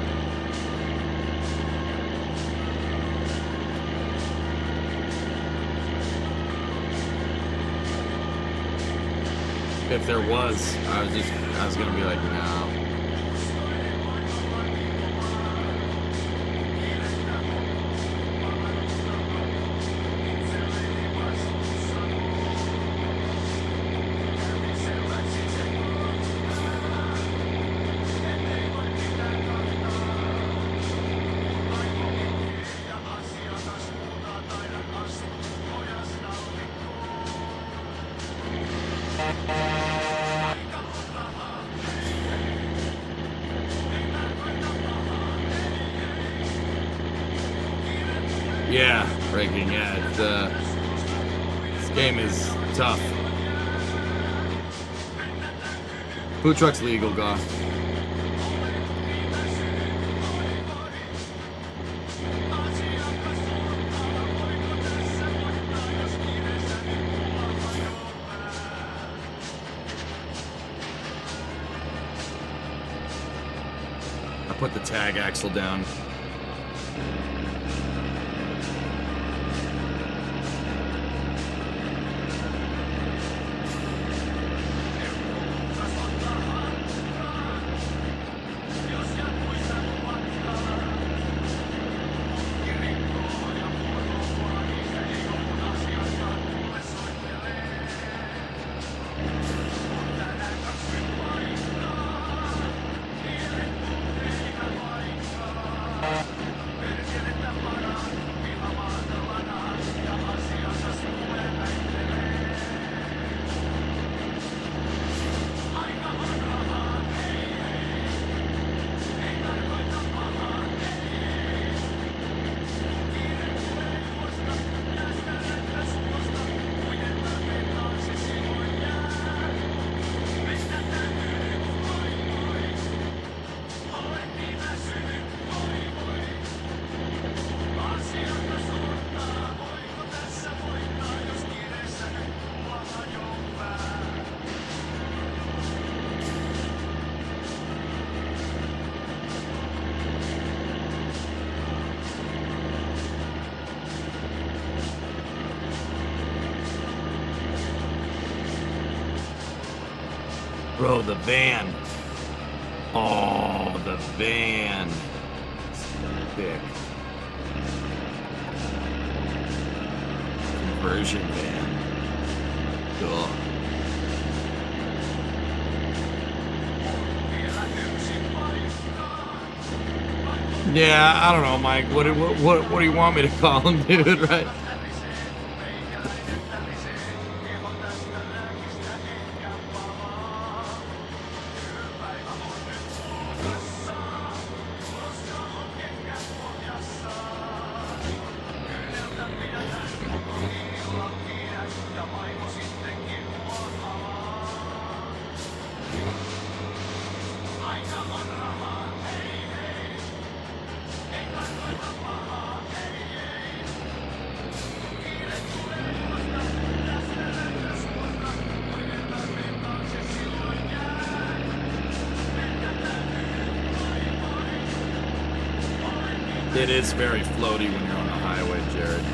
If there was, I was gonna be like, no. Yeah, breaking, yeah. This game is tough. Food truck's legal, Goth. I put the tag axle down. Bro, the van. Oh, the van. It's thick. Conversion van. Cool. Yeah, I don't know, Mike. What do you want me to call him, dude? Right? It is very floaty when you're on the highway, Jared.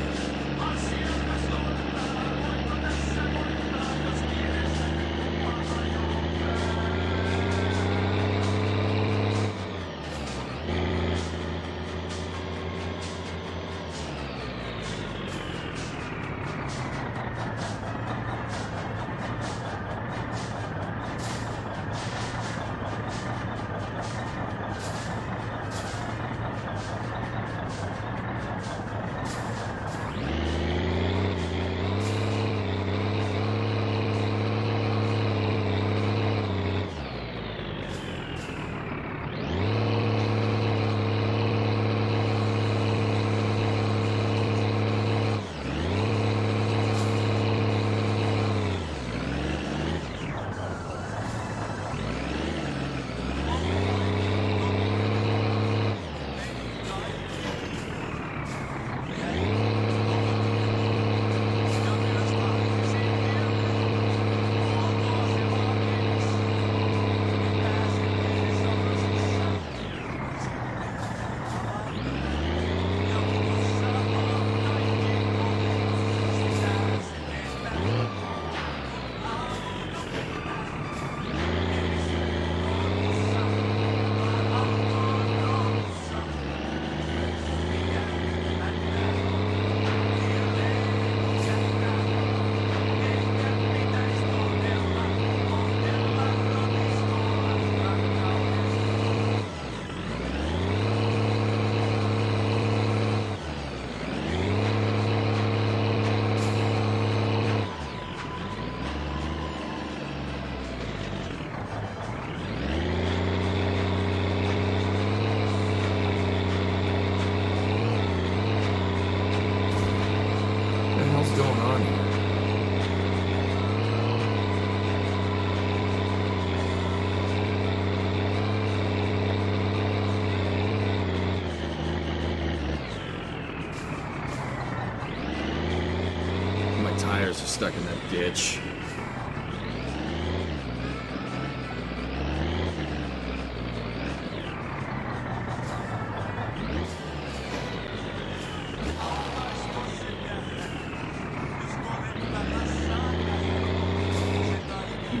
Tires are stuck in that ditch.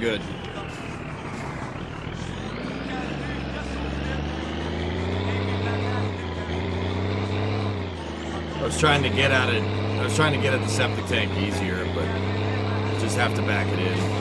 Good. I was trying to get at it. I was trying to get at the septic tank easier, but just have to back it in.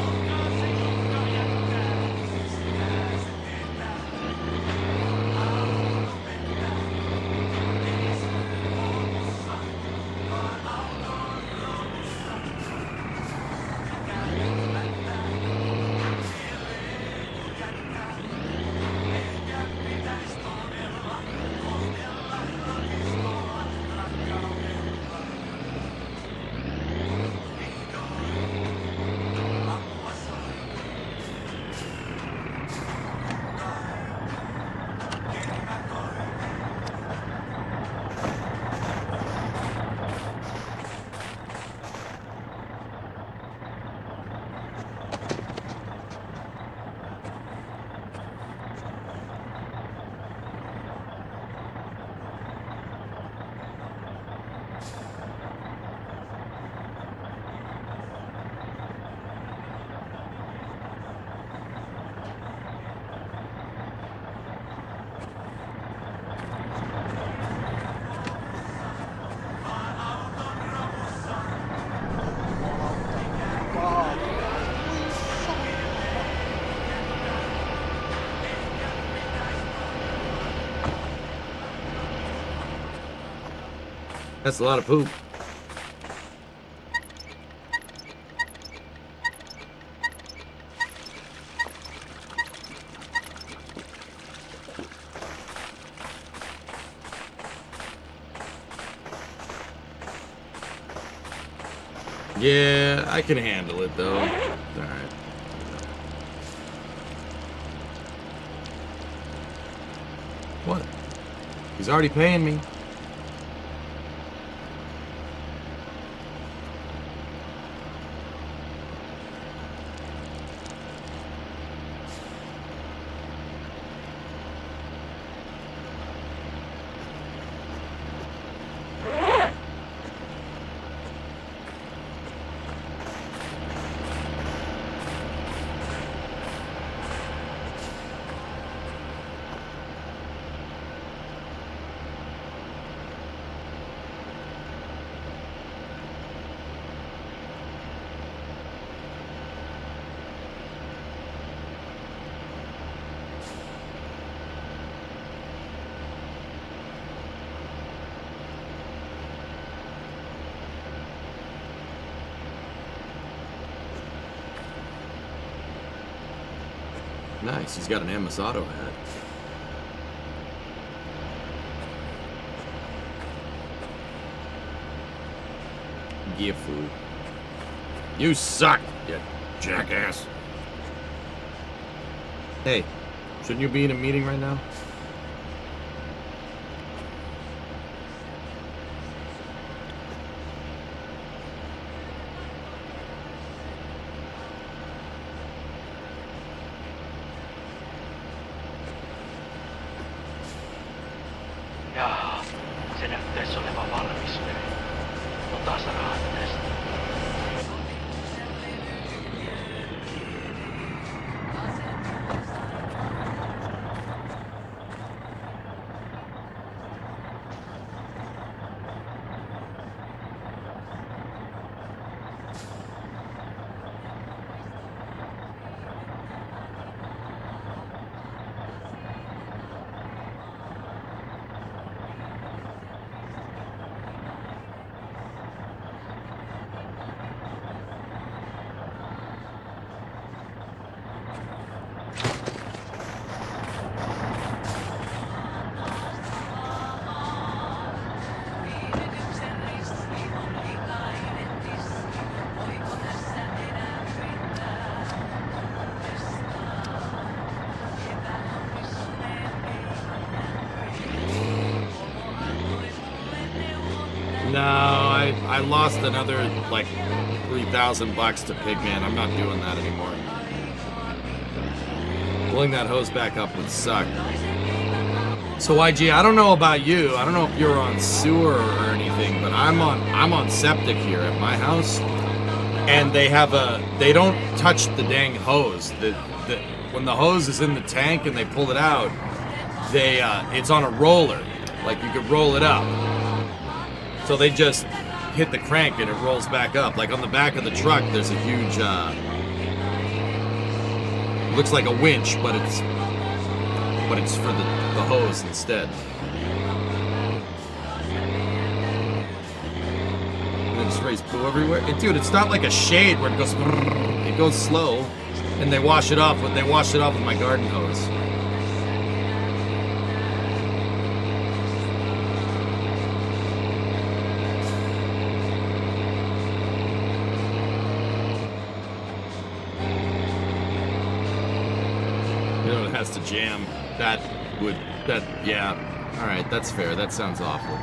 That's a lot of poop. Yeah, I can handle it though. Alright. What? He's already paying me. Nice. He's got an Amasato hat. Gifu. You suck, you jackass. Hey, shouldn't you be in a meeting right now? Jaa, se näyttäisi olevan valmis nyt. Ota sä rahat tästä. No, I lost another like $3,000 to Pigman. I'm not doing that anymore. Pulling that hose back up would suck. So YG, I don't know about you. I don't know if you're on sewer or anything, but I'm on septic here at my house, and they don't touch the dang hose. When the hose is in the tank and they pull it out, it's on a roller, like you could roll it up. So they just hit the crank and it rolls back up. Like on the back of the truck, there's a huge, looks like a winch, but it's for the hose instead. And it sprays poo everywhere. And dude, it's not like a shade where it goes slow, and they wash it off. They wash it off with my garden hose. Has to jam. Yeah. All right, that's fair. That sounds awful.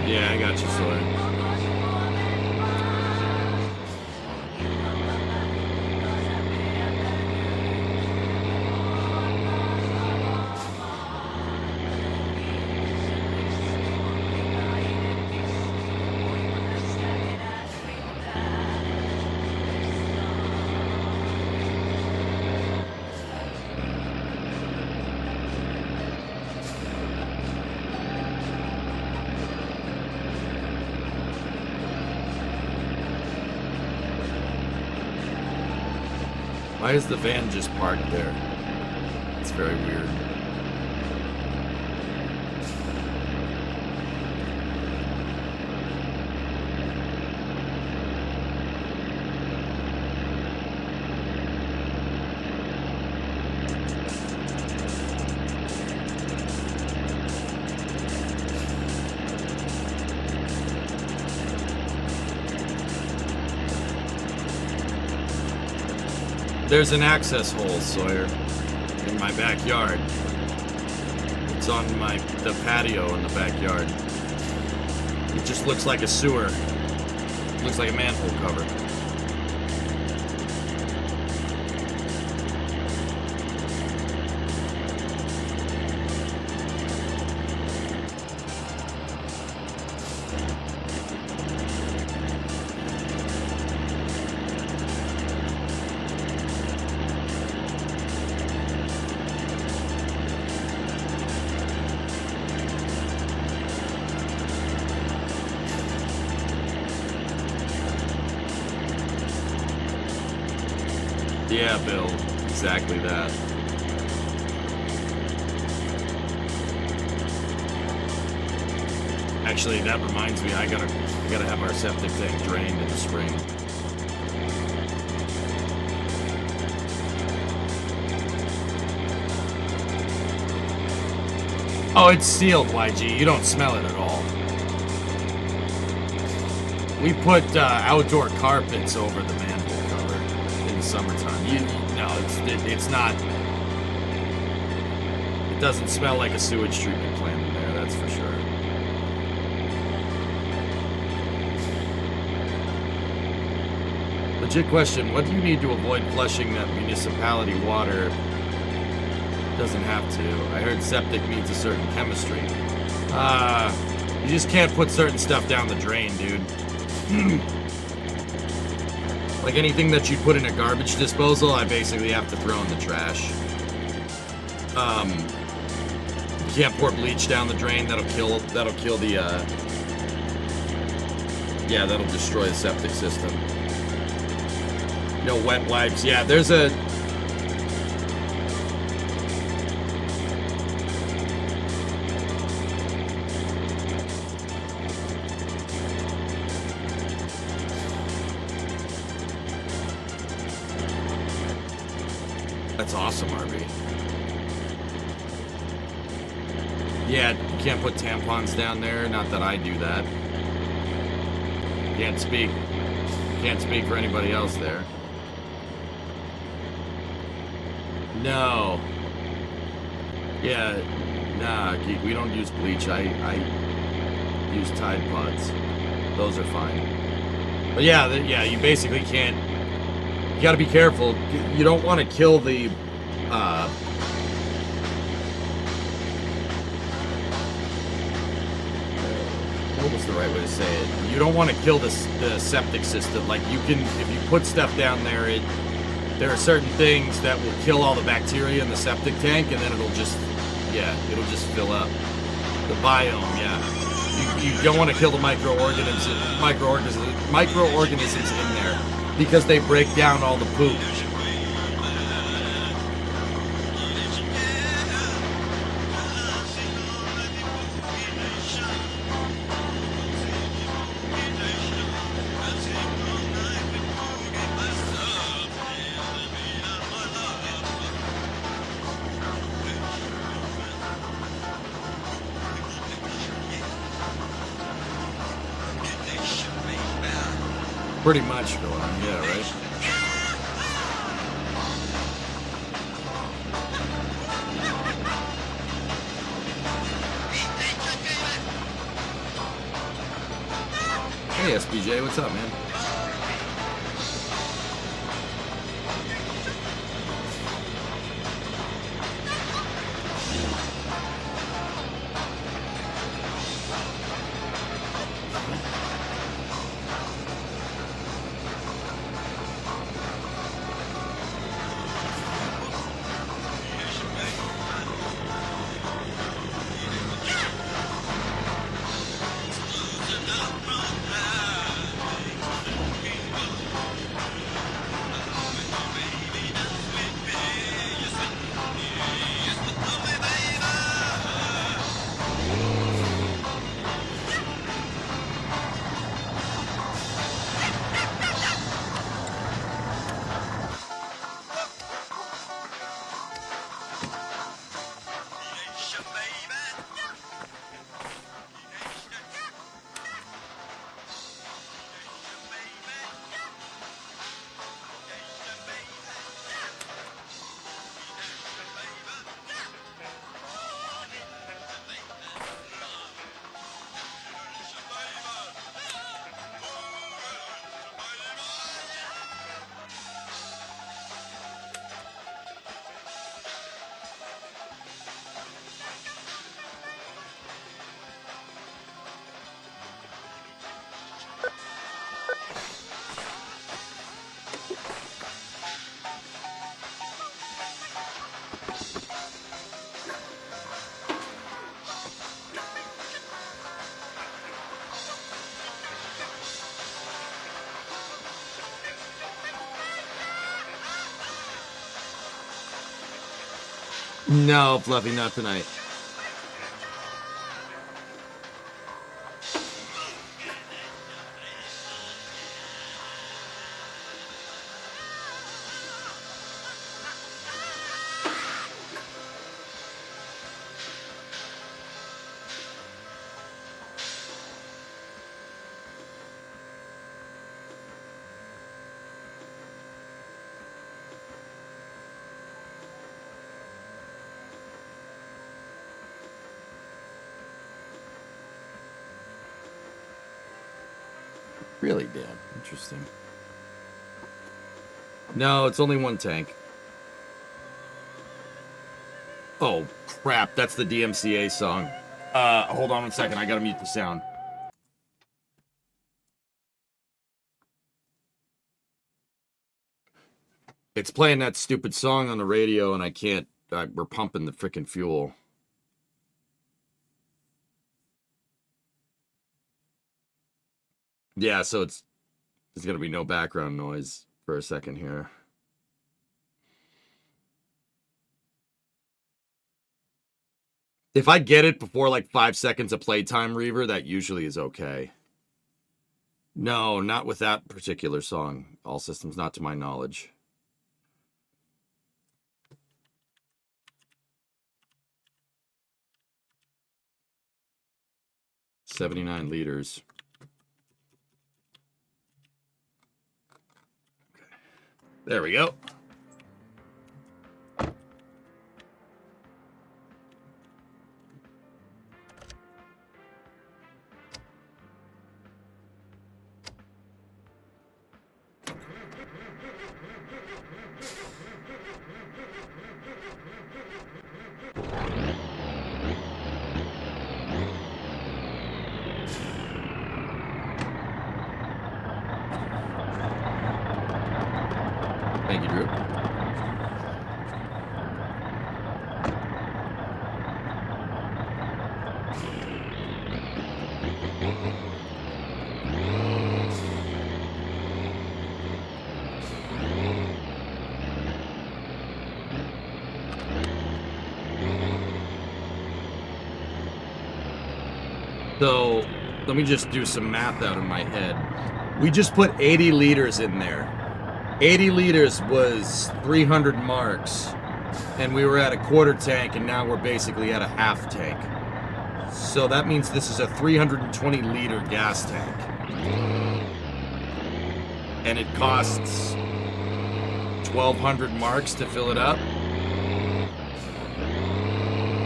Yeah, I got you, Sawyer. Why is the van just parked there? It's very weird. There's an access hole, Sawyer, in my backyard. It's on the patio in the backyard. It just looks like a sewer. It looks like a manhole cover. Yeah, Bill. Exactly that. Actually, that reminds me, I gotta have our septic tank drained in the spring. Oh, it's sealed, YG. You don't smell it at all. We put outdoor carpets over the manhole cover in the summertime. It's not. It doesn't smell like a sewage treatment plant in there, that's for sure. Legit question, what do you need to avoid flushing that municipality water? Doesn't have to. I heard septic needs a certain chemistry. You just can't put certain stuff down the drain, dude. Like anything that you put in a garbage disposal, I basically have to throw in the trash. You can't pour bleach down the drain. That'll kill the yeah, that'll destroy the septic system. No wet wipes. Yeah, there's a That's awesome, RB. Yeah, you can't put tampons down there. Not that I do that. Can't speak for anybody else there. No. Yeah, nah, Geek, we don't use bleach. I use Tide Pods. Those are fine. But yeah, you basically can't. You gotta be careful. You don't want to kill the, what was the right way to say it? You don't want to kill the septic system. Like, you can, if you put stuff down there, there are certain things that will kill all the bacteria in the septic tank, and then it'll just fill up. The biome, yeah. You don't want to kill the microorganisms in there, because they break down all the poop. Pretty much going on, yeah, right? Hey, SBJ, what's up, man? No, Fluffy, not tonight. Really, Dan? Interesting. No, it's only one tank. Oh, crap. That's the DMCA song. Hold on one second. I gotta mute the sound. It's playing that stupid song on the radio, and I can't... we're pumping the frickin' fuel. Yeah, so there's gonna be no background noise for a second here. If I get it before like 5 seconds of playtime, Reaver, that usually is okay. No, not with that particular song. All systems not to my knowledge. $79 liters. There we go. Thank you, Drew. So, let me just do some math out in my head. We just put 80 liters in there. 80 liters was 300 marks, and we were at a quarter tank, and now we're basically at a half tank. So that means this is a 320 liter gas tank. And it costs 1,200 marks to fill it up.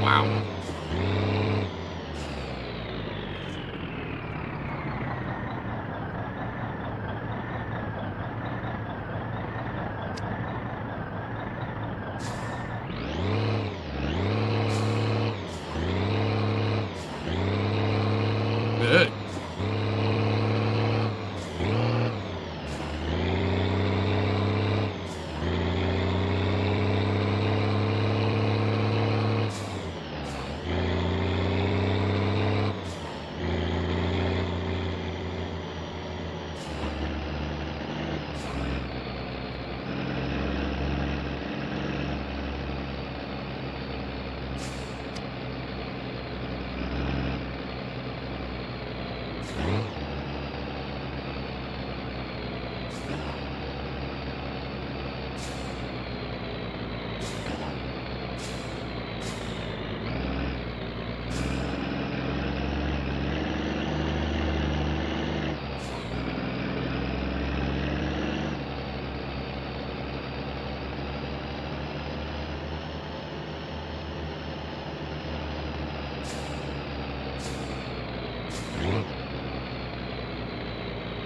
Wow. Good.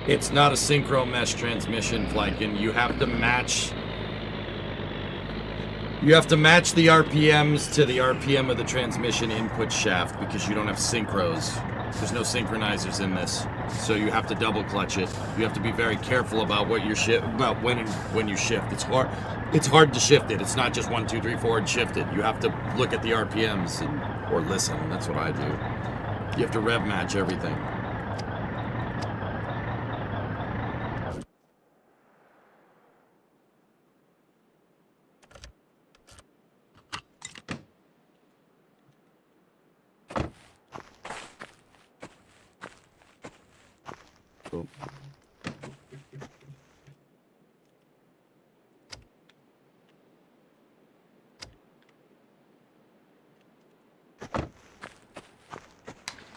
It's not a synchro mesh transmission, Flykin. You have to match the RPMs to the RPM of the transmission input shaft because you don't have synchros. There's no synchronizers in this, so you have to double clutch it. You have to be very careful about what about when you shift. It's hard. It's hard to shift it. It's not just 1, 2, 3, 4 and shift it. You have to look at the RPMs or listen. That's what I do. You have to rev match everything.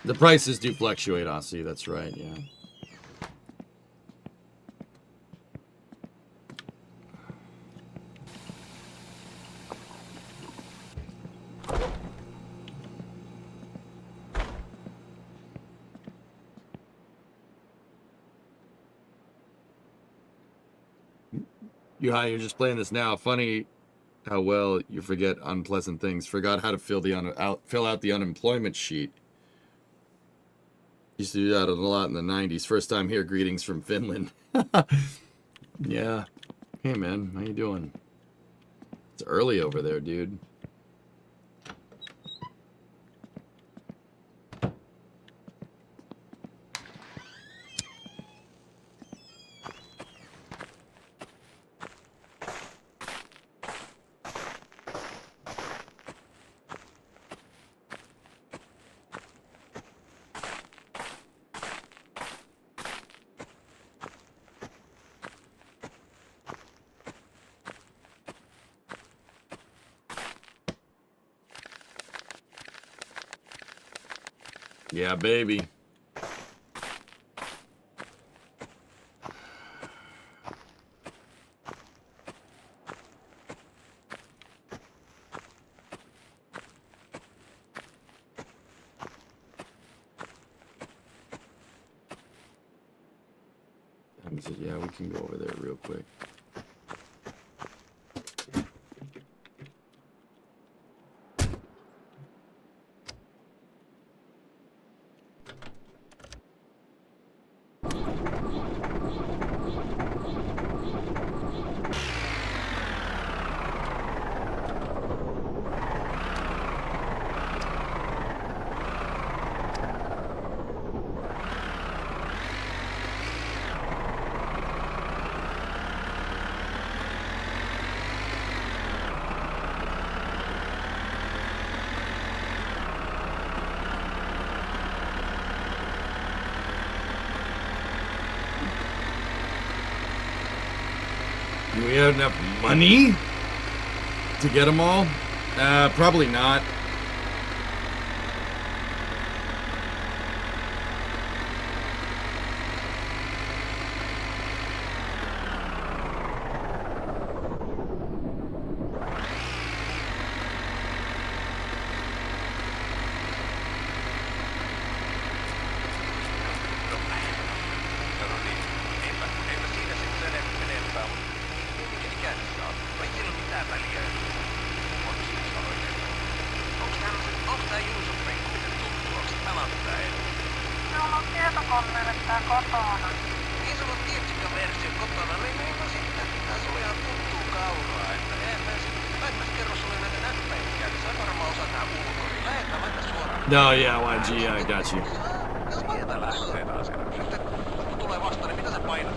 The prices do fluctuate, Aussie. That's right, yeah. You're just playing this now. Funny how well you forget unpleasant things. Forgot how to fill out the unemployment sheet. Used to do that a lot in the 90s. First time here, greetings from Finland. Yeah. Hey, man. How you doing? It's early over there, dude. Yeah, baby. I said, yeah, we can go over there real quick. Do we have enough money to get them all? Probably not. No, yeah, YG, I got you. Sieltä lähtee taas. Sitten kun tulee vastaan, niin mitä sä painat?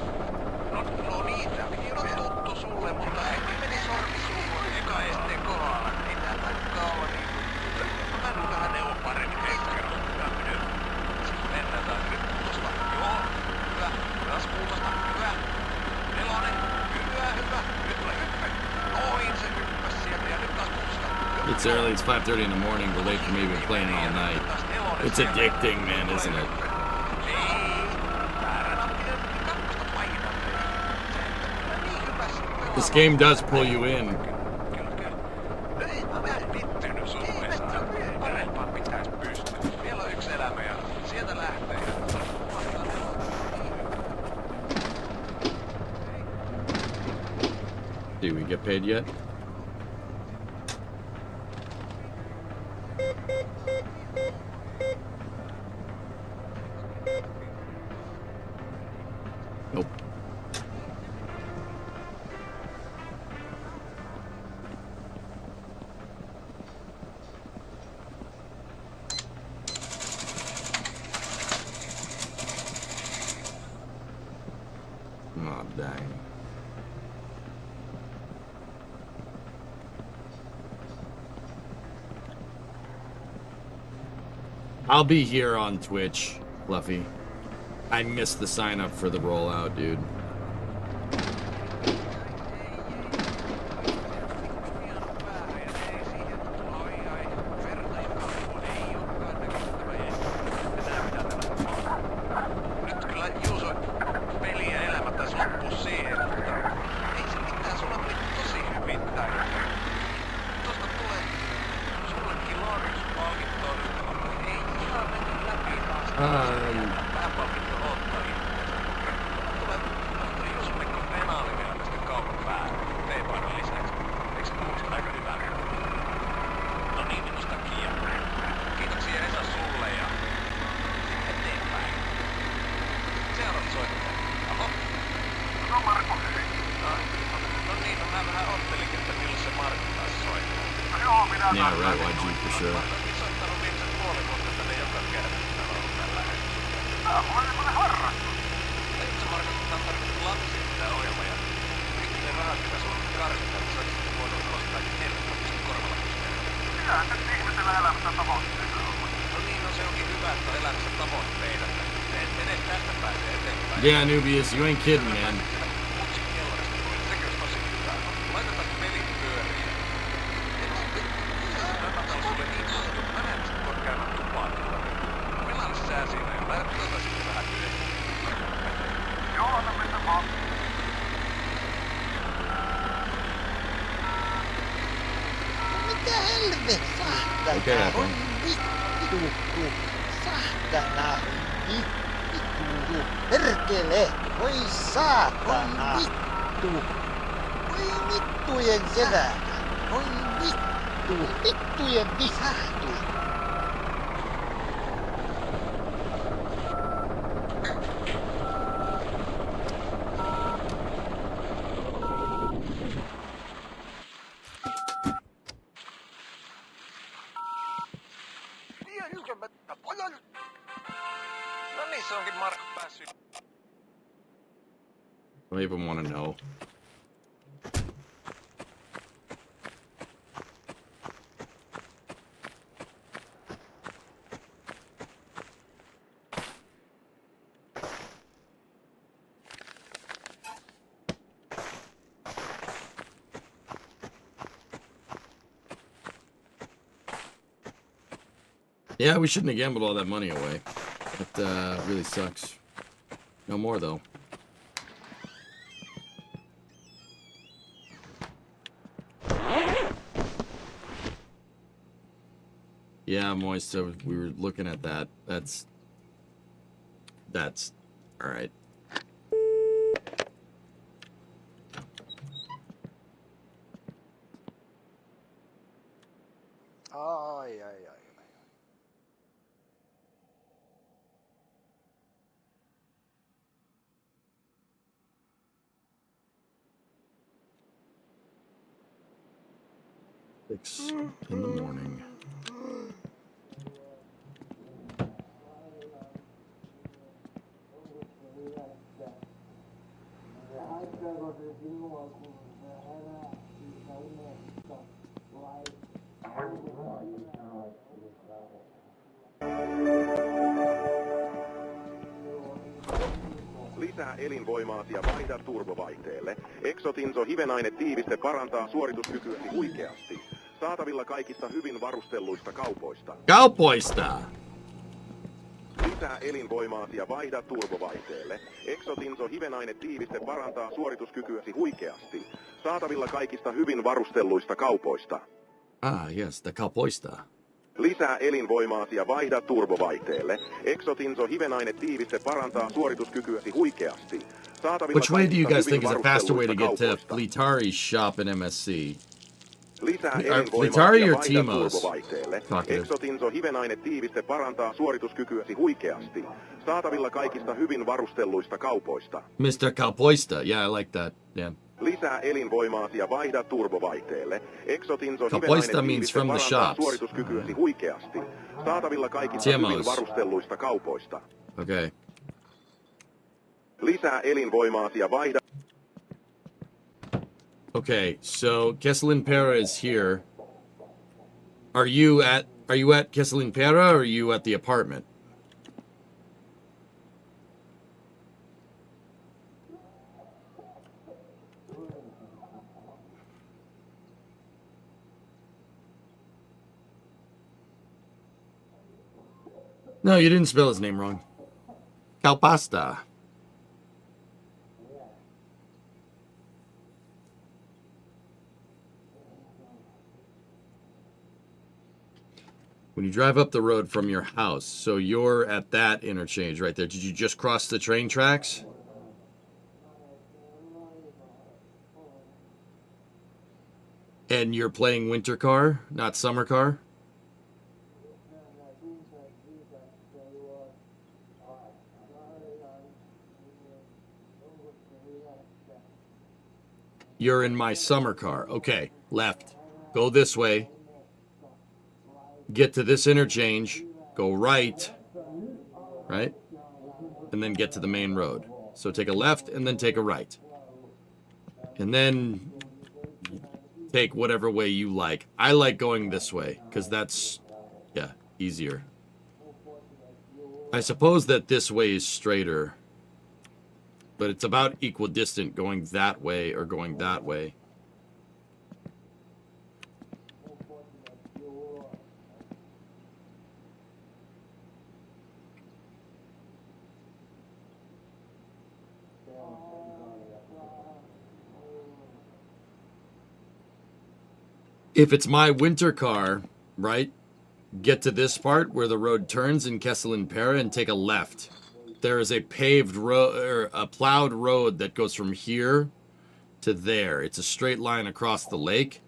No niin, tää piti olla tuttu sulle, mutta äiti meni sormi suuhun eka esteen kohdalla. Ei tää tainnutkaan olla niin. Mä en vähän neuvo paremmin heistä kerran. Hyvä menee. Sitten mennään taas nyt kuutosta. Joo, hyvä. Taas kuutosta. Hyvä. Nelonen. Hyvä, hyvä. Nyt tulee hyppä. Noin se hyppäs sieltä ja nyt taas kuutosta. It's early, it's 5:30 in the morning, but late for me, been playing all night. It's addicting, man, isn't it? This game does pull you in. Did we get paid yet? Nope. Oh, dang. I'll be here on Twitch, Fluffy. I missed the sign up for the rollout, dude. Yeah, right, YG for sure. Soittanut viimeiset puoli vuotta tänne joka kerta, mitä on ollut tällä hetkellä. Mulla on semmonen harrastus. Itse Markus, tää on tarkoitettu lapsille tää ohjelma ja kaikki ne rahat, mitä sulla on karkita, niin sä olisit voinut ostaa 4-vuotisen korvalakysteen. Mitähän nyt ihmisellä elämässä tavoitteita on? No niin, no se onkin hyvä, että on elämässä tavoitteita. Edes tästä pääsee eteenpäin. Yeah, Nubius, you ain't kidding, man. Mutsin kellarista tuli, sekin olisi tosi hyvä. Laitetaan pelit pyöriin. Annataan sulle niin juttu. Mä näen, että voit käydä tupaatilla. Millainen sää siinä on? Laitetaan sitten vähän yhdessä. Joo, anna mennä vaan. Mitä helvettä? Okei, Saatana Apple. on vittu. Saatana vittu. Perkele. Oi saatana. Vittu. Oi vittujen keväätä. Oi vittu. Vittujen vittu. No niin, se onkin Markku päässyt. I don't even want to know. Yeah, we shouldn't have gambled all that money away. It really sucks. No more, though. Yeah, Moist, we were looking at that. That's all right. Ai. Six in the morning. Lisää elinvoimaasi ja vaihda turbovaihteelle. Exotinso hivenainetiiviste parantaa suorituskykyäsi huikeasti. Saatavilla kaikista hyvin varustelluista kaupoista. Kaupoista! Lisää elinvoimaasi ja vaihda turbovaihteelle. Exotinso hivenainetiiviste parantaa suorituskykyäsi huikeasti. Saatavilla kaikista hyvin varustelluista kaupoista. Ah, yes, the kaupoista. Lisää elinvoimaasi ja vaihda turbovaihteelle. Exotinso hivenainetiiviste parantaa suorituskykyäsi huikeasti. Saatavilla Which way do you guys kaikista think is hyvin a faster way to get to varustelluista Blitari's shop in MSC? Lisää Blitari elinvoimaasi ja or vaihda Timo's? turbovaihteelle. Talkative. Exotinso hivenainetiiviste parantaa suorituskykyäsi huikeasti. Saatavilla kaikista hyvin varustelluista kaupoista. Mr. Kaupoista. Yeah, I like that. Yeah. Lisää elinvoimaasi ja vaihda turbovaihteelle. Exotinso Kaupoista means hivenainetiiviste from the parantaa shops. suorituskykyäsi huikeasti. Saatavilla kaikista Timo's. hyvin varustelluista kaupoista. Okay. Lisää elinvoimaasi ja vaihda... Okay, so Kesselin Pera is here. Are you at Kesselin Pera or are you at the apartment? No, you didn't spell his name wrong. Calpasta. When you drive up the road from your house, so you're at that interchange right there. Did you just cross the train tracks? And you're playing winter car, not summer car? You're in my summer car. Okay, left. Go this way. get to this interchange, go right, and then get to the main road. So take a left and then take a right. And then take whatever way you like. I like going this way because that's, yeah, easier. I suppose that this way is straighter, but it's about equidistant going that way or going that way. If it's my winter car, right, get to this part where the road turns in Kessel and Pera and take a left. There is a paved road, or a plowed road that goes from here to there. It's a straight line across the lake,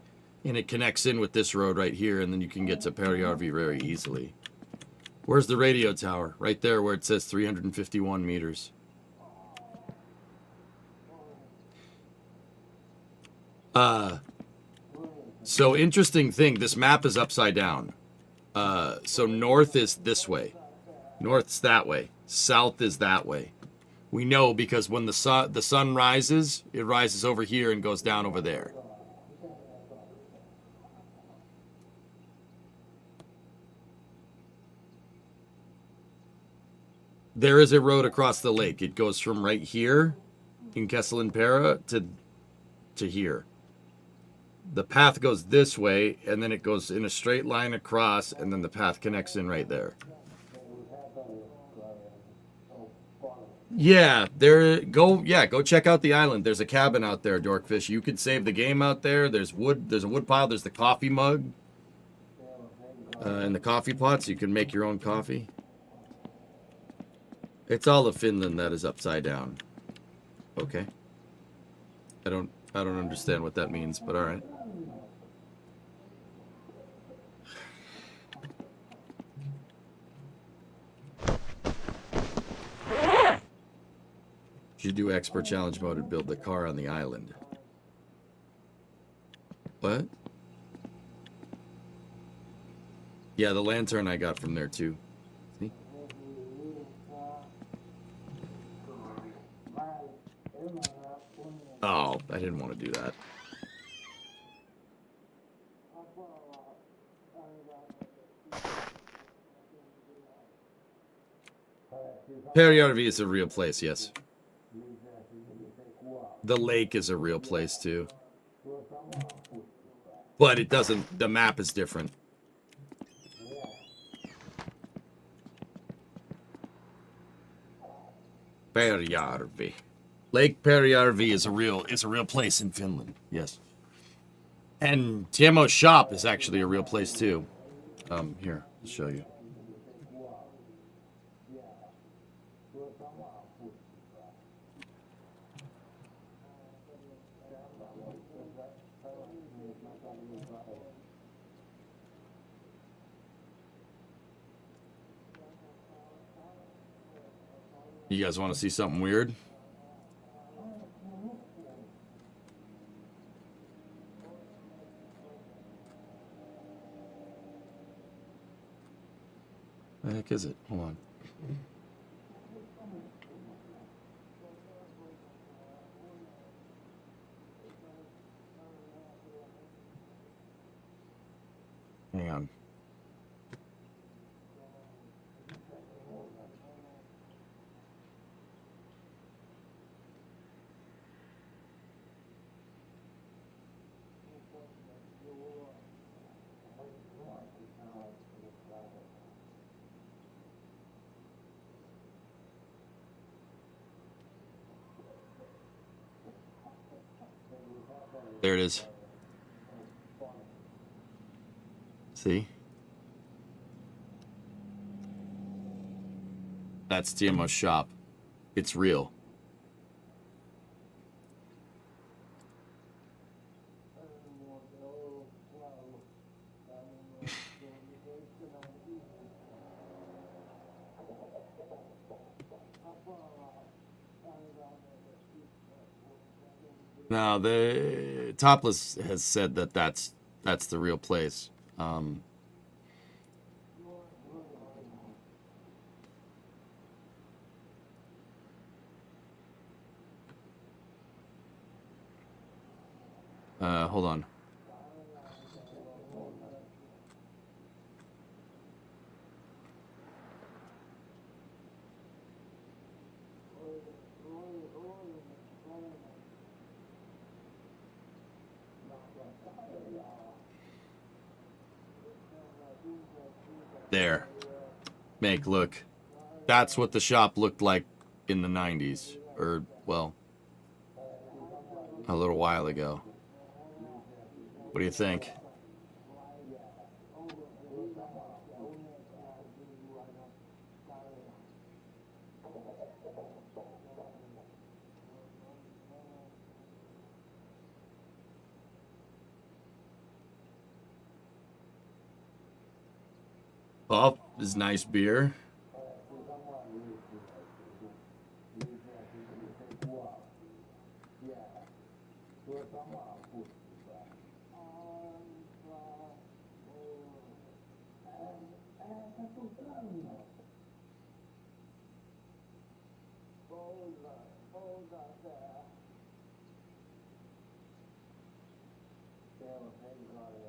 and it connects in with this road right here, and then you can get to Perijärvi very easily. Where's the radio tower? Right there where it says 351 meters. So interesting thing, this map is upside down. So north is this way. North's that way. South is that way. We know because when the sun rises, it rises over here and goes down over there. There is a road across the lake. It goes from right here in Kessel and Pera to here. The path goes this way, and then it goes in a straight line across, and then the path connects in right there. Yeah, go check out the island. There's a cabin out there, Dorkfish. You could save the game out there. There's wood, there's a wood pile, there's the coffee mug, and the coffee pot, so you can make your own coffee. It's all of Finland that is upside down. Okay. I don't understand what that means, but all right. You do expert challenge mode and build the car on the island. What? Yeah, the lantern I got from there too. See? Oh, I didn't want to do that. Perijärvi is a real place, yes. The lake is a real place too. But it doesn't, the map is different. Perijärvi. Lake Perijärvi is a real place in Finland, yes. And Tiemo's shop is actually a real place too. Here, I'll show you. You guys want to see something weird? The heck is it? Hold on. Hang on. There it is. See? That's Tiemo's shop. It's real. Now, the Topless has said that that's the real place. Hold on. There. Make look. That's what the shop looked like in the 90s. Or, well, a little while ago. What do you think? Oh, this nice beer.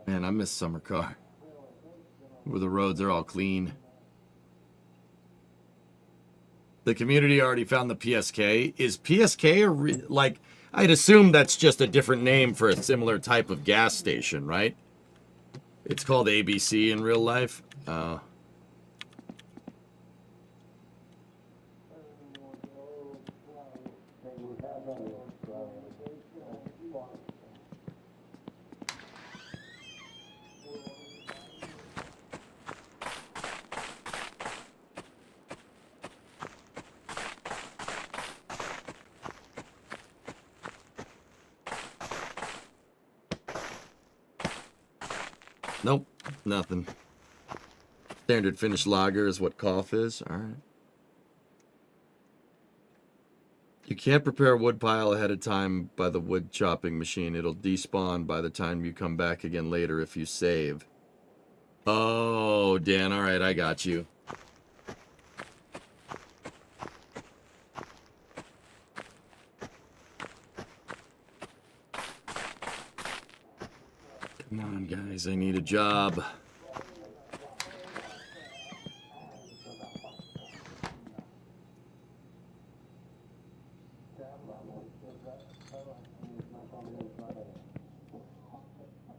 Man, I miss summer car. Where the roads are all clean. The community already found the PSK. Is PSK like, I'd assume that's just a different name for a similar type of gas station, right? It's called ABC in real life. Nope, nothing. Standard Finnish lager is what cough is. All right. You can't prepare a wood pile ahead of time by the wood chopping machine. It'll despawn by the time you come back again later if you save. Oh, Dan, all right, I got you. Come on, guys, I need a job.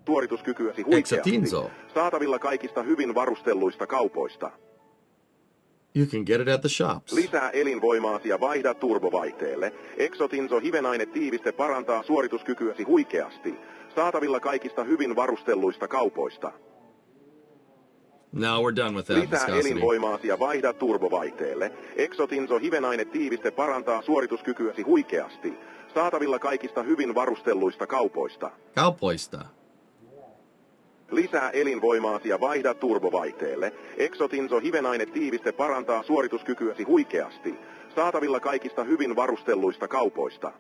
Suorituskykyäsi huikeasti. Exatinzo. Saatavilla kaikista hyvin varustelluista kaupoista. You can get it at the shops. Lisää elinvoimaasi ja vaihda turbovaihteelle. Exotinzo hivenainetiiviste parantaa suorituskykyäsi huikeasti. Saatavilla kaikista hyvin varustelluista kaupoista. No, we're done with that. Lisää elinvoimaasi ja vaihda turbovaihteelle. Exotinzo hivenainetiiviste parantaa suorituskykyäsi huikeasti. Saatavilla kaikista hyvin varustelluista kaupoista. Kaupoista. Lisää elinvoimaasi ja vaihda turbovaihteelle. Exotinzo hivenainetiiviste parantaa suorituskykyäsi huikeasti. Saatavilla kaikista hyvin varustelluista kaupoista.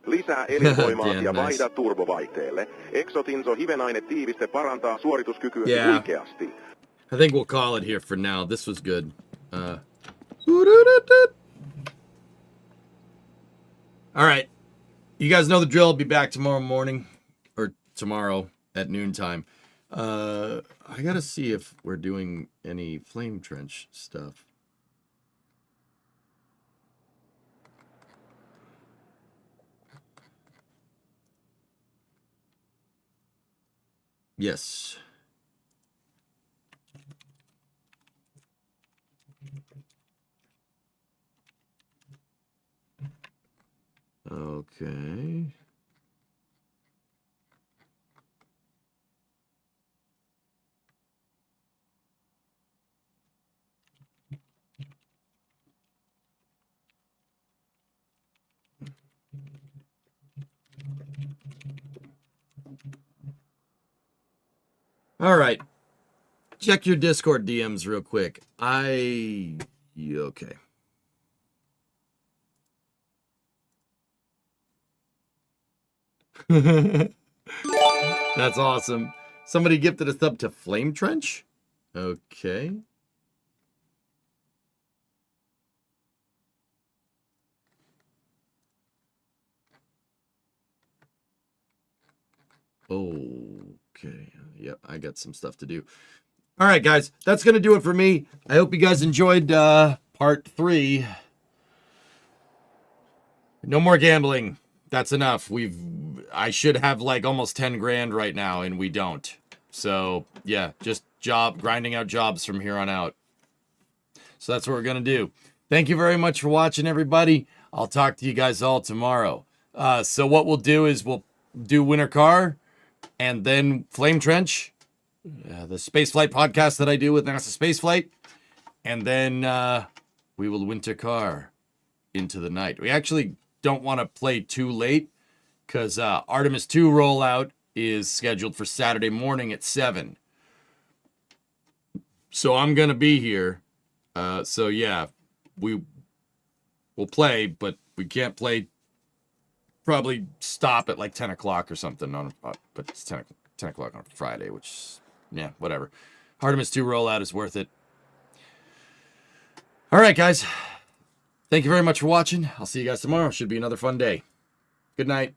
Lisää elinvoimaasi ja vaihda turbovaihteelle. Exotinzo hivenainetiiviste parantaa suorituskykyäsi huikeasti. I think we'll call it here for now. This was good. All right. You guys know the drill. I'll be back tomorrow morning. Or tomorrow at noontime. I gotta see if we're doing any flame trench stuff. Yes. Okay. All right. Check your Discord DMs real quick. Okay. That's awesome. Somebody gifted a sub to Flame Trench? Okay. Okay. Yep, I got some stuff to do. All right, guys, that's going to do it for me. I hope you guys enjoyed part 3. No more gambling. That's enough. I should have like almost 10 grand right now, and we don't. So, yeah, just grinding out jobs from here on out. So that's what we're going to do. Thank you very much for watching, everybody. I'll talk to you guys all tomorrow. So what we'll do is we'll do Winter Car and then Flame Trench, the spaceflight podcast that I do with NASA Spaceflight. And then we will Winter Car into the night. We actually don't want to play too late because Artemis 2 rollout is scheduled for Saturday morning at 7. So I'm going to be here. So yeah, we will play, but we can't play. Probably stop at like 10 o'clock or something but it's 10 o'clock on Friday, which, yeah, whatever. Artemis 2 rollout is worth it. All right, guys. Thank you very much for watching. I'll see you guys tomorrow. Should be another fun day. Good night.